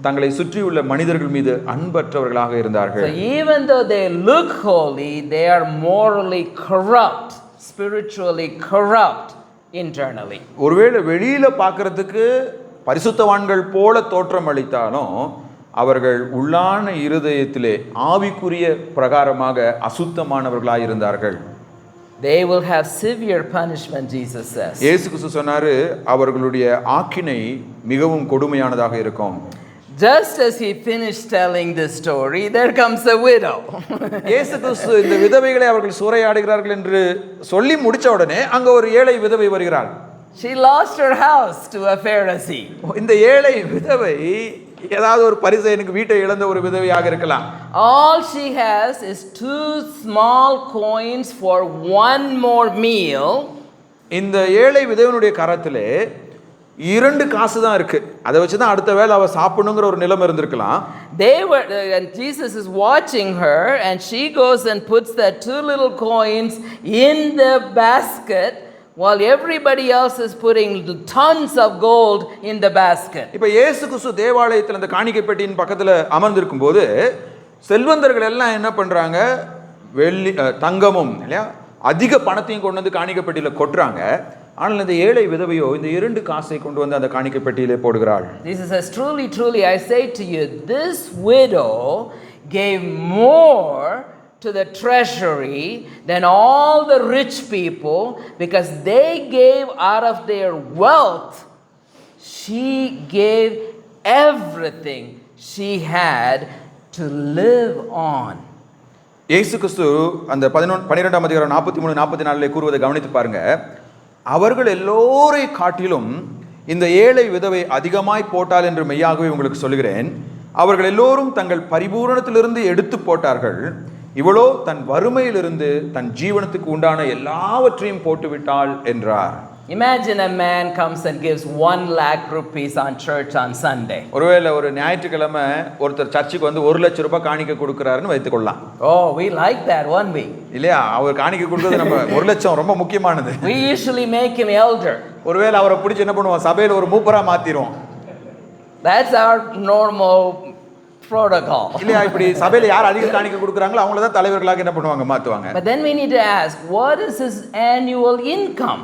தங்களை சுற்றியுள்ள மனிதர்கள் மீது அன்பற்றவர்களாக இருந்தார்கள். So even though they look holy, they are morally corrupt, spiritually corrupt internally. ஒருவேளை வெளியில பார்க்கிறதுக்கு பரிசுத்தவான்கள் போல தோற்றம் அளித்தாலும் அவர்கள் உள்ளான இருதயத்திலே ஆவிக்குரிய பிரகாரமாக அசுத்தமானவர்களாய் இருந்தார்கள். They will have severe punishment, Jesus says. இயேசு கிறிஸ்து சொன்னாரு, அவர்களுடைய ஆக்கினை மிகவும் கொடுமையானதாக இருக்கும். Just as he finished telling this story, there comes a widow. இயேசு கிறிஸ்து இந்த விதவைகளை அவர்கள் சூறையாடுகிறார்கள் என்று சொல்லி முடிச்ச உடனே அங்க ஒரு ஏழை விதவை வருகிறாள். She lost her house to a Pharisee. இந்த ஏழை விதவை ஏதாவது ஒரு பரிசேயனுக்கு வீட்டை இழந்த ஒரு விதவையாக இருக்கலாம். All she has is 2 small coins for one more meal. இந்த ஏழை விதவனுடைய கரத்திலே 2 காசு தான் இருக்கு. அதை வச்சு தான் அடுத்த வேளை அவ சாப்பிடணுங்கிற ஒரு நிலைமை இருந்திருக்கலாம். And Jesus is watching her and she goes and puts the 2 little coins in the basket while everybody else is putting tons of gold in the basket. இப்ப இயேசு கிறிஸ்து தேவாலயத்தில் அந்த காணிக்கை பெட்டியின் பக்கத்துல அமர்ந்திருக்கும் போது செல்வந்தர்கள் எல்லாம் என்ன பண்றாங்க, வெள்ளி தங்கமும் இல்லையா அதிக பணத்தையும் கொண்டு வந்து காணிக்கை பெட்டியில கொட்டுறாங்க. ஆனால் இந்த ஏழை விதவையோ இந்த 2 காசை கொண்டு வந்து அந்த காணிக்கை பெட்டியிலே போடுகிறாள். Jesus says, truly I say to you, this widow gave more to the treasury than all the rich people because they gave out of their wealth. She gave everything she had to live on. இயேசு கிறிஸ்து அந்த 12ஆம் அதிகாரம் 43-44 கூறுவதை கவனித்து பாருங்க. அவர்கள் எல்லோரை காட்டிலும் இந்த ஏழை விதவை அதிகமாய் போட்டாள் என்று மெய்யாகவே உங்களுக்கு சொல்கிறேன். அவர்கள் எல்லோரும் தங்கள் பரிபூரணத்திலிருந்து எடுத்து போட்டார்கள். இவளோ தன் வறுமையிலிருந்து தன் ஜீவனத்துக்கு உண்டான எல்லாவற்றையும் போட்டுவிட்டாள் என்றார். Imagine a man comes and gives 1 lakh rupees on church on Sunday. ஒருவேளை ஒரு ஞாயிற்றுக்கிழமை ஒருத்தர் சர்ச்சுக்கு வந்து 1 லட்சம் ரூபாய் காணிக்கை கொடுக்கறாருன்னு வைத்துக்கொள்ளலாம். Oh, we like that, one week. இல்லையா, அவர் காணிக்கை கொடுக்கிறது நம்ம 1 லட்சம் ரொம்ப முக்கியமானது. We usually make him elder. ஒருவேளை அவரை பிடிச்சி என்ன பண்ணுவோம், சபையில ஒரு மூப்பரா மாத்திரோம். That's our normal protocol. இல்லையா, இப்படி சபையில யார் அதிக காணிக்கை கொடுக்கறாங்களோ அவங்கள தான் தலைவர்களாக என்ன பண்ணுவாங்க, மாத்துவாங்க. But then we need to ask, what is his annual income?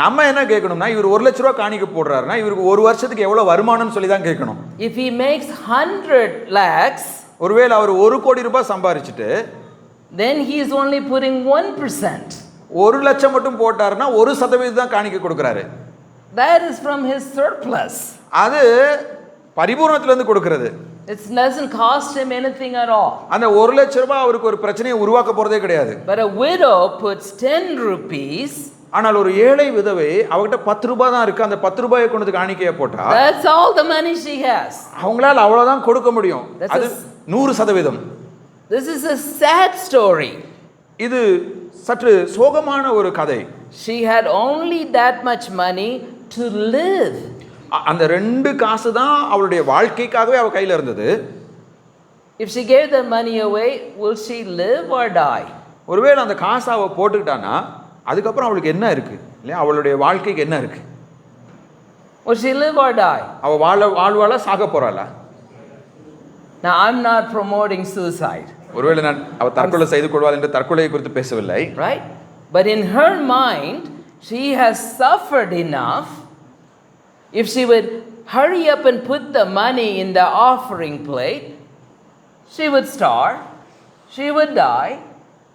நம்ம என்ன கேட்கணும்னா, இவர் 1 லட்சம் ரூபாய் காணிக்கை போடுறாருன்னா இவருக்கு ஒரு வருஷத்துக்கு எவ்வளவு வருமானம்னு சொல்லி தான் கேட்கணும். If he makes 100 lakhs, ஒருவேளை அவர் 1 கோடி ரூபாய் சம்பாரிச்சிட்டு then he is only putting 1%. 1 லட்சம் மட்டும் போட்டாருன்னா 1% தான் காணிக்கை கொடுக்கறாரு. That is from his surplus. அது பரிபூரணத்துல இருந்து கொடுக்கிறது. It doesn't cost him anything at all. அந்த 1 லட்சம் ரூபாய் அவருக்கு ஒரு பிரச்சனையை உருவாக்க போறதே கிடையாது. But a widow puts 10 rupees. ஆனால் ஒரு ஏழை விதவை அவகிட்ட 10 ரூபாய் தான் இருக்கு. அந்த 10 ரூபாயை கொண்டு வந்து காணிக்கையை போட்டா That's all the money she has. அவங்களால அவ்வளவுதான் கொடுக்க முடியும். அது 100%. This is a sad story. இது சற்று சோகமான ஒரு கதை. She had only that much money to live. அந்த 2 காசு தான் அவளுடைய வாழ்க்கைக்காகவே அவ கையில இருந்தது. If she gave the money away, will she live or die? ஒருவேளை அந்த காசை அவ போட்டுக்கிட்டானா அதுக்கப்புறம் அவளுக்கு என்ன இருக்கு, இல்லையா, அவளுடைய வாழ்க்கைக்கு என்ன இருக்கு? Will she live or die? அவ வாழ்வாளா சாக போறாளா? Now I'm not promoting suicide. ஒருவேளை நான் அவ தற்கொலை செய்து கொள்வாள் என்று தற்கொலையை குறித்து பேசவில்லை. Right? But in her mind, she has suffered enough. If she would hurry up and put the money in the offering plate, she would starve, she would die,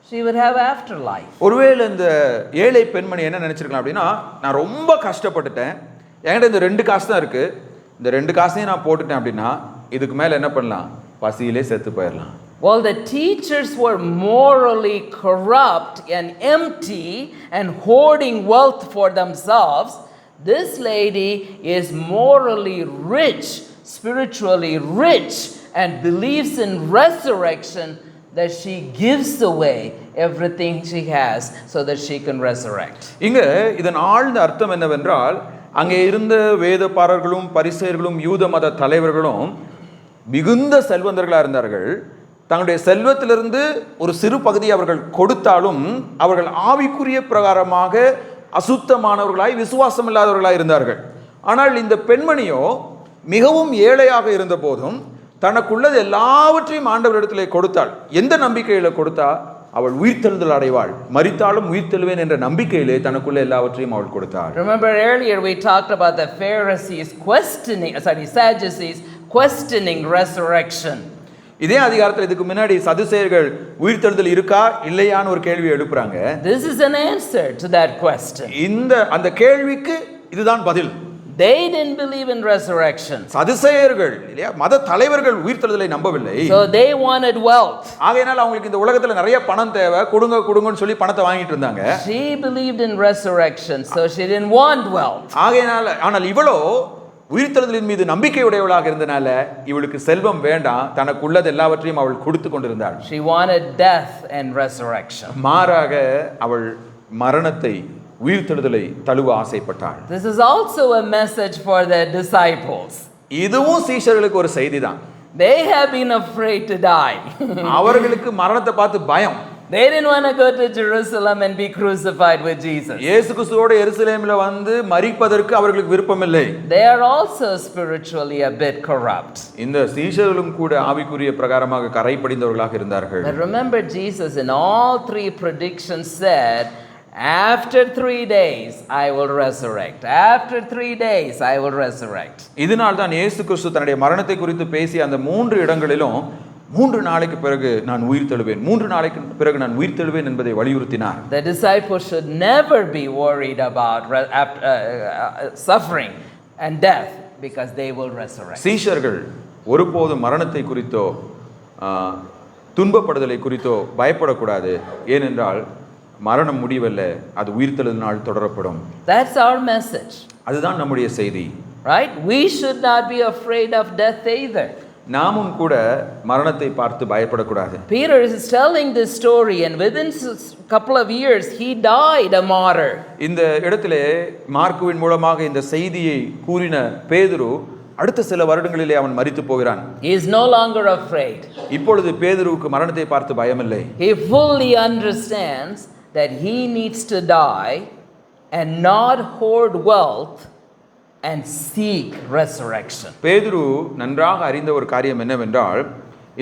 she would have afterlife. ஒருவேளை இந்த ஏழை பெண்மணி என்ன நினைச்சிருக்கலாம் அப்படின்னா, நான் ரொம்ப கஷ்டப்பட்டுட்டேன், என்கிட்ட இந்த 2 காசு தான் இருக்கு, இந்த 2 காசையும் நான் போட்டுட்டேன் அப்படின்னா இதுக்கு மேல என்ன பண்ணலாம், பசியிலே செத்து போயிடலாம். Well, the teachers were morally corrupt and empty and hoarding wealth for themselves. This lady is morally rich, spiritually rich, and believes in resurrection, that she gives away everything she has so that she can resurrect. இங்க இதன் ஆழ்ந்த அர்த்தம் என்னவென்றால், அங்கே இருந்த வேதபாரர்களும் பரிசேயர்களும் யூத மத தலைவர்களும் மிகுந்த செல்வந்தர்களாக இருந்தார்கள். தங்களுடைய செல்வத்திலிருந்து ஒரு சிறு பகுதியை அவர்கள் கொடுத்தாலும் அவர்கள் ஆவிக்குரிய பிரகாரமாக அசுத்தமானவர்களாய் விசுவாசம் இல்லாதவர்களாய் இருந்தார்கள். ஆனால் இந்த பெண்மணியோ மிகவும் ஏழையாக இருந்த போதும் தனக்குள்ளது எல்லாவற்றையும் ஆண்டவரிடத்திலே கொடுத்தாள். எந்த நம்பிக்கையில கொடுத்தா, அவள் உயிர்த்தெழுதல் அடைவாள், மரித்தாலும் உயிர்த்தெழுவேன் என்ற நம்பிக்கையிலே தனக்குள்ள எல்லாவற்றையும் அவள் கொடுத்தாள். Remember earlier we talked about the Sadducees questioning resurrection. இதே அதிகாரத்தில் இதுக்கு முன்னாடி சதுசேயர்கள் உயிர்த்தெழுதல் இருக்கா இல்லையான்னு ஒரு கேள்வி எழுப்புறாங்க. This is an answer to that question. அந்த கேள்விக்கு இதுதான் பதில். They didn't believe in resurrection. சதுசேயர்கள் இல்லையா, மத தலைவர்கள் உயிர்த்தெழுதலை நம்பவில்லை. So they wanted wealth. ஆகையினால் அவங்களுக்கு இந்த உலகத்துல நிறைய பணம் தேவை, கொடுங்கன்னு சொல்லி பணத்தை வாங்கிட்டு இருந்தாங்க. She believed in resurrection, so she didn't want wealth. ஆனால் இவளோ உயிர்த்தெழுதலின் மீது நம்பிக்கை உடையவளாக இருந்தனால இவளுக்கு செல்வம் வேண்டாம், தனக்குள்ளது எல்லாவற்றையும் அவள் கொடுத்து கொண்டிருந்தாள். She wanted death and resurrection. மாறாக அவள் மரணத்தை உயிர்த்தெழுதலை தழுவ ஆசைப்பட்டாள். This is also a message for the disciples. இதுவும் சீஷர்களுக்கு ஒரு செய்தி தான். They have been afraid to die. அவர்களுக்கு மரணத்தை பார்த்து பயம். They didn't want to go to Jerusalem and be crucified with Jesus. இயேசு கிறிஸ்துவோடு எருசலேமில் வந்து மரிப்பதற்கு அவர்களுக்கு விருப்பமில்லை. They are also spiritually a bit corrupt. இந்த சீஷர்களும் கூட ஆவிக்குரிய பிரகாரமாக கரை படிந்தவர்களாக இருந்தார்கள். But remember, Jesus in all 3 predictions said, after 3 days I will resurrect. After 3 days I will resurrect. இதனால் தான் இயேசு கிறிஸ்து தன்னுடைய மரணத்தை குறித்து பேசி அந்த 3 இடங்களிலும் 3 நாளைக்கு பிறகு நான் உயிர்த்தெழுவேன், 3 நாளைக்கு பிறகு நான் உயிர்த்தெழுவேன் என்பதை வலியுறுத்தினார். The disciples should never be worried about suffering and death because they will resurrect. சீஷர்கள் ஒருபோதும் மரணத்தை குறித்தோ துன்பப்படுதலை குறித்தோ பயப்படக்கூடாது. ஏனென்றால் மரணம் முடிவல்ல, அது உயிர்த்தெழுதலினால் தொடரப்படும். That's our message. அதுதான் நம்முடைய செய்தி. Right? We should not be afraid of death either. நாமும் கூட மரணத்தை பார்த்து பயப்படக்கூடாது. Peter is telling this story and within a couple of years he died a martyr. இந்த இடத்திலே மார்க்குவின் மூலமாக இந்த செய்தியை கூறின பேதுரு அடுத்த சில வருடங்களிலே அவன் மரித்து போகிறான். He is no longer afraid. இப்பொழுது பேதுருவுக்கு மரணத்தை பார்த்து பயமில்லை. He fully understands that he needs to die and not hoard wealth and seek resurrection. பேதுரு நன்றாக அறிந்த ஒரு காரியம் என்னவென்றால்,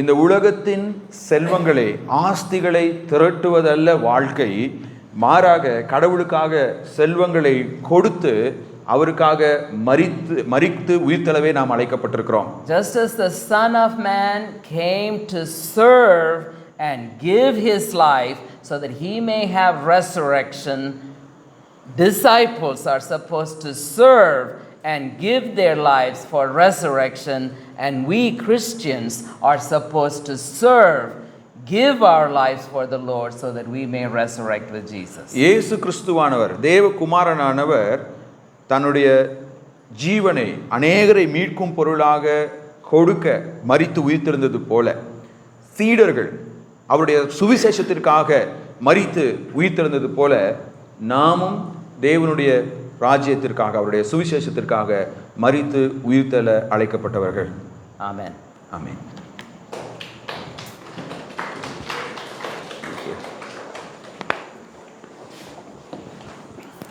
இந்த உலகத்தின் செல்வங்களை ஆஸ்திகளை திரட்டுவதல்ல வாழ்க்கை, மாறாக கடவுளுக்காக செல்வங்களை கொடுத்து அவருக்காக மரித்து உயிர்த்தெழவே நாம் அழைக்கப்பட்டிருக்கிறோம். Just as the Son of Man came to serve and give his life so that he may have resurrection, disciples are supposed to serve and give their lives for resurrection, and we Christians are supposed to serve, give our lives for the Lord so that we may resurrect with Jesus. இயேசு கிறிஸ்துவானவர் தேவகுமாரனானவர் தன்னுடைய ஜீவனை அநேகரை மீட்கும் பொருளாக கொடுக்க மரித்து உயிர்த்தெழுந்தது போல, சீடர்கள் அவருடைய சுவிசேஷத்திற்காக மரித்து உயிர்த்தெழுந்தது போல, நாமும் தேவனுடைய ராஜ்யத்திற்காக அவருடைய சுவிசேஷத்திற்காக மரித்து உயிர்த்தெழ அழைக்கப்பட்டவர்கள். Amen. ஆமென்.